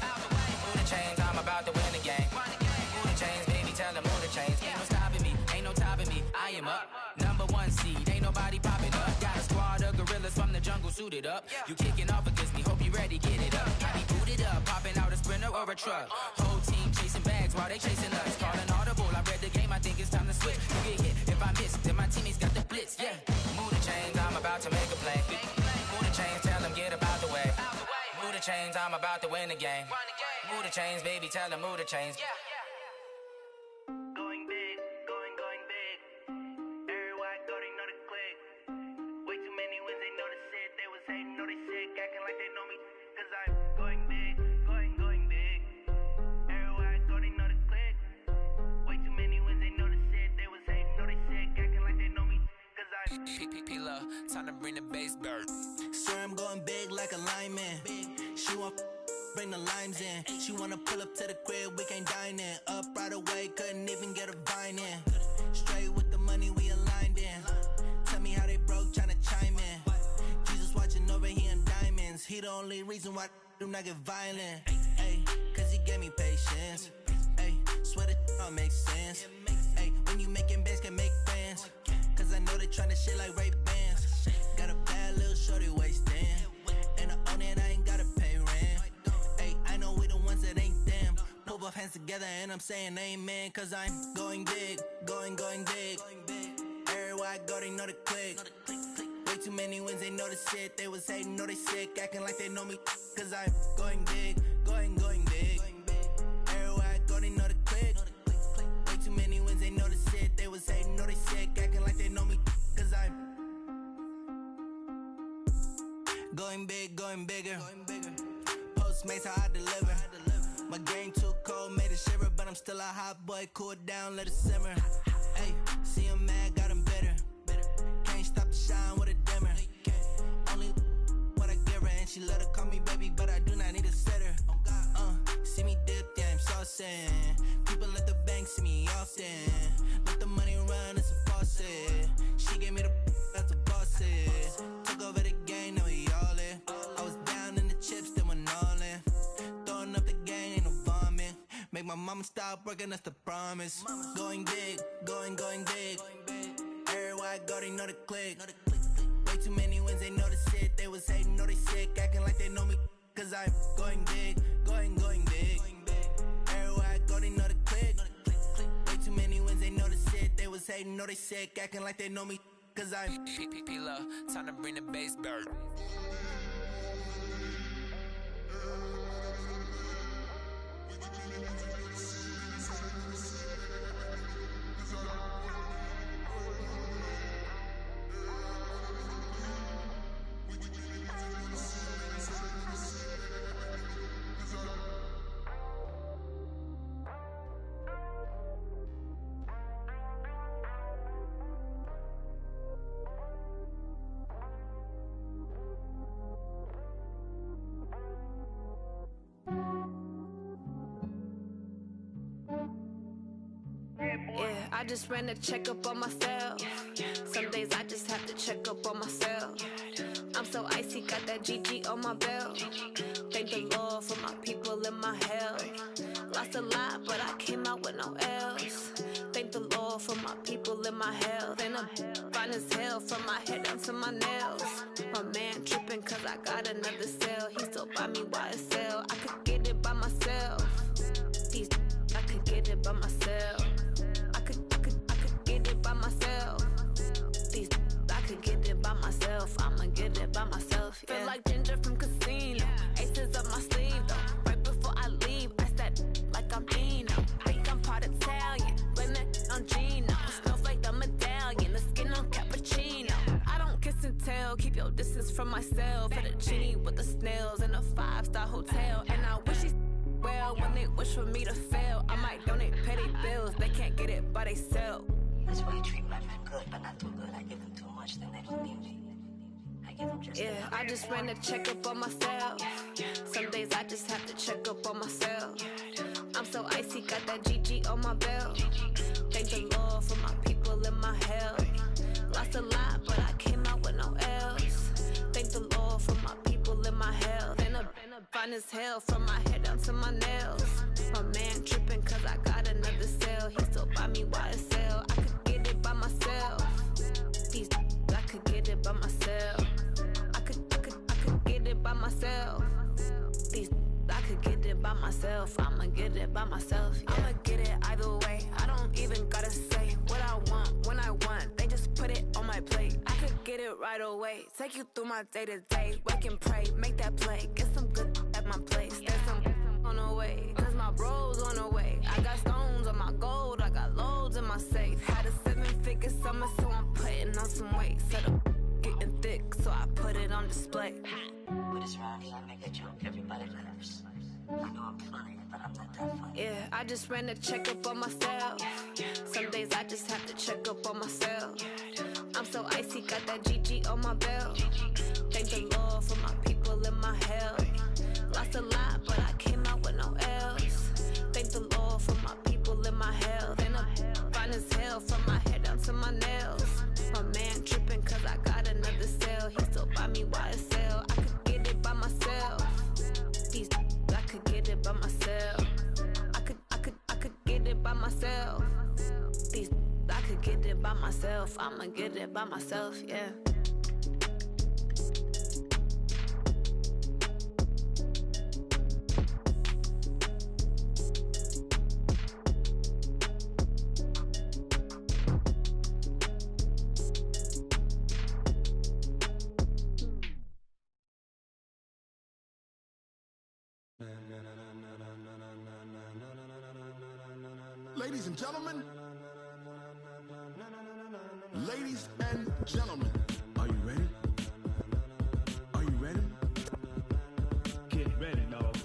Move the chains, I'm about to win the game. Move the chains, baby, tell them move the chains. Ain't no stopping me, ain't no topping me. I am up, number 1 seed, ain't nobody popping up. Got a squad of gorillas from the jungle suited up. You kicking off against me, hope you ready, get it up. I be booted up, popping out a sprinter or a truck. Whole team chasing bags while they chasing us. Calling audible, I read the game, I think it's time to switch. You get hit, if I miss, then my teammates got the blitz, yeah. Move the chains, I'm about to make a play. Move the chains, tell them get about the way. Move the chains, I'm about to win the game. Move the chains, baby, tell them move the chains. Going big, going big. Everywhere I go, they know the click. Way too many wins, they know the shit. They was hating, know they sick, acting like they know me. Cause I'm going big, going big. Everywhere I go, they know the click. Way too many wins, they know the shit. They was hating, know they sick, acting like they know me. Cause I'm P-P-P-Love, time to bring the bass bird. Swear I'm going big like a lineman. She want bring the limes in. She wanna pull up to the crib, we can't dine in. Up right away, couldn't even get a vine in. Straight with the money, we aligned in. Tell me how they broke, tryna chime in. Jesus watching over here in diamonds. He the only reason why I do not get violent. Ay, cause he gave me patience. Ay, swear that all makes sense. Ay, when you making bands, can make friends. Cause I know they tryna shit like Ray Bans. Got a bad little shorty wasting. And I own it, I ain't gotta pay rent. Ay, I know we the ones that ain't them. Pull both hands together and I'm saying amen. Cause I'm going big, going big. Everywhere I go, they know the click. Way too many wins, they know the shit. They was hating, know they sick, acting like they know me. Cause I'm going big, going big. Everywhere I go, they know the click. Way too many wins, they know the shit. They was hating, know they sick, acting like they know me. Cause I'm going big, going bigger. Postmates, how I deliver. My game too cold, made it shiver. But I'm still a hot boy, cool it down, let it simmer. Hey, see him mad, got him bitter. Can't stop the shine with a dimmer. Only what I give her, and she let her call me baby, but I do not need a sitter. See me dip, yeah, I'm saucing. People at the bank see me often. Let the money run, it's a faucet. I'ma stop working, that's the promise. Going big, going big. Everywhere I go, they know the click. Way too many wins, they know the shit. They was hating, know they sick, acting like they know me. Cause I'm going big, going big. Everywhere I go, they know the click. Way too many wins, they know the shit. They was hating, know they sick, acting like they know me. Cause I'm P-Love, time to bring the bass back. Yeah, I just ran a checkup on myself. Some days I just have to check up on myself. I'm so icy, got that GG on my belt. Thank the Lord for my people in my health. Lost a lot, but I came out with no L's. Thank the Lord for my people in my health. And I'm fine as hell from my head down to my nails. My man tripping cause I got another cell. He still buy me YSL. I could get it by myself. These I could get it by myself. I could get it by myself. These I could get it by myself. I'ma get it by myself. Yeah. Feel like Ginger from Casino. Aces up my sleeve though. Right before I leave, I said like I'm Dino. Think I'm part Italian. Blame it on Gino. Snowflake the medallion. The skin on cappuccino. I don't kiss and tell. Keep your distance from myself. For the genie with the snails in a 5-star hotel. And I wish he's well when they wish for me to fail. I might donate petty bills. They can't get it by theyself. That's why you treat my men good, but not too good. I give them too much, then they don't need me. I give them just enough. I just ran a checkup on myself. Some days I just have to check up on myself. I'm so icy, got that GG on my belt. Thank the Lord for my people in my health. Lost a lot, but I came out with no L's. Thank the Lord for my people in my health. And I'm fine as hell from my head down to my nails. My man tripping cause I got another cell. He still buy me YSL. I could get it by myself. These I could get it by myself. I could get it by myself. These I could get it by myself. I'ma get it by myself. Yeah. I'ma get it either way. I don't even gotta say what I want when I want. They just put it on my plate. I could get it right away. Take you through my day to day. Wake and pray, make that play. Get some good at my place. There's some on the way. Cause my bros on the way. I got stones on my gold. I got loads in my safe. Had a 7-figure summer, so I'm putting on some weight. Set up getting thick, so I put it on display. With this round here, I make a joke everybody laughs. I know I'm funny, but I'm not that funny. Yeah, I just ran a checkup on myself. Some days I just have to check up on myself. I'm so icy, got that GG on my belt. Thank the Lord for my people in my health. Lost a lot, but I came out with no L's. Thank the Lord for my people in my health. And I'm fine as hell from my head down to my nails. My man tripping cause I got another cell. He still buy me YSL. I could get it by myself. These I could get it by myself. I could get it by myself. These I could get it by myself. I'ma get it by myself, yeah. Ladies and gentlemen, ladies and gentlemen, are you ready? Are you ready? Get ready, dog.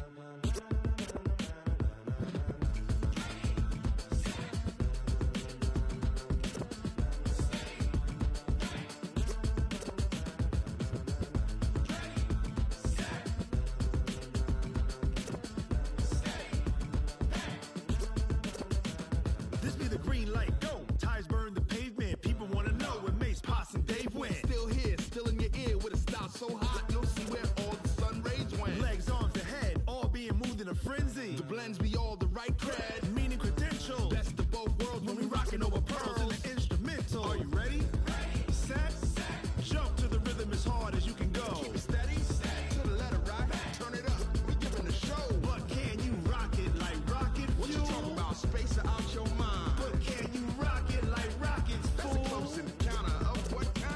This be the green light, go. Tires burn the pavement. People wanna know where Mace, Pops, and Dave went. Still here, still in your ear with a style so hot, you'll see where all the sun rays went. Legs, arms, and head, all being moved in a frenzy. The blends be all the right cred, meaning credential. Best of both worlds when we rockin' over pearls in the instrumental. Are you ready? Set, jump to the rhythm as hard as you can go. Keep it steady, to the letter right. Turn it up, we giving a show. But can you rock it like rocket fuel? What you talking about? Space it out your mind. But can you rock it like rockets, fool? That's a close encounter of what kind?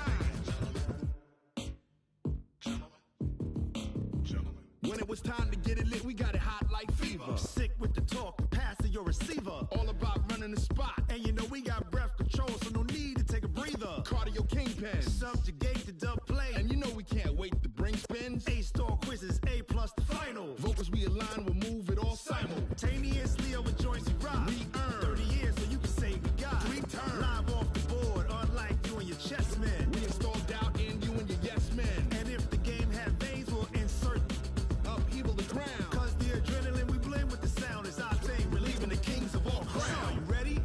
When it was time to get it lit, we got it hot like fever. Sick with the talk, passing your receiver. All about running the spot. And you know we got breath control, so no need to take a breather. Cardio kingpin, subjugate the dub play. And you know we can't wait to bring spins. A-star quizzes, A+ the final. Vocals we align, we'll move it all simultaneously over joints we rock. We earn 30 years, so you can say we got 3 turns. Live off the board, unlike you and your chess men. We installed doubt in you and your yes men. And if the game had veins, we'll insert upheaval the ground. Cause the adrenaline we blend with the sound is our thing, relieving the kings of all crowns. So are you ready?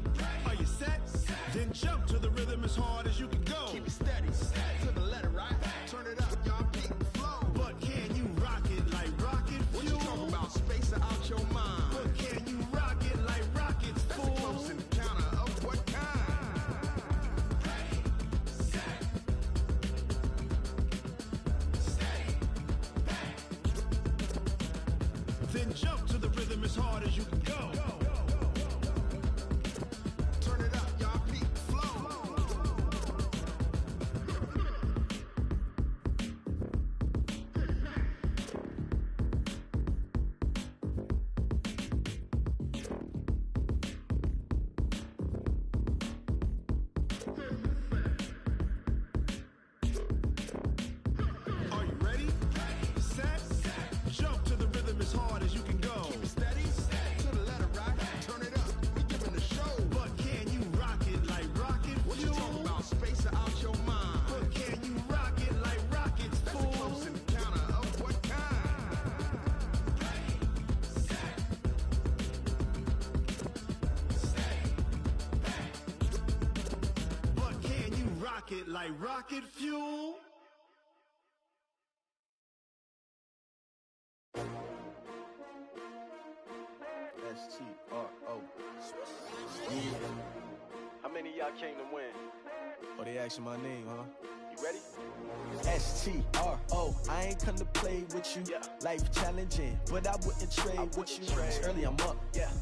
Are you set? Then jump to the rhythm as hard as you can go. Keep it steady, to the letter right. Turn it up, y'all peak the flow. But can you rock it like rocket fuel? What you talking about? Space it out your mind. But can you rock it like rockets, fool? That's a close encounter of what kind? Then jump to the rhythm as hard as you can go. Turn it up, y'all peak the flow. Are you ready? Set, jump to the rhythm as hard as you can go. Keep it steady, to the letter right. Turn it up, we giving a show. But can you rock it like rocket fuel? What you talking about? Space it out your mind. But can you rock it like rockets, fool? That's a close encounter of what kind? But can you rock it like rocket fuel? STRO. How many of y'all came to win? Oh, they asking my name, huh? You ready? STRO. I ain't come to play with you. Life challenging, but I wouldn't trade with you. It's early, I'm up.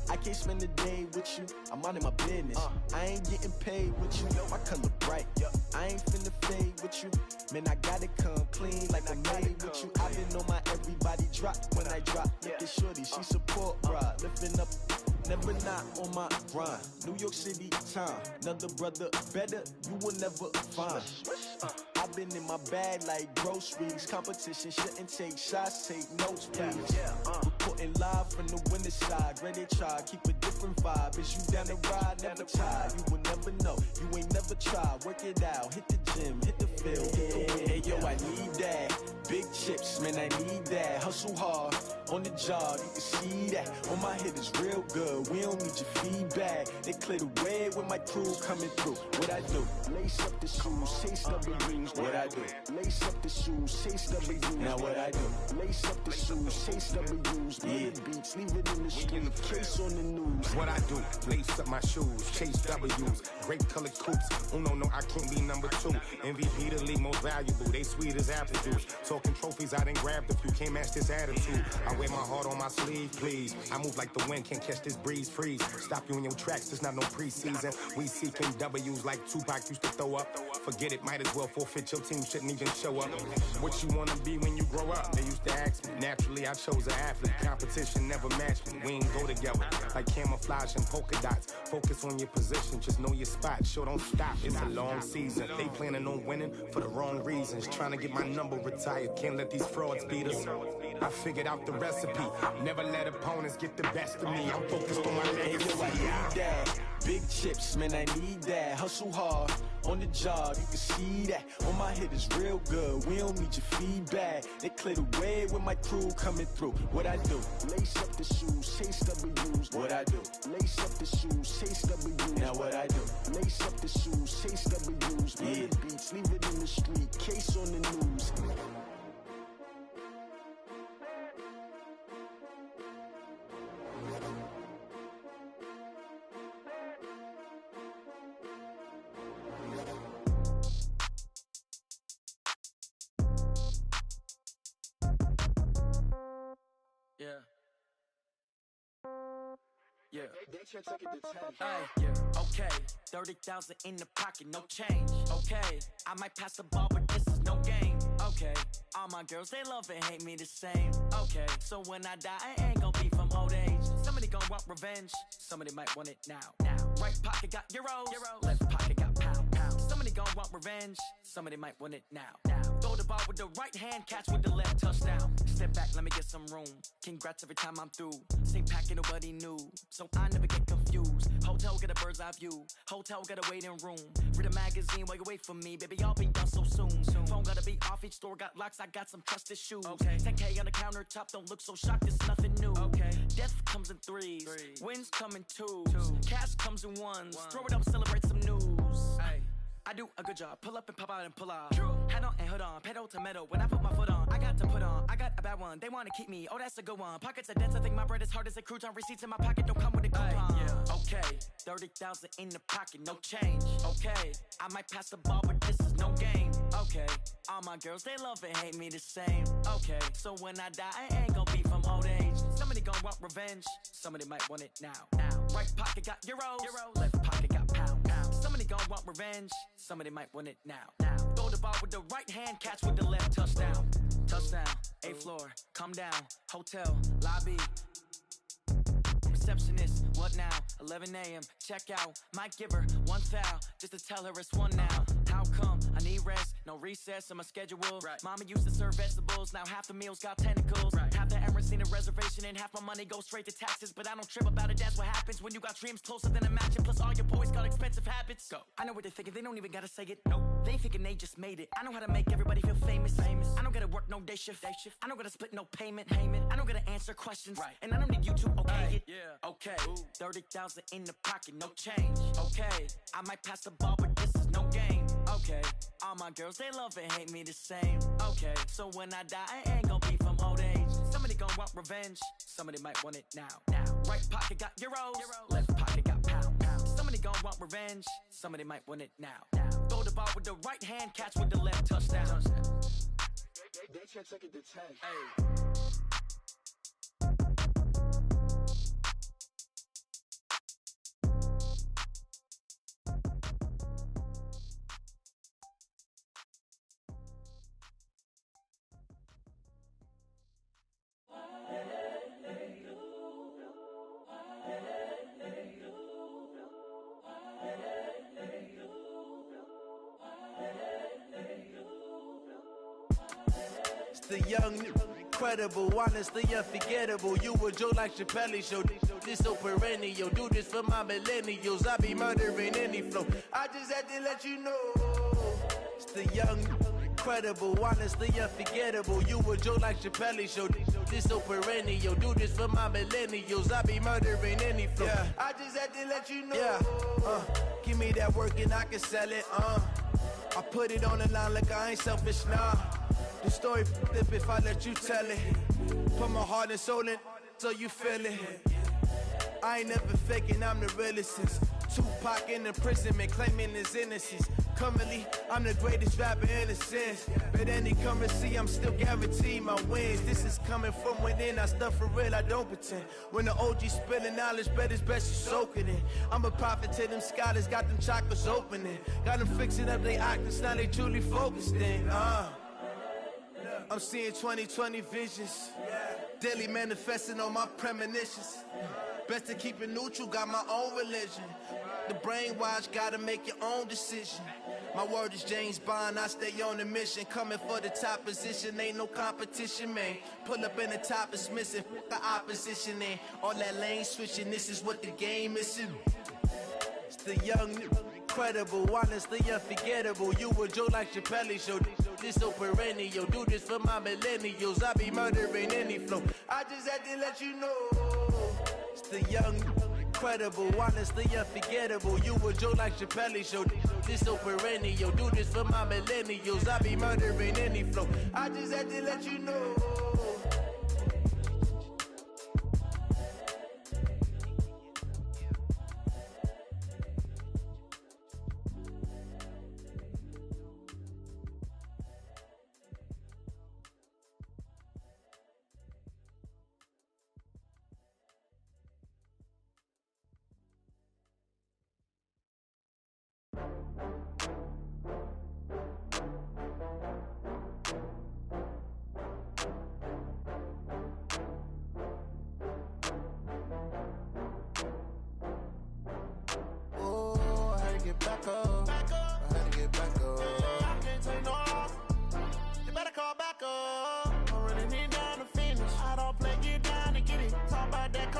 I can't spend the day with you. I'm minding my business. I ain't getting paid with you. My color bright. I ain't finna fade with you. Man, I gotta come clean like I made with you. I been on my everybody drop when I drop. Look at shorty, she support ride. Lifting up, never not on my grind. New York City time. Another brother better, you will never find. I've been in my bag like groceries. Competition shouldn't take shots, take notes, please. Reporting live from the winter side. Ready to try, keep a different vibe. Is you down the ride, never tired. You will never know, you ain't never tried. Work it out, hit the gym, hit the field, hit the wind. Hey yo, I need that. Big chips, man, I need that. Hustle hard, on the job, you can see that. On my head is real good, we don't need your feedback. They clear the way with my crew coming through. What I do? Lace up the shoes, chase W's. What I do? Lace up the shoes, chase W's. Now what I do? Lace up the shoes, chase W's. Yeah, beats, leave it in the street, case on the news. What I do? Lace up my shoes, chase W's. Grape colored coops. Oh no, I can't be number 2. MVP the league most valuable. They sweet as apple juice. Talking trophies, I done grabbed a few. Can't match this attitude. I wear my heart on my sleeve, please. I move like the wind, can't catch this breeze. Freeze. Stop you in your tracks. There's not no preseason. We seeking W's like Tupac used to throw up. Forget it, might as well forfeit. Your team shouldn't even show up. What you wanna be when you grow up? They used to ask me. Naturally, I chose an athlete. Competition never matched me. We ain't go together like camouflage and polka dots. Focus on your position, just know your spot. Sure, don't stop. It's a long season. They planning on winning for the wrong reasons. Trying to get my number retired. Can't let these frauds beat us. I figured out the recipe. Never let opponents get the best of me. I'm focused on my legacy. I need that. Big chips, man, I need that. Hustle hard, on the job, you can see that. On my head is real good, we don't need your feedback. They clear the way with my crew coming through. What I do? Lace up the shoes, chase W's. What I do? Lace up the shoes, chase W's. Now what I do? Lace up the shoes, chase W's. Yeah, beats, leave it in the street, case on the news. Yeah. Hey, yeah. Okay, 30,000 in the pocket, no change. Okay, I might pass the ball, but this is no game. Okay, all my girls, they love and hate me the same. Okay, so when I die, I ain't gon' be from old age. Somebody gon' want revenge, somebody might want it now. Right pocket got euros, left pocket got pound. Somebody gon' want revenge, somebody might want it now. Throw the ball with the right hand, catch with the left, touchdown. Step back, let me get some room. Congrats every time I'm through. Same packet, nobody knew, so I never get confused. Hotel get a bird's eye view, hotel got a waiting room. Read a magazine while you wait for me, baby, I'll be done so soon. Phone gotta be off, each store got locks, I got some trusted shoes. 10K on the countertop, don't look so shocked, it's nothing new. Death comes in threes, wins come in twos, cash comes in ones. Throw it up, celebrate some news. I do a good job, pull up and pop out and pull out. Head on and hood on, pedal to metal. When I put my foot on, I got to put on. I got a bad one, they wanna keep me, oh that's a good one. Pockets are dense, I think my bread is hard as a crouton. Receipts in my pocket don't come with a coupon. Okay, 30,000 in the pocket, no change. Okay, I might pass the ball, but this is no game. Okay, all my girls, they love and hate me the same. Okay, so when I die, I ain't gon' be from old age. Somebody gon' want revenge, somebody might want it now. Right pocket got euros, left pocket got pound. Somebody gon' want revenge, somebody might want it now. Throw the ball with the right hand, catch with the left, touchdown. Touchdown, 8th floor, come down, hotel, lobby. Receptionist, what now? 11 a.m., check out. Might give her one foul, just to tell her it's one now. How come? I need rest, no recess in my schedule. Mama used to serve vegetables, now half the meals got tentacles. Half the Emirates need a reservation and half my money goes straight to taxes. But I don't trip about it, that's what happens when you got dreams closer than a match. And plus all your boys got expensive habits. Go. I know what they're thinking, they don't even gotta say it. Nope. They thinking they just made it. I know how to make everybody feel famous. I don't gotta work no day shift. I don't gotta split no payment. I don't gotta answer questions. And I don't need you to okay it. Okay, 30,000 in the pocket, no change. Okay, I might pass the ball, but this is no game. Okay, all my girls, they love and hate me the same. Okay, so when I die, I ain't gon' be from old age. Somebody gon' want revenge, somebody might want it now. Right pocket got euros, left pocket got pound. Somebody gon' want revenge, somebody might want it now. Throw the ball with the right hand, catch with the left, touchdown. They can't take it to 10. It's the young, incredible, honestly unforgettable. You a joke like JpBo265's show. This so perennial. Do this for my millennials. I be murdering any flow. I just had to let you know. It's the young, incredible, honestly unforgettable. You a joke like JpBo265's show. This so perennial. Do this for my millennials. I be murdering any flow. I just had to let you know. Give me that work and I can sell it. I put it on the line like I ain't selfish, nah. The story flip if I let you tell it. Put my heart and soul in so you feel it. I ain't never faking, I'm the realest since Tupac in imprisonment, claiming his innocence. Currently, I'm the greatest rapper in a sense. But any currency, I'm still guaranteed my wins. This is coming from within, I stuff for real, I don't pretend. When the OG spilling knowledge, bet it's best you soak it in. I'm a prophet to them scholars, got them chakras opening. Got them fixing up their octaves, now they truly focused in. I'm seeing 2020 visions, daily manifesting on my premonitions. Best to keep it neutral, got my own religion. The brainwash, gotta make your own decision. My word is James Bond, I stay on a mission. Coming for the top position, ain't no competition, man. Pull up in the top is missing, the opposition in. All that lane switching, this is what the game is. It's the young, incredible, honestly unforgettable. You a joke like JpBo265's show. This so perennial. Do this for my millennials. I be murdering any flow. I just had to let you know. It's the young, incredible, honestly unforgettable. You a joke like JpBo265's show. This so perennial. Do this for my millennials. I be murdering any flow. I just had to let you know.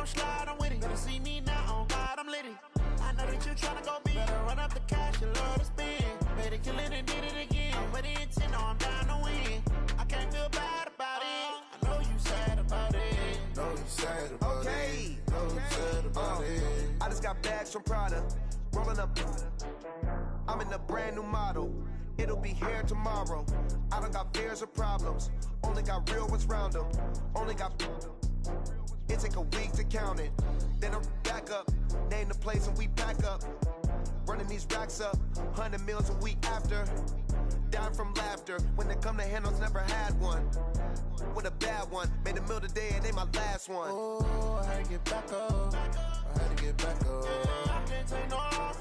come slide, I'm with it. Better see me now, on God, I'm litty. I know that you tryna go big. Better run up the cash, you love to spend. Better kill it and did it again. I'm with the intent, no, I'm down to win. I can't feel bad about it. I know you sad about it. Know you sad about it. Know you sad about it. I just got bags from Prada. Rolling up. I'm in a brand new model. It'll be here tomorrow. I don't got fears or problems. Only got real ones round them. Only got. It take a week to count it. Then I'm back up. Name the place and we back up. Running these racks up. 100 meals a week after. Dying from laughter. When it come to handles, never had one. With a bad one. Made a meal today and they my last one. Oh, I had to get back up. I had to get back up. I can't take no loss.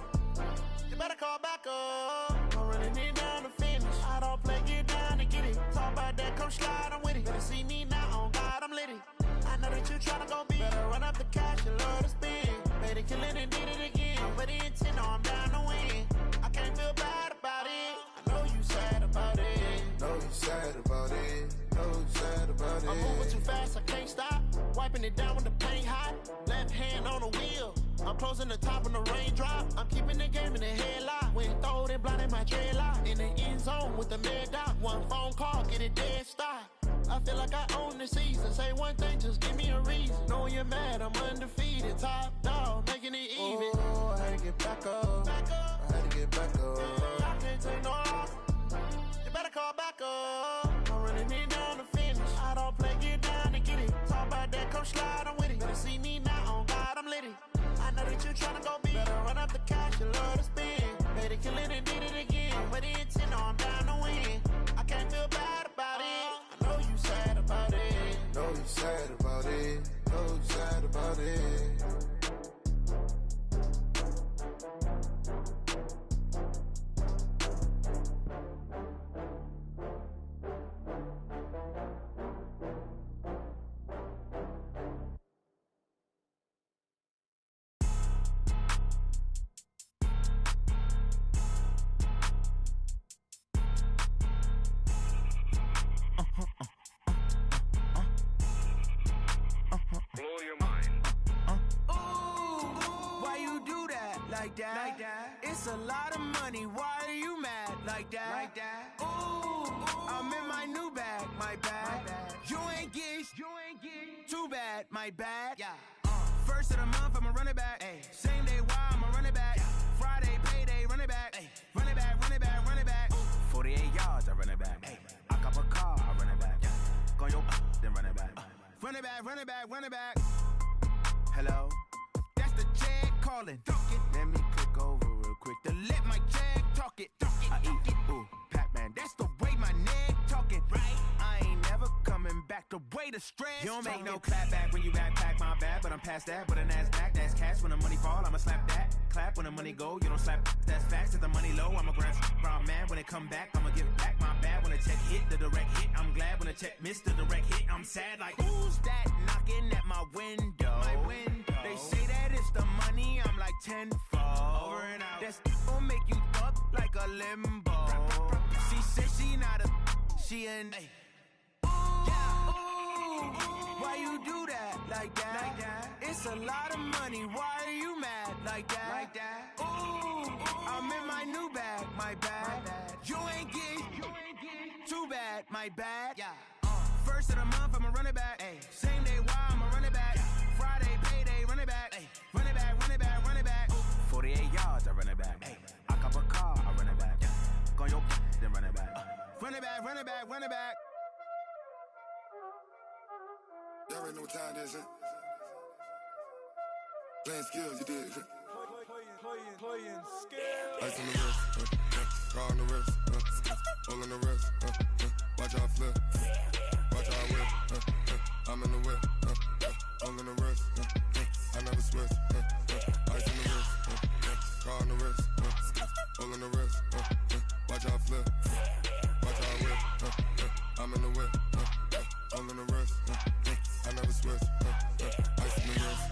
You better call back up. I'm running it down to finish. I don't play, get down to get it. Talk about that, come slide, I'm with it. Better see me now, on God, I'm litty. I know that you tryna go big. Better run up the cash, you love to spend. Better kill it and did it again. I'm with the intent, no, I'm down to win. I can't feel bad about it. I know you sad about it. Know you sad about it. Know you sad about it. I'm moving too fast, I can't stop. Wiping it down with the paint hot. Left hand on the wheel. I'm closing the top of the raindrop. I'm keeping the game in the headlock. When throwed and blinded my dreadlock. In the end zone with the mad dot. One phone call, get it dead stop. I feel like I own the season. Say one thing, just give me a reason. Knowing you're mad, I'm undefeated. Top dog, making it even. Oh, I had to get back up. I had to get back up. I can't take no loss. You better call back up. I'm running it down to finish. I don't play, get down to get it. Talk about that, come slide, I'm with it. Better see me now, on God, I'm litty. I know that you tryna go big. Better run up the cash, you love to spend. Better kill it and did it again. I'm with the intent, no, I'm down to win. I can't feel bad about it. I know you sad about it. Know you sad about it. Know you sad about it. Like that. It's a lot of money. Why are you mad? Like that. Ooh, I'm in my new bag. My bad. You ain't get too bad. My bad. Yeah. First of the month, I'ma run it back. Ay. Same day, why I'ma run it back. Friday, payday, run it back. Ay. Run it back, run it back, run it back. 48 yards, I run it back. Ay. I cop a car, I run it back. Go your then run it back. Run it back, run it back, run it back. Hello? That's the jag calling. Let me click over real quick To let my jag talk it. I eat, ooh, Pac-Man. That's the way my neck talking. Right? I ain't never coming back. The way the stress. You don't make no clap back when you backpack, my bad. But I'm past that with a NASDAQ. That's cash when the money fall. I'ma slap that. Clap when the money go. You don't slap. That's facts. If the money low, I'ma grab brown man. When it come back, I'ma give back my bad. When the check hit, the direct hit. I'm glad when the check missed the direct hit. I'm sad like who's that knocking at my window? My window. They say that it's the money. I'm like tenfold. Over and out. That's gon' make you up like a limbo. She said she not a. She an. Ay. Yeah. Why you do that? Like that? It's a lot of money. Why are you mad? Like that? Ooh, I'm in my new bag. My bad. You ain't get too bad. My bad. Yeah. First of the month, I'ma run it back. Ay. Same day, why I'ma run it back. Friday, payday, run it back. Ay. Run it back, run it back, run it back. 48 yards, I run it back. Ay. I cop a car, I run it back. Go your then run it back. Run it back, run it back, run it back. Y'all already know what time it is, huh? Playing skills, you did. Playing skills. Ice on the wrist, car on the wrist, all on the wrist, watch how I flip, watch how I whip, I'm in the whip, all on the wrist, I never switch, ice on the wrist, car on the wrist, all on the wrist, watch how I flip, watch how I whip, I'm in the whip, all on the wrist, I never switch, ice on the wrist,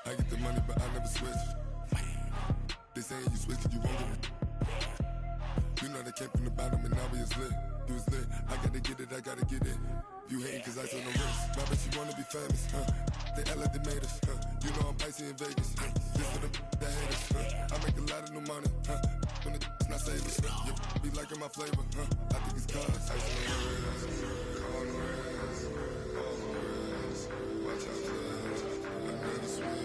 I get the money but I never switch. They saying you switch 'cause you won't get it. You know they came from the bottom and now we is lit. You was lit, I gotta get it, I gotta get it. You hating cause ice on the wrist. My bitch, you wanna be famous, They act like they made us, You know I'm icy in Vegas, This for the that hate us, I make a lot of new money, When the not savers, You be liking my flavor, I think it's cause ice on the wrist, on the wrist, on the wrist. Watch out, cuz I never switch,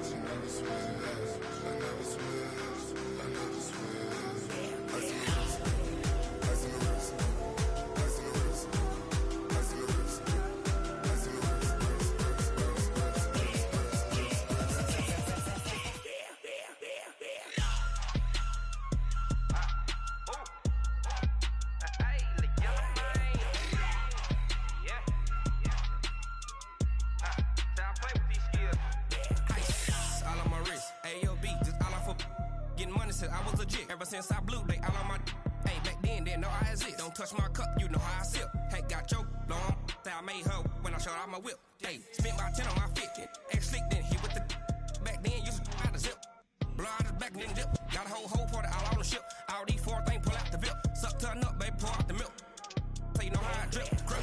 you never switch, I never switch, I never switch. Ice on the wrist, ice on the wrist, ice on the wrist, ice on the wrist, ice on the wrist. I was legit ever since I blew they all on my hey back then didn't know I exist. Don't touch my cup, you know how I sip. Hey, got your long that I made her when I showed out my whip. Hey, spent about 10 on my fit. Ex slick then hit with the back then used to out the zip. Blow out his back then dip. Got a whole party all on the ship. All these 4 things pull out the VIP. Suck turn up, baby, pour out the milk. So you know how I drip. Crip.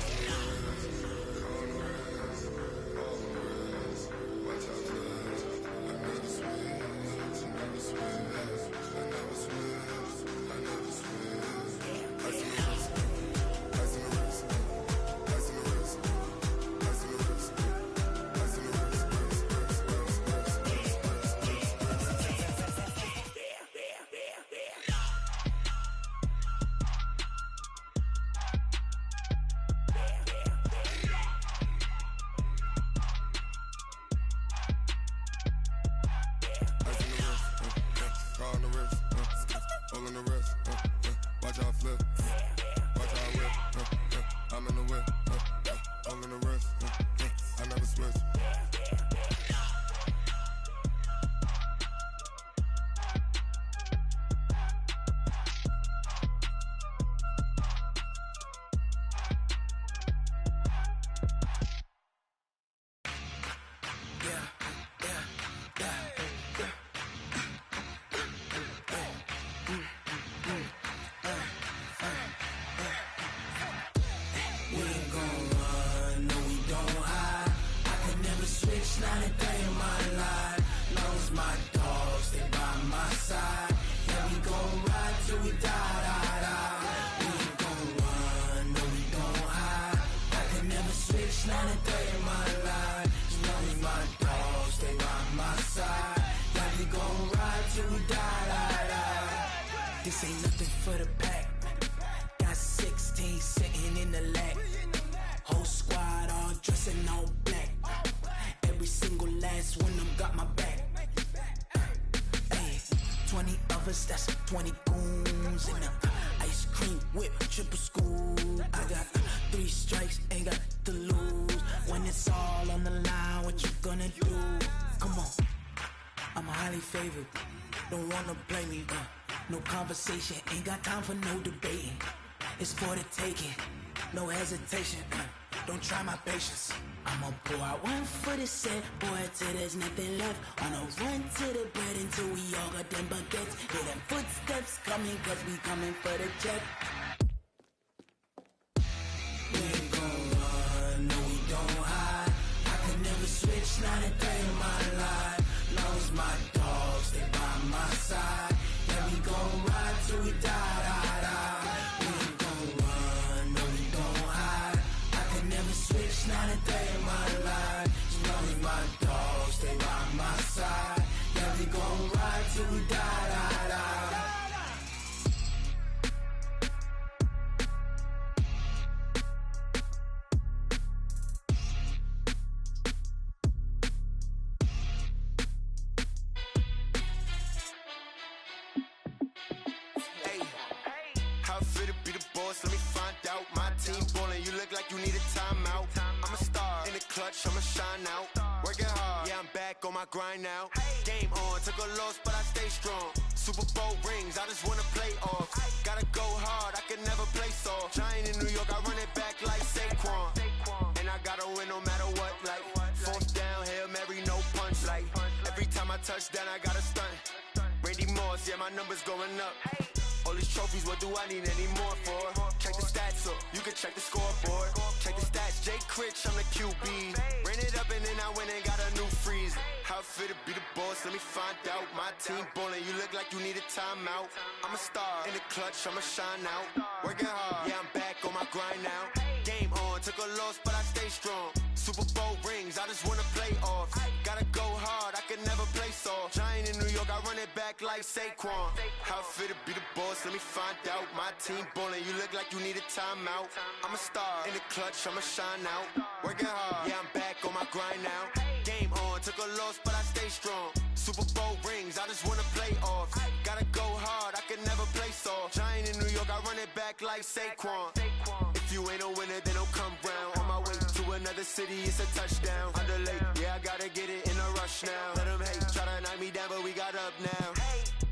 This ain't nothing for the pack. Got 16 sitting in the lap. Whole squad all dressing all black. Every single last one of them got my back. Hey, 20 of us, that's 20 goons in the ice cream whip, triple school. I got 3 strikes, ain't got to lose. When it's all on the line, what you gonna do? Come on, I'm highly favored. Don't wanna blame me, no conversation, ain't got time for no debating. It's for the taking, no hesitation. Don't try my patience. I'ma pour out one for the set, boy, till there's nothing left. On a run to the bread until we all got them baguettes. Hear them footsteps coming, cause we coming for the check. We ain't gon' run, no we don't hide. I could never switch, not a day in my life. Long as my dogs, they by my side. Yeah, we gon' ride till we die, die, die. We ain't gon' run, no we don't hide. I could never switch, not a day in my life. As long as my dogs, they by my side. Yeah, we gon' ride till we die, die, die. Let me find out. My team ballin', you look like you need a timeout. I'm a star in the clutch, I'ma shine out. Working hard, yeah, I'm back on my grind now. Game on, took a loss, but I stay strong. Super Bowl rings, I just wanna play off. Gotta go hard, I can never play soft. Giant in New York, I run it back like Saquon. And I gotta win no matter what, like 4th down, Hail Mary, no punch. Like every time I touch down, I gotta stunt. Randy Moss, yeah, my numbers going up. All these trophies, what do I need any more for? Check the stats up, you can check the scoreboard. Check the stats Jay Critch, I'm the QB. Ran it up and then I went and got a new freeze. How it feel to be the boss, let me find out. My team ballin', you look like you need a timeout. I'm a star, in the clutch, I'ma shine out. Working hard, yeah, I'm back on my grind now. Game on, took a loss, but I stay strong. Super Bowl rings, I just wanna play off. Gotta go hard, I can never play soft. Giant in New York, I run it back like Saquon. How it feel to be the boss, let me find out. My team ballin', you look like you need a timeout. I'm a star, in the clutch, I'ma shine out. Working hard, yeah, I'm back on my grind now. Game on, took a loss, but I stay strong. Super Bowl rings, I just wanna play off. Gotta go hard, I can never play soft. Giant in New York, I run it back like Saquon. If you ain't a winner, then don't come round. On my way to another city, it's a touchdown. Underlay, yeah, I gotta get it in a rush now. Let them hate, try to knock me down, but we got up now.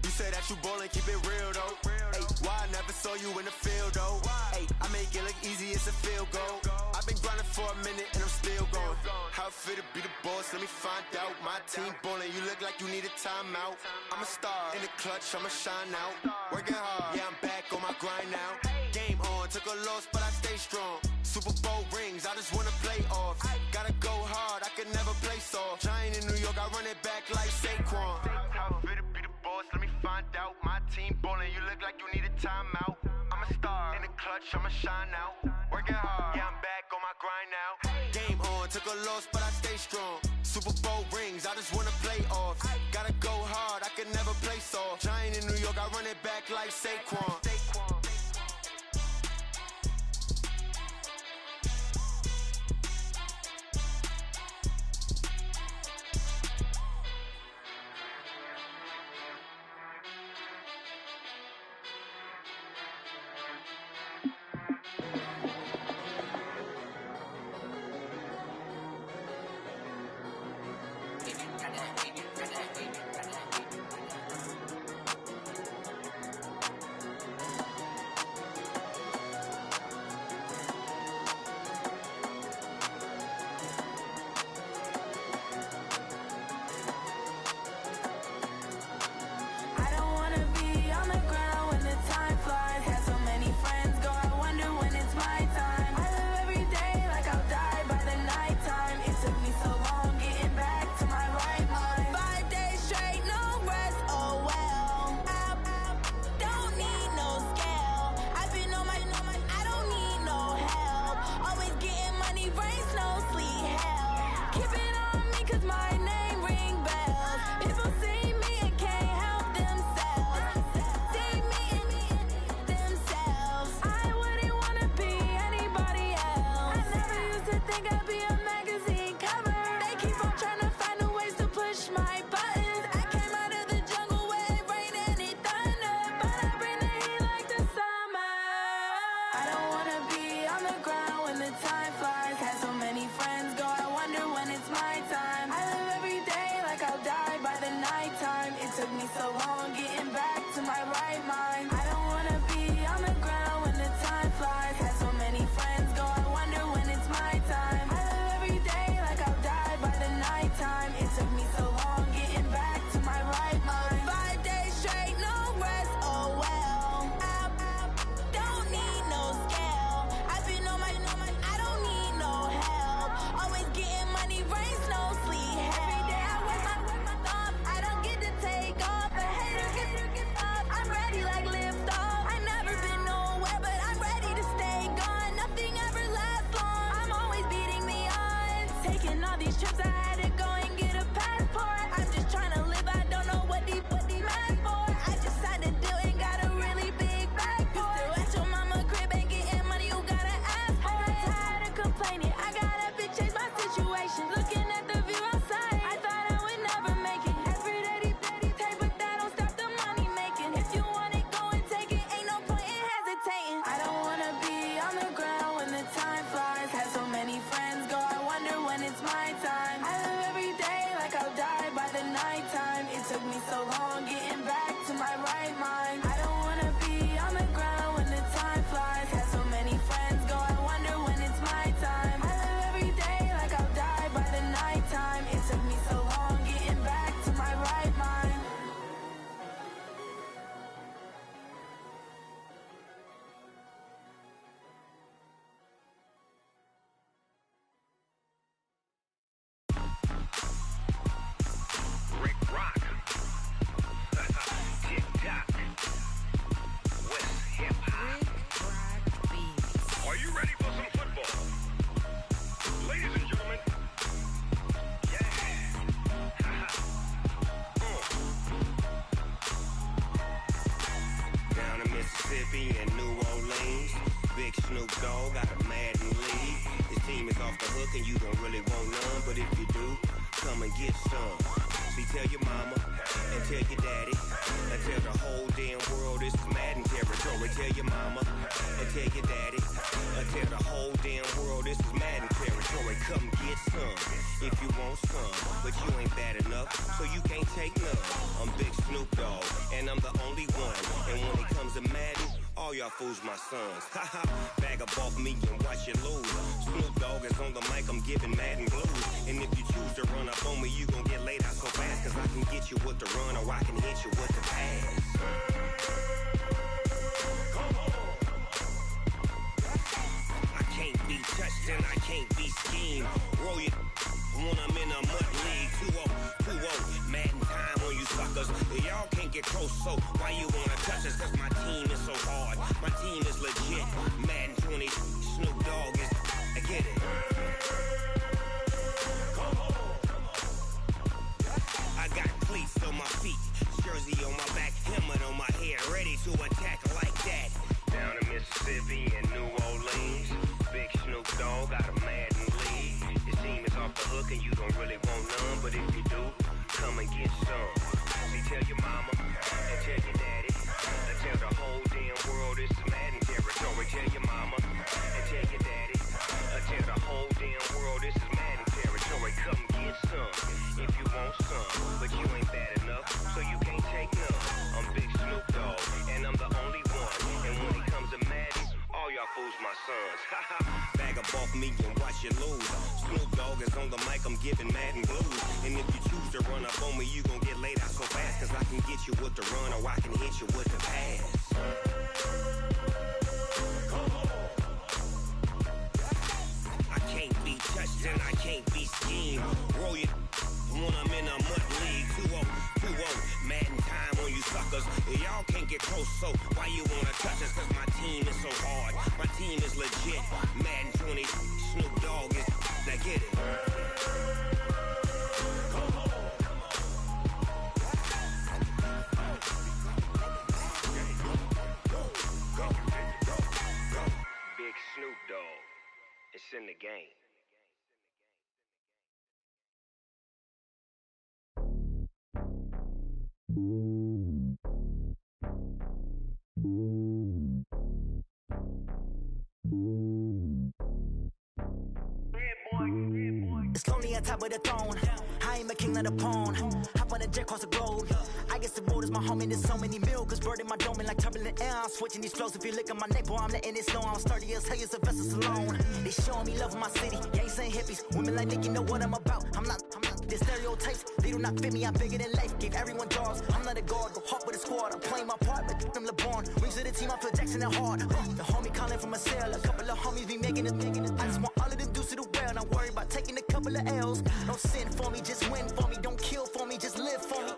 You say that you ballin', keep it real though. Hey, why I never saw you in the field though? Hey, I make it look easy, it's a field goal. I've been grinding for a minute and I'm still going. How it feel to be the boss, let me find out. My team ballin', you look like you need a timeout. I'm a star, in the clutch, I'ma shine out. Working hard, yeah, I'm back on my grind now. Game on, took a loss, but I stay strong. Super Bowl rings, I just wanna play off. Gotta go hard, I can never play soft. Giant in New York, I run it back like Saquon. How it feel to be the boss, let me find out. My team ballin', you look like you need a timeout. I'm a star, in the clutch, I'ma shine out. Working hard, yeah, I'm back on my grind now. Game on, took a loss, but I stay strong. Super Bowl rings, I just wanna play off. Gotta go hard, I can never play soft. Giant in New York, I run it back like Saquon. New Orleans. Big Snoop Dogg got a Madden lead. His team is off the hook and you don't really want none, but if you do, come and get some. See, tell your mama and tell your daddy and tell the whole damn world this is Madden territory. Tell your mama and tell your daddy and tell the whole damn world this is Madden territory. Come get some if you want some, but you ain't bad enough, so you can't take none. I'm Big Snoop Dogg and I'm the only one. And when it comes to Madden, all y'all fools my sons. Haha, bag up off me and watch you lose. Snoop Dogg is on the mic, I'm giving Madden blues. And if you choose to run up on me, you gon' get laid out so fast, cause I can get you with the run or I can hit you with the pass. I can't be touched and I can't be schemed. Roll it when I'm in a mud league. 2-0, Madden time on you suckers. Y'all can't get close, so why you wanna touch us? Cause my team is so hard, my team is legit. Madden 20, Snoop Dogg is, I get it. I got cleats on my feet, jersey on my back, helmet on my head, ready to attack like that. Down in Mississippi and New Orleans, Big Snoop Dogg got a Madden lead. His team is off the hook and you don't really want none, but if you do, come and get some. See, tell your mama and tell your daddy and tell the whole damn world this is Madden territory. Tell your mama and tell your daddy and tell the whole damn world this is Madden territory. Come get some if you want some, but you ain't bad enough, so you can't take none. I'm Big Snoop Dogg and I'm the only one. And when it comes to Madden, all y'all fools my sons. Haha, bag up off me and watch you lose. Snoop Dogg is on the mic, I'm giving Madden blues. And if you choose to run up on me, you gon' get laid out so fast, cause I can get you with the run or I can hit you with the pass. I can't be touched and I can't be schemed. Roll it when I'm in a mud league. 2-0, Madden time on you suckers. Y'all can't get close, so why you wanna touch us? Cause my team is so hard, my team is legit. Madden 20, Snoop Dogg is, now get it. Big Snoop Dogg, it's in the game. It's lonely on top of the throne. I ain't a king of the pawn. Hop on a jet across the globe. I guess the road is my home and there's so many milkers burning my dome like turbulent air. I'm switching these flows. If you look at my neck, boy, I'm letting it slow. I'm sturdy as hell, it's a vessel Salone. They showing me love in my city. Gangs ain't hippies. Women like Nick, you know what I'm about. I'm not. The stereotypes, they do not fit me. I'm bigger than life. Gave everyone jaws. I'm not a guard, go hard with a squad. I'm playing my part, but I'm LeBron. Wings of the team, I feel Jackson and hard. The homie calling from a cell. A couple of homies be making it. I just want all of them dudes to do well. Not worry about taking a couple of L's. Don't sin for me, just win for me. Don't kill for me, just live for me.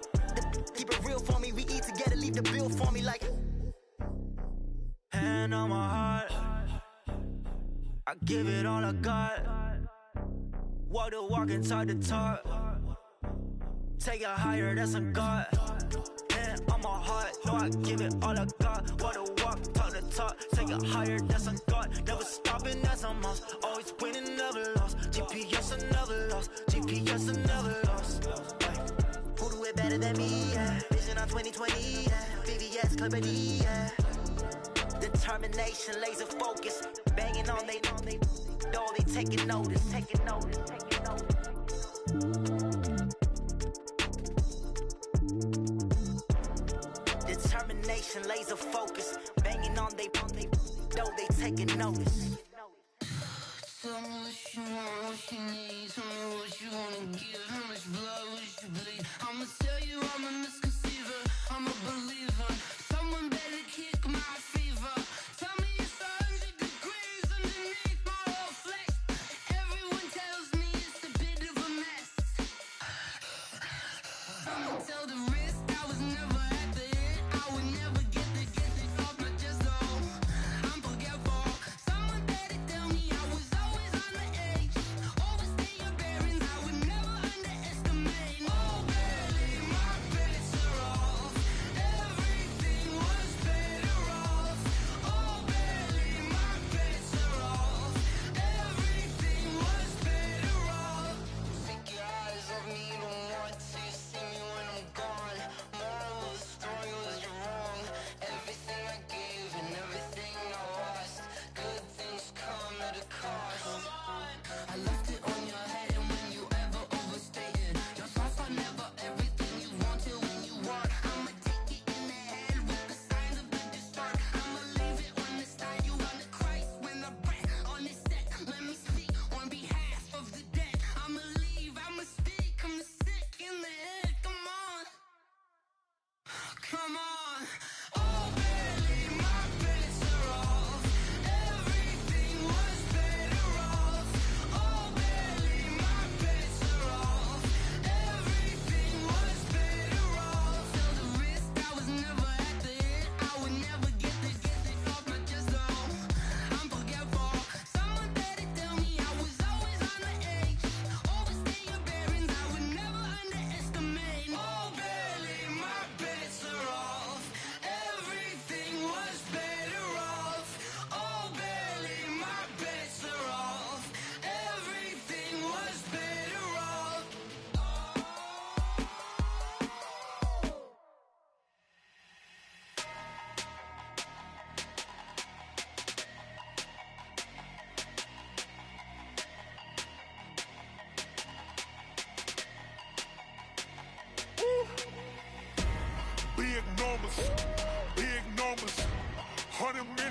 Keep it real for me. We eat together, leave the bill for me like. Hand on my heart, I give it all I got. Walk the walk and talk the talk. Take it higher, that's a God. Hand on my heart, no, I give it all I got. Walk the walk, talk the talk. Take it higher, that's a God. Never stopping, that's a must. Always winning, never lost. GPS, I never lost. GPS, I never lost. Who do it better than me? Yeah. Vision on 2020. Yeah. VVS, Clippity. Yeah. Determination, laser focus. Banging on they door, they taking notice. Taking notice. Taking notice. Determination, laser focus. Banging on they door, they taking notice. Tell me what you want, what you need. Tell me what you wanna give. How much blood would you bleed? I'ma tell you I'm a misconceiver. I'm a believer. Someone better kick my fever. Tell me it's 100 degrees underneath my whole flesh. Everyone tells me it's a bit of a mess. I'ma tell the risk I was never at the end. I would never get this off my chest. Oh, I'm forgetful. Someone better tell me I was always on the edge. Overstay your bearings. I would never underestimate.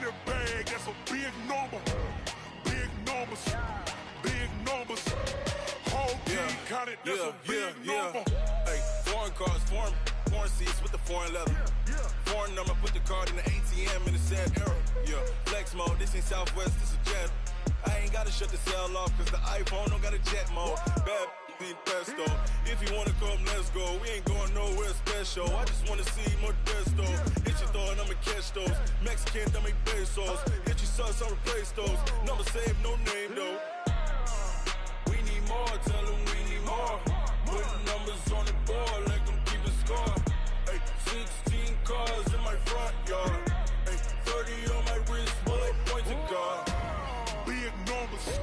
100-minute bag, that's a big number. Big numbers, big numbers. Whole team counted, that's a big number. Hey, foreign cars, foreign seats with the foreign leather. Foreign number, put the card in the ATM in the sad era. Yeah, flex mode, this ain't Southwest, this a jet. I ain't gotta shut the cell off, cause the iPhone don't got a jet mode. Bad ain't pesto. If you wanna come, let's go. We ain't going nowhere special. I just wanna see Modesto. Hit your thought, I'ma catch those. Mexican, don't make pesos. Hit your sus, I'll replace those. Number saved, no name though. We need more, tell them we need more. Putting numbers on the board like I'm keeping score. Hey, 16 cars in my front yard. Hey, 30 on my wrist, bullet point to God. Big numbers,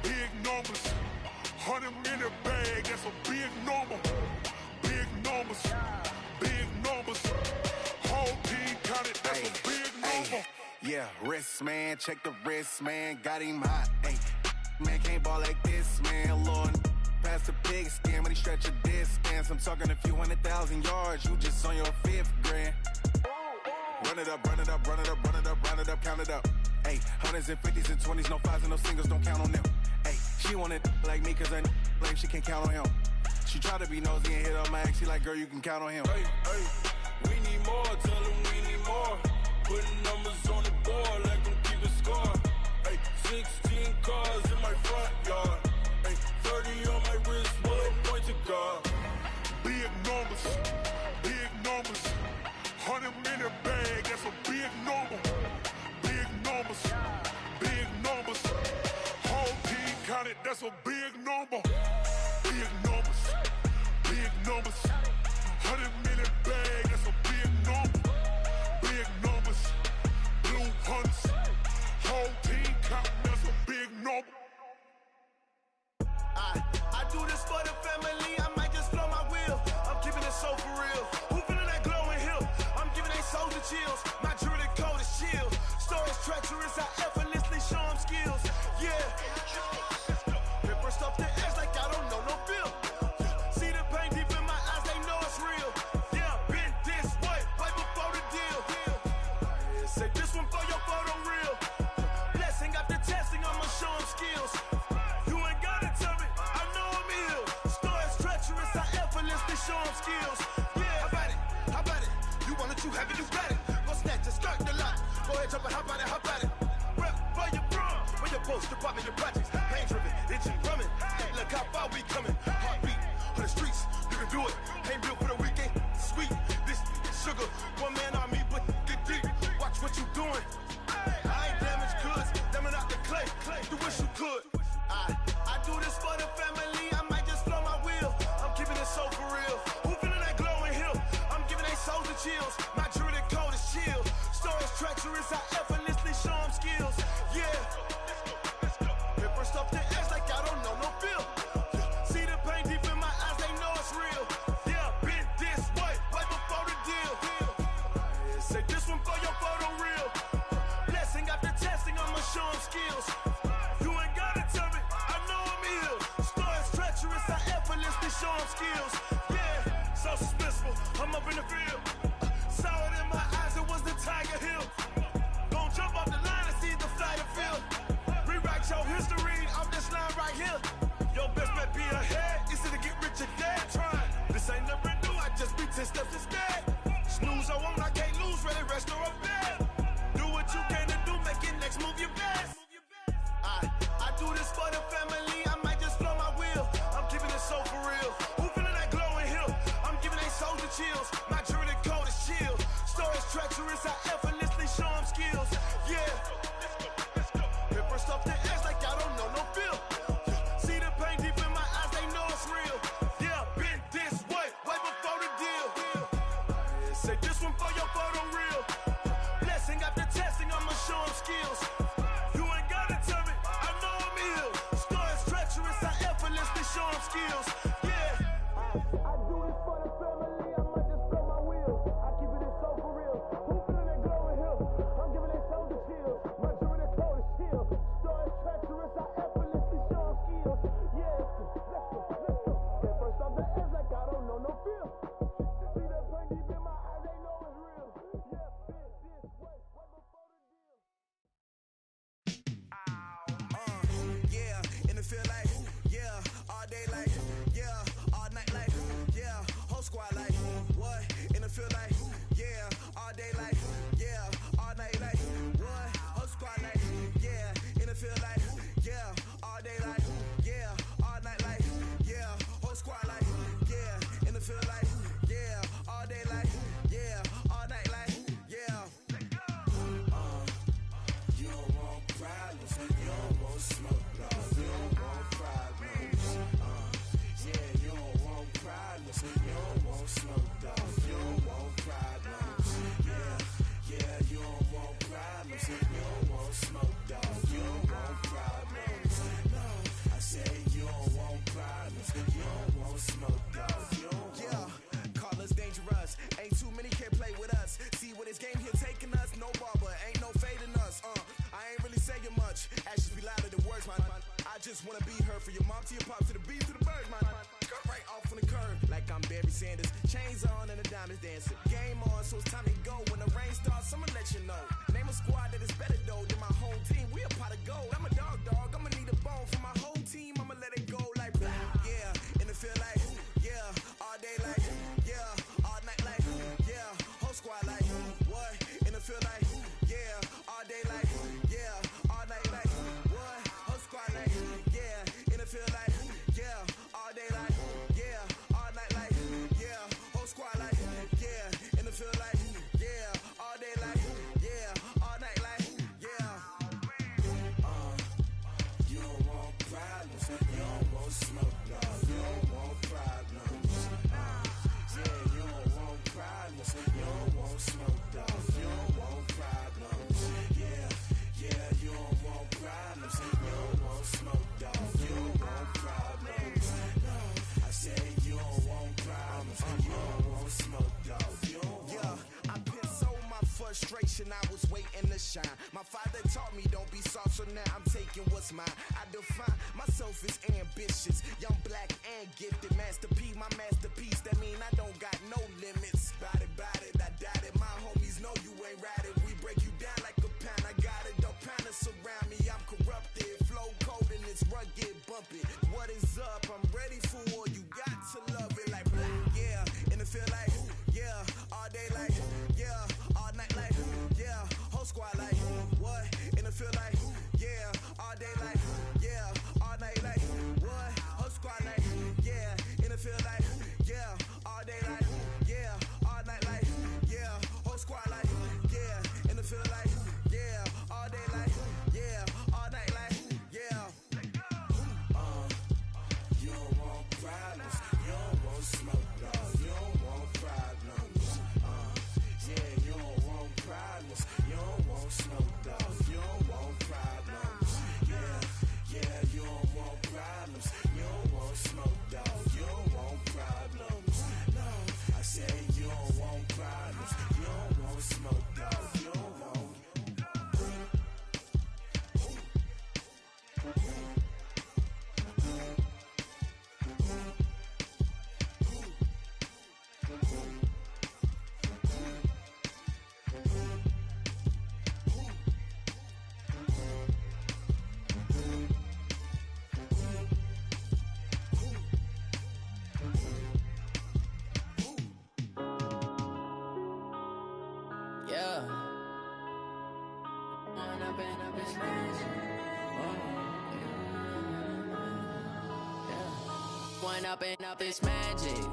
big numbers. 100-minute bag, that's a big number. Big numbers, big numbers. Whole team counted, that's a big number. Yeah, wrist man, check the wrist man, got him hot. Ay, man can't ball like this, man. Lord, past the pig skin when he stretch a distance. I'm talking a few 100,000 yards, you just on your 5th grand. Run it up, run it up, run it up, run it up, run it up, count it up. Ay, 100s and 50s and 20s, no 5s and no singles, don't count on them. Ay, she want it like me, cause I blame she can't count on him. She try to be nosy and hit on my ex, she like, girl, you can count on him. Hey, hey, we need more, tell them we need more. Putting numbers on the board like I'm keeping score. Hey, 16 cars in my front yard. Hey, 30 on my wrist, bullet point to God. Big numbers, big numbers. 100-minute bag, that's a big number. Big numbers, big numbers. Whole team counted, that's a big number. Big numbers, big numbers. 100-minute bag, that's a big number. Big numbers, blue hunts. Whole team counting, that's a big number. I do this for the family, I might just blow my wheel. I'm keeping it so for real. Who feeling that glowing hill? I'm giving they soldier chills. My jewelry code is chill. Stories treacherous, I effortlessly show them skills. Yeah. Paper stuff the edge like I don't know no feel. See the pain deep in my eyes, they know it's real. Yeah, been this way, right before the deal. Say this one for your photo real. Blessing after testing, I'ma show them skills. You ain't gotta tell me, I know I'm ill. Stories treacherous, I effortlessly show them skills. Yeah, how about it? How about it? You want it, you have it, you got it. Go snatch it, skirt the lot. Go ahead, jump it, how about it, how about it? Rep where you from, where your post, department, your projects. Pain driven, itching, drumming. Hey, look how far we coming. Heartbeat on the streets, you can do it. Ain't built for the weekend, sweet. This sugar, one man army, but get deep. Watch what you doing. I ain't damaged goods, damn out the clay. You wish you could. I do this for the family, I might just blow my wheel. I'm keeping it so for real. Who feeling that glowing hill? I'm giving they soldier chills. My jewelry code is chill. Stories treacherous, I effortlessly show them skills. Yeah. Paper stuff the edge like I don't know no feel. See the pain deep in my eyes, they know it's real. Yeah, been this way, right before the deal. Say this one for your photo real. Blessing after testing, I'ma show them skills. You ain't gotta tell me, I know I'm ill. Stories treacherous, I effortlessly show them skills. Yeah, so suspenseful, I'm up in the field. Saw it in my eyes, it was the Tiger Hill. Gon' jump off the line and see the flight of field. Rewrite your history off this line right here. Your best bet be ahead, easy to get rich or dead. Trying, this ain't never new, I just be 10 steps instead. Snooze I won't, I can't lose, ready, rest or a bed. Do what you can to do, make it next move your best. I do this for the family, I might just blow my wheel. I'm keeping it so for real. Who feeling that glowing hill? I'm giving they soldier chills. My jewelry code is chill. Stories treacherous, I effortlessly show them skills. Yeah. Paper stuff the edge like I don't know no feel. See the pain deep in my eyes, they know it's real. Yeah, been this way, right before the deal. Say this one for your photo real. Blessing after testing, I'ma show them skills. You ain't gotta tell me, I know I'm ill. Stories treacherous, I effortlessly show them skills. Yeah. I do this for the family, I might just blow my wheel. I keep it so for real. Who feeling that glowing hill? I'm giving they soldier chills. My jewelry code is chill. Stories treacherous, I effortlessly show them skills. Yeah, let's go, let's go. Get first off the edge like I don't know no feel. See that pain deep in my eyes, they know it's real. Yeah, this way, right before the deal. feel like, yeah, all day like, yeah, all night like, yeah, whole squad like, what? And it feel like, yeah, all day like, yeah, all night like, what? Whole squad like, yeah, and it feel like, yeah, all day like, yeah, all night like, yeah, whole squad like, yeah, and it feel like, yeah, all day like, yeah, all night like, yeah. You don't want problems, you don't want smoke, dog. You don't want problems. Yeah, you don't want problems, you don't want smoke, dog. You don't want problems. Yeah, you don't want problems, you don't want smoke, dog. You don't want problems. No, I say you don't want problems, you don't want smoke, dog. You don't want. Call us dangerous. Ain't too many can play with us. See where this game here taking us. No barber, ain't no fading us. I ain't really saying much. Actions be louder than words, man. I just wanna be heard for your mom to your pop to the beat to the birds, man. Cut right off on the curb like I'm Barry Sanders. Chains on and the diamonds dancing. Game on, so it's time to go. When the rain starts, I'ma let you know. Name a squad that is better though than my home team. We a pot of gold. I'm a dog. I'ma need a bone for my whole team. I'ma let it go like blah. Yeah, and it feel like, yeah, all day like, yeah, all night like, yeah, whole squad like, what? And it feel like, yeah, all day like, yeah, all night like, what? Whole squad like, yeah, and it feel like, yeah, all day like, yeah, all night like, yeah, whole squad like, yeah, and it feel like, yeah, all day like, yeah, all night like, yeah. You don't want problems, you don't want smoke, dog. You don't want problems. Yeah, you don't want problems, you don't want smoke, dog. You don't want problems. Yeah, you don't want problems, you don't want smoke, dog. You don't want problems. No, I say you don't want problems, you don't want smoke, dog. You don't want. I put so my frustration, I was waiting to shine. My father taught me don't be soft, so now I'm taking what's mine. I define myself as ambitious, young, black, and gifted. Master P, my masterpiece. That mean I don't got no limits. Bout it, I doubt it. My homies know you ain't ride it. We break you down like a pound. I got it, don't pound to surround me. I'm corrupted, flow cold and it's rugged, bumpy. What is up? I'm ready for war. You got to love it like blah. Yeah, and it feel like, yeah, all day like, yeah, all night like, yeah, whole squad like, what? And it feel like, yeah, all day like, yeah, all night like, what? Whole squad like, yeah, and it feel like, yeah, all day like, yeah, all night like, yeah, whole squad like, yeah, and it feel like, yeah, all day like, yeah, all night like, yeah. You don't want problems, you don't want smoke, dog. You don't want problems. Yeah, you don't want problems, you don't want smoke, dog. You don't want problems. Yeah, you don't want problems, you don't want smoke, dog. You don't want problems. No, I say you don't want problems, you don't want smoke, dog. You don't want. Yeah. One up and up is magic.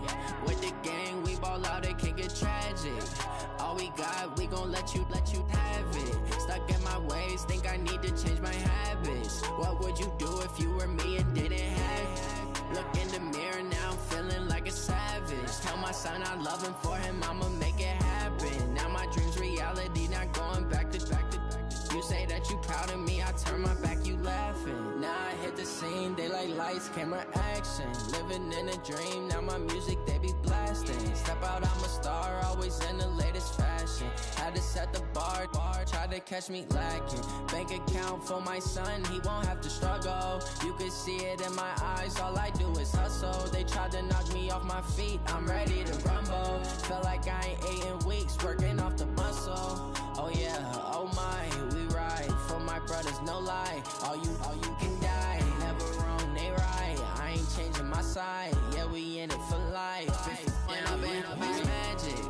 With the gang, we ball out, it can get tragic. All we got, we gon' let you have it. Stuck in my ways, think I need to change my habits. What would you do if you were me and didn't have it? Look in the mirror, now I'm feeling like a savage. Tell my son I love him, for him I'ma make it happen. Now my dream's reality, not going back to. You say that you proud of me, I turn my back, you laughing. Now I hit the scene, daylight lights, camera action. Living in a dream, now my music, they be blasting. Step out, I'm a star, always in the latest fashion. Had to set the bar, tried to catch me lacking. Bank account for my son, he won't have to struggle. You can see it in my eyes, all I do is hustle. They tried to knock me off my feet, I'm ready to rumble. Feel like I ain't ate in weeks, working off the muscle. Oh yeah, oh my, we ride for my brothers, no lie. All you can die, never wrong, my side. Yeah, we in it for life. And I've been magic.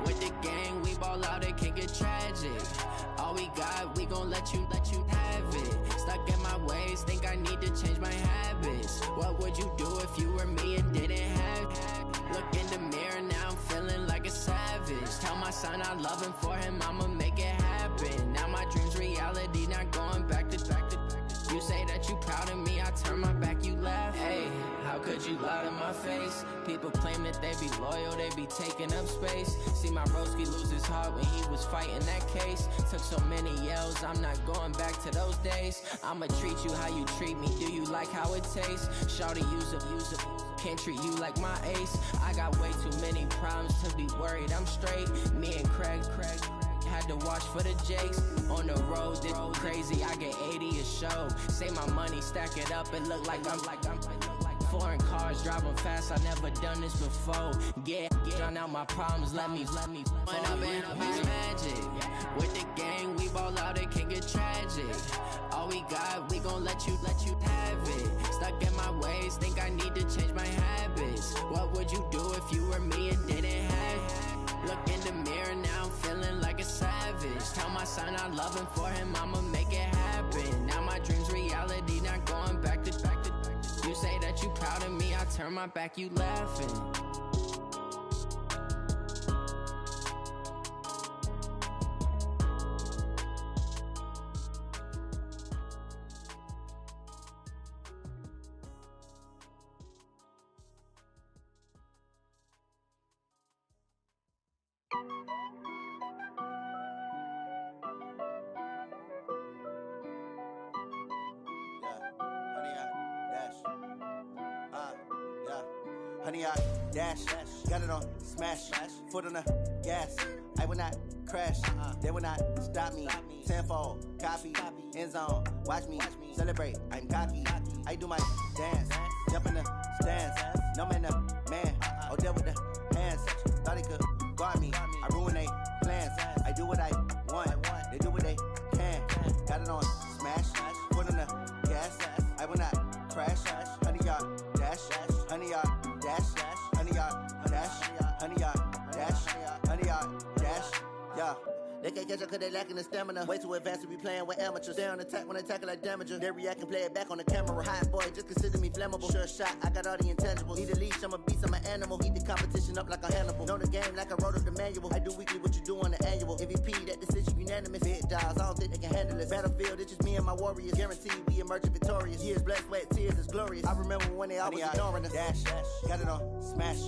With the gang, we ball out, it can get tragic. All we got, we gon' let you have it. Stuck in my ways, think I need to change my habits. What would you do if you were me and didn't have it? Look in the mirror, now I'm feeling like a savage. Tell my son I love him, for him I'ma make it happen. Now my dream's reality, not going back to. You say that you proud of me, I turn my back, you laugh. Hey, how could you lie to my face? People claim that they be loyal, they be taking up space. See my broski lose his heart when he was fighting that case. Took so many yells, I'm not going back to those days. I'ma treat you how you treat me, do you like how it tastes? Shawty, use up, can't treat you like my ace. I got way too many problems to be worried, I'm straight. Me and Craig had to watch for the Jakes. On the road, this crazy, I get 80 a show. Say my money, stack it up, it look like I'm foreign cars, driving fast, I never done this before. Get drown out my problems, let me When I've been magic. With the gang, we ball out, it can get tragic. All we got, we gon' let you have it. Stuck in my ways, think I need to change my habits. What would you do if you were me and didn't have it? Look in the mirror, now I'm feeling like a savage. Tell my son I love him, for him I'ma make it happen. Now my dream's reality, not going back to. You say that you proud of me, I turn my back, you laughing. Honey, I dash, got it on smash, foot on the gas. I will not crash, they will not stop me. Tenfold, copy, end zone, watch me celebrate. I'm cocky, I do my dance, jump in the stands. No man, man, oh there with the hands. Thought he could guard me, I ruin they plans. I do what I want, they do what they can. Got it on smash, foot on the gas. I will not crash, honey, y'all dash, honey, y'all dash, honey, y'all dash, honey, y'all dash, honey, y'all dash, yeah. They can't catch up cause they lacking the stamina. Way too advanced to be playing with amateurs. They on attack when they tackle like damager. They react and play it back on the camera. Hot boy, just consider me flammable. Sure shot, I got all the intangibles. Need a leash, I'm a beast, I'm an animal. Eat the competition up like a Hannibal. Know the game like I wrote up the manual. I do weekly what you do on the annual. MVP, that decision unanimous. Big dials, I don't think they can handle it. Battlefield, it's just me and my warriors. Guaranteed we emerge victorious. Years, blood, sweat, tears, it's glorious. I remember when they always ignoring us. Dash, got it on smash,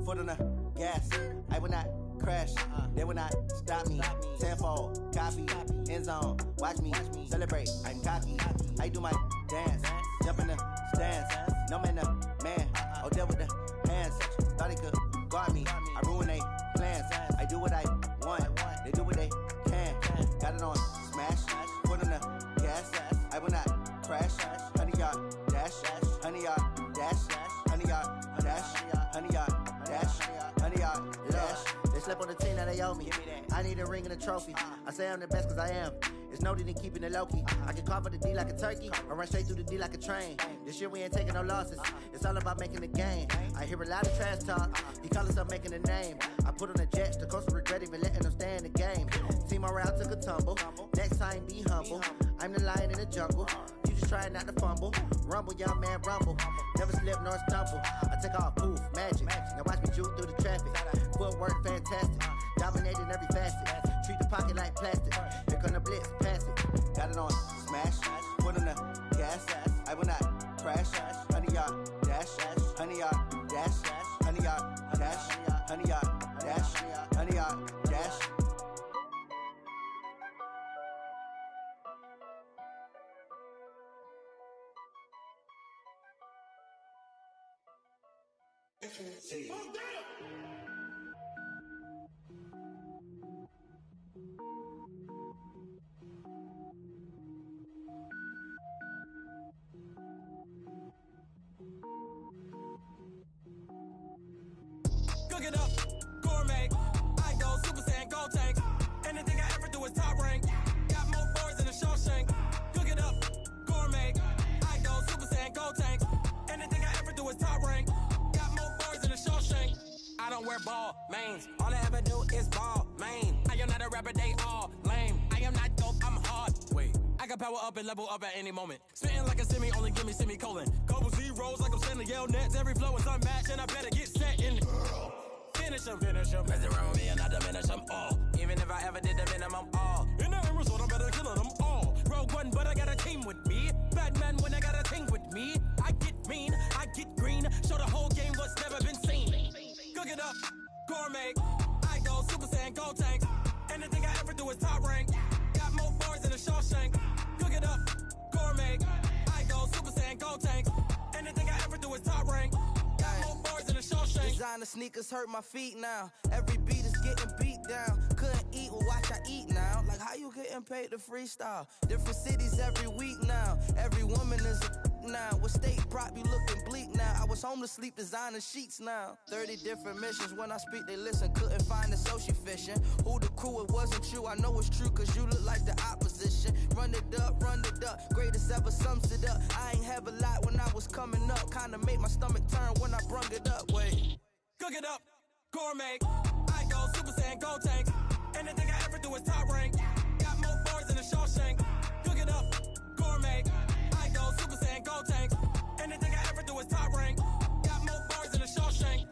foot on the gas. I will not crash, they will not stop me. Tenfold, copy, end zone, watch me celebrate. I'm cocky, I do my dance, jump in the stands. No man, man, oh there with the hands. Thought he could guard me, I ruin they plans. I do what I want, they do what they can. Got it on smash, foot on the gas. I will not crash, honey, y'all dash, honey, y'all dash, honey, y'all dash, honey, y'all dash, honey, y'all dash. They slept on the team, now they owe me. I need a ring and a trophy. I say I'm the best cause I am. It's no need in keeping it low-key. I can carve up the D like a turkey, or run straight through the D like a train. This year we ain't taking no losses. It's all about making the game. I hear a lot of trash talk. He call himself making a name. I put on the jets, the coast regret even letting them stay in the game. Team morale took a tumble. Next time be humble. I'm the lion in the jungle. You just trying not to fumble. Rumble, young man, rumble. Never slip nor stumble. I take off, poof, magic. Now watch me juke through the traffic. Footwork fantastic. Dominating every facet. Treat the pocket like plastic. Here come the blitz, pass it. Got it on smash. Foot on the gas. I will not crash. Honey, y'all dash. Honey, y'all dash. Honey, y'all dash. Honey, y'all dash. Honey, y'all dash. Cook it up, gourmet. I go Super Saiyan, gold tank. Anything I ever do is top rank. Got more boards than a Shawshank. Cook it up, gourmet. I go Super Saiyan, gold tank. Anything I ever do is top rank. ball mains. All I ever do is ball, man. I am not a rapper, they all lame. I am not dope, I'm hard. Wait, I can power up and level up at any moment. Spitting like a semi, only give me semicolon. Couple zeros like I'm sending yell nets. Every flow is unmatched, and I better get set in. Finish them. Mess around with me and I diminish them all. Even if I ever did the minimum, all. In the result, I'm better killing them all. Rogue One, but I got a team with me. Batman when I got a team with me. I get mean, I get green. Show the whole game what's never been seen. Cook it up, gourmet. I go Super Saiyan, Gold Tank. Anything I ever do is top rank. Got more bars than a Shawshank. Cook it up, gourmet. I go Super Saiyan, Gold Tank. Anything I ever do is top rank. Got more bars than a Shawshank. Designer sneakers hurt my feet now. Every beat is getting beat down. Couldn't eat, well watch I eat now. Like how you getting paid to freestyle? Different cities every week now. Every woman is a now. With state prop, you looking bleak now. I was home to sleep, designer sheets now. 30 different missions. When I speak, they listen. Couldn't find it, so she fishing. Who the crew, it wasn't you. I know it's true, cause you look like the opposition. Run it up. Greatest ever sums it up. I ain't have a lot when I was coming up. Kinda made my stomach turn when I brung it up. Wait. Cook it up, gourmet. I go Super Saiyan, Gold Tank. Anything I ever do is top rank. Got more bars than a Shawshank. Cook it up, gourmet. I go Super Saiyan, Gold Tank. Anything I ever do is top rank. Got more bars than a Shawshank.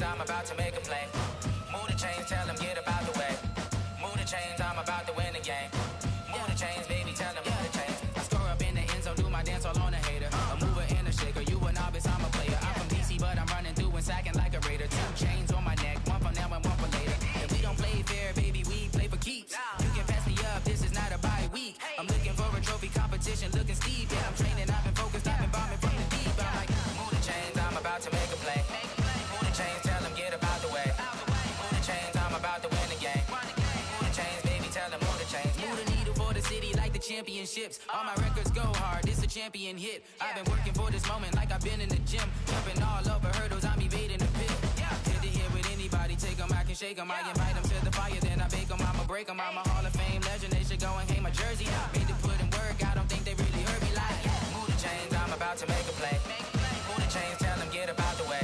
I'm about to make a play. Move the chains, tell them get about the way. Move the chains, I'm about to win the game. Move the chains, baby, tell them move the chains. I score up in the end zone, do my dance all on a hater. A mover and a shaker, you a novice, I'm a player. I'm from DC, but I'm running through and sacking like a raider. 2 chains on my neck, one for now and one for later. And we don't play fair, baby, we play for keeps. You can pass me up, this is not a bye week. I'm looking for a trophy competition, looking steep. Yeah, I'm training, I've been focused, I've been bombing from the deep. I'm like, move the chains, I'm about to make a play. Move the chains, tell them get about the way. Move the chains, I'm about to win the game. Move the chains, baby, tell them move the chains. Move the needle for the city like the championships. All my records go hard, this a champion hit. I've been working for this moment like I've been in the gym. Jumping all over hurdles, I'm evading the pit. Hit to hit with anybody, take them, I can shake them. I invite them to the fire, then I bake them, I'ma break them. I'm a Hall of Fame legend, they should go and hang my jersey. Made to put in work, I don't think they really heard me like. Move the chains, I'm about to make a play. Move the chains, tell them get about the way.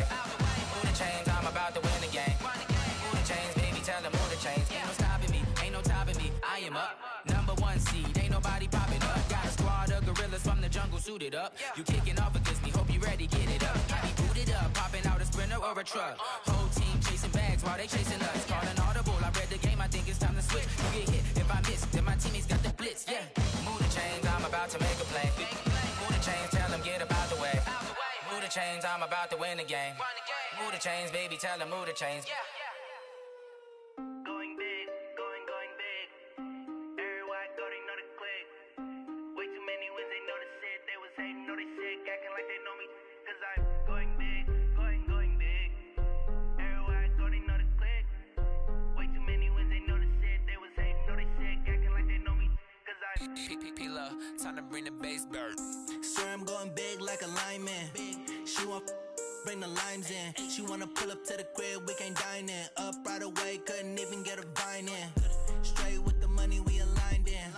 Move the chains, I'm about to win the game. Move the chains, baby, tell them move the chains. Ain't no stopping me, ain't no topping me. I am up, #1 seed, ain't nobody popping up. Got a squad of gorillas from the jungle suited up. You kicking off against me, hope you ready, get it up. I be booted up, popping out a Sprinter or a truck. Whole team chasing bags while they chasing us. Calling audible, I read the game, I think it's time to switch. You get hit, if I miss, then my teammates got the blitz, yeah. Move the chains, I'm about to make a play. Move the chains, tell them get about the way. Move the chains, I'm about to win the game. Move the chains, baby, tell them move the chains. Going big, going big. Everywhere I go, they know the click. Way too many wins, they know the shit. They was hating, know they sick, acting like they know me. Cause I'm going big, going big. Everywhere I go, they know the click. Way too many wins, they know the shit. They was hating, know they sick, acting like they know me. Cause I'm P-P-P-Love, time to bring the bass bird. Swear I'm going big like a lineman. She want bring the limes in. She wanna pull up to the crib, we can't dine in. Up right away, couldn't even get a vine in. Straight with the money, we aligned in.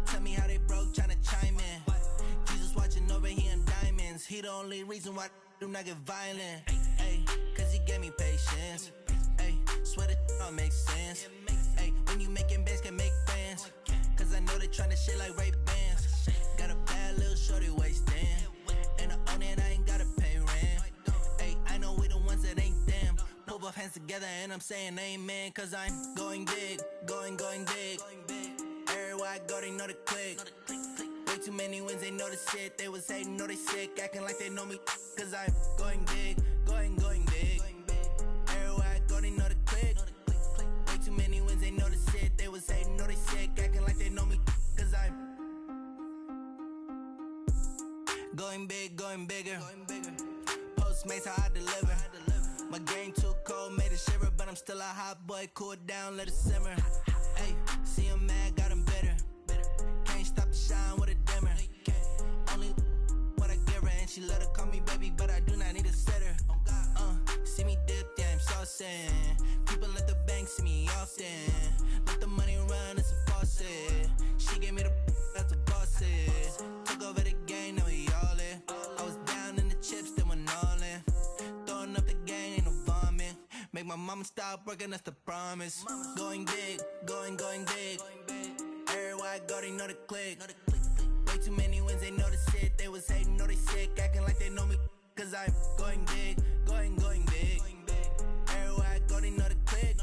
Tell me how they broke, tryna chime in. Jesus watching over here in diamonds. He the only reason why I do not get violent. Ay, cause he gave me patience. Ay, swear that all makes sense. Ay, when you making bands, can make friends. Cause I know they tryna shit like Ray-Bans. Got a bad little shorty wasting. And I own it, I ain't gotta pay rent. Ay, I know we the ones that ain't them. Pull both hands together and I'm saying amen. Cause I'm going big, going big. Everywhere I go, they know the click. Way too many wins, they know the shit. They was hating, know they sick, acting like they know me. Cause I'm going big, going big. Everywhere I go, they know the click. Way too many wins, they know the shit. They was hating, know they sick, acting like they know me. Cause I'm going big, going bigger. Postmates, how I deliver. My game too cold, made it shiver. But I'm still a hot boy, cool it down, let it simmer. Hey, see him mad, got him bitter. She love to call me baby, but I do not need a setter. See me dip, yeah, I'm saucing. People at the bank see me often. Let the money run, it's a faucet. She gave me the that's a boss it. Took over the game, now we all in. I was down in the chips, then went all in. Throwing up the gang, ain't no vomit. Make my mama stop working, that's the promise. Going big, going big. Everywhere I go, they know the click. Way too many wins, they know the shit. They was hating, know they sick, acting like they know me. Cause I'm going big, going big. Everywhere I go, they know the click.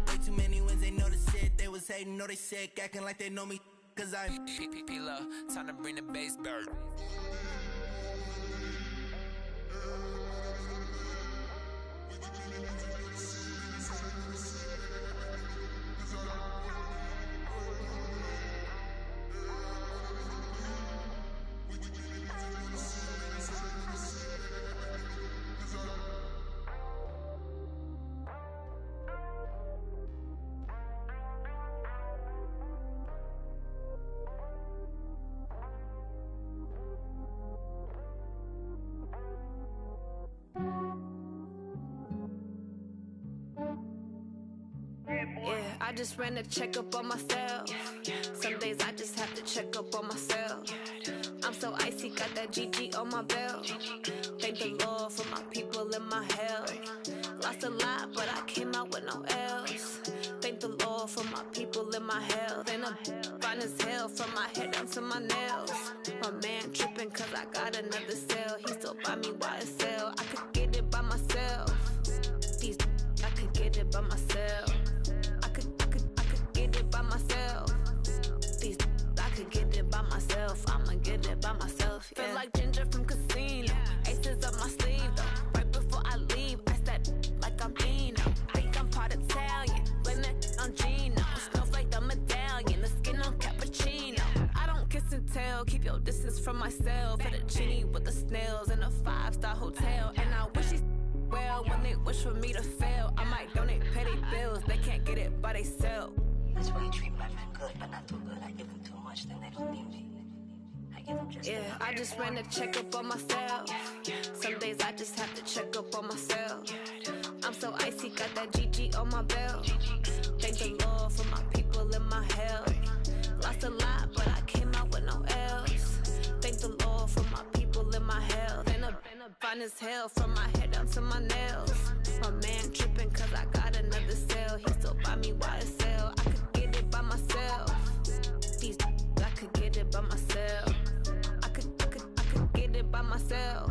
Way too many wins, they know the shit. They was hating, know they sick, acting like they know me. Cause I'm P-P-P-Love, time to bring the bass bird. Yeah, I just ran a checkup on myself. Some days I just have to check up on myself. I'm so icy, got that GG on my belt. Thank the Lord for my people and my health. Lost a lot, but I came out with no L's. Thank the Lord for my people and my health. And I'm fine as hell from my head down to my nails. My man tripping cause I got another cell. He still buy me YSL. I could get it by myself. These I could get it by myself. I could get it by myself. These I could get it by myself. I'ma get it by myself. Yeah. Feel like Ginger from Casino. Aces up my sleeve though. Right before I leave, I step like I'm Dino. Think I'm part Italian. Blame it on Gino. Snowflake the medallion. The skin on cappuccino. I don't kiss and tell. Keep your distance from myself. For the genie with the snails in a 5-star hotel. And I wish he's well when they wish for me to fail. I might donate petty bills. They can't get it by they sell. That's why you treat my men good, but not too good. I give them too much, then they don't need me. I give them just yeah, I just ran a checkup on myself. Some days I just have to check up on myself. I'm so icy, got that GG on my belt. Thank the Lord for my people and my health. Lost a lot, but I came out with no L's. Thank the Lord for my people and my health. And I'm fine as hell from my head down to my nails. My man tripping cause I got another cell. He still buy me YSL. I could get it by myself. These I could get it by myself. I could get it by myself.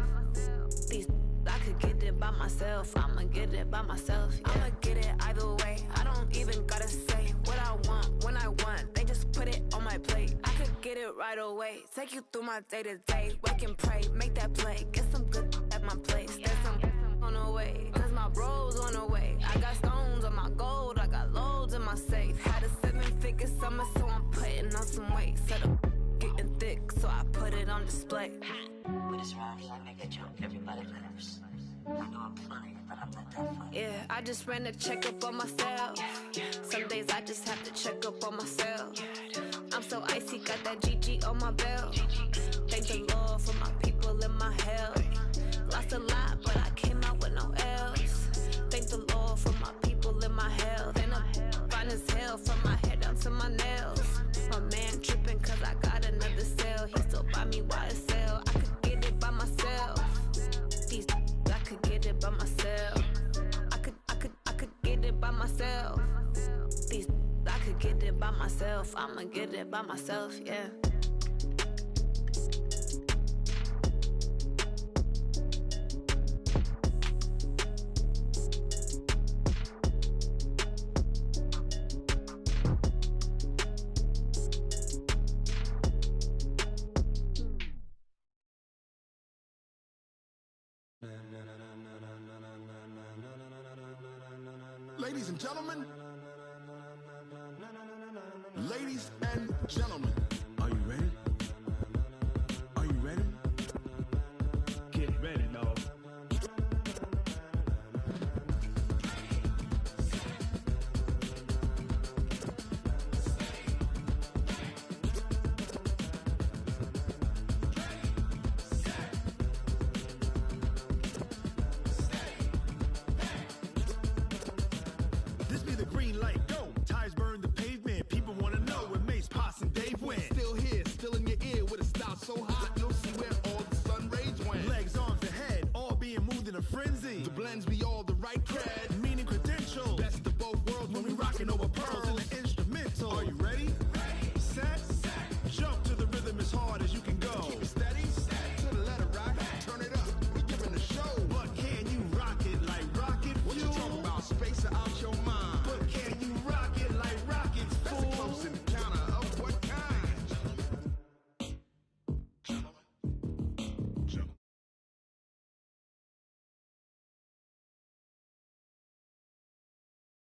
These I could get it by myself. I'ma get it by myself. Yeah. I'ma get it either way. I don't even gotta say what I want when I want. They just put it on my plate. I could get it right away. Take you through my day to day. Wake and pray, make that play. Get some good at my place. There's some on the way. Cause my bro's on the way. I got stones on my gold. I got loads in my safe. Had a 7-figure summer, so I'm putting on some weight. Set up getting thick, so I put it on display. With this round, I make a joke, everybody laughs. I know I'm funny, but I'm not that funny. Yeah, I just ran a checkup on myself. Some days I just have to check up on myself. I'm so icy, got that GG on my belt. Thank the Lord for my people and my health. Lost a lot, but I came out with no L's. Thank the Lord for my people and my health. And I'm fine as hell from my head down to my nails. My man tripping cause I got another cell. He still buy me YSL. I could get it by myself. These I could get it by myself. I could get it by myself. These I could get it by myself. I'ma get it by myself, yeah. Ladies and gentlemen, ladies and gentlemen,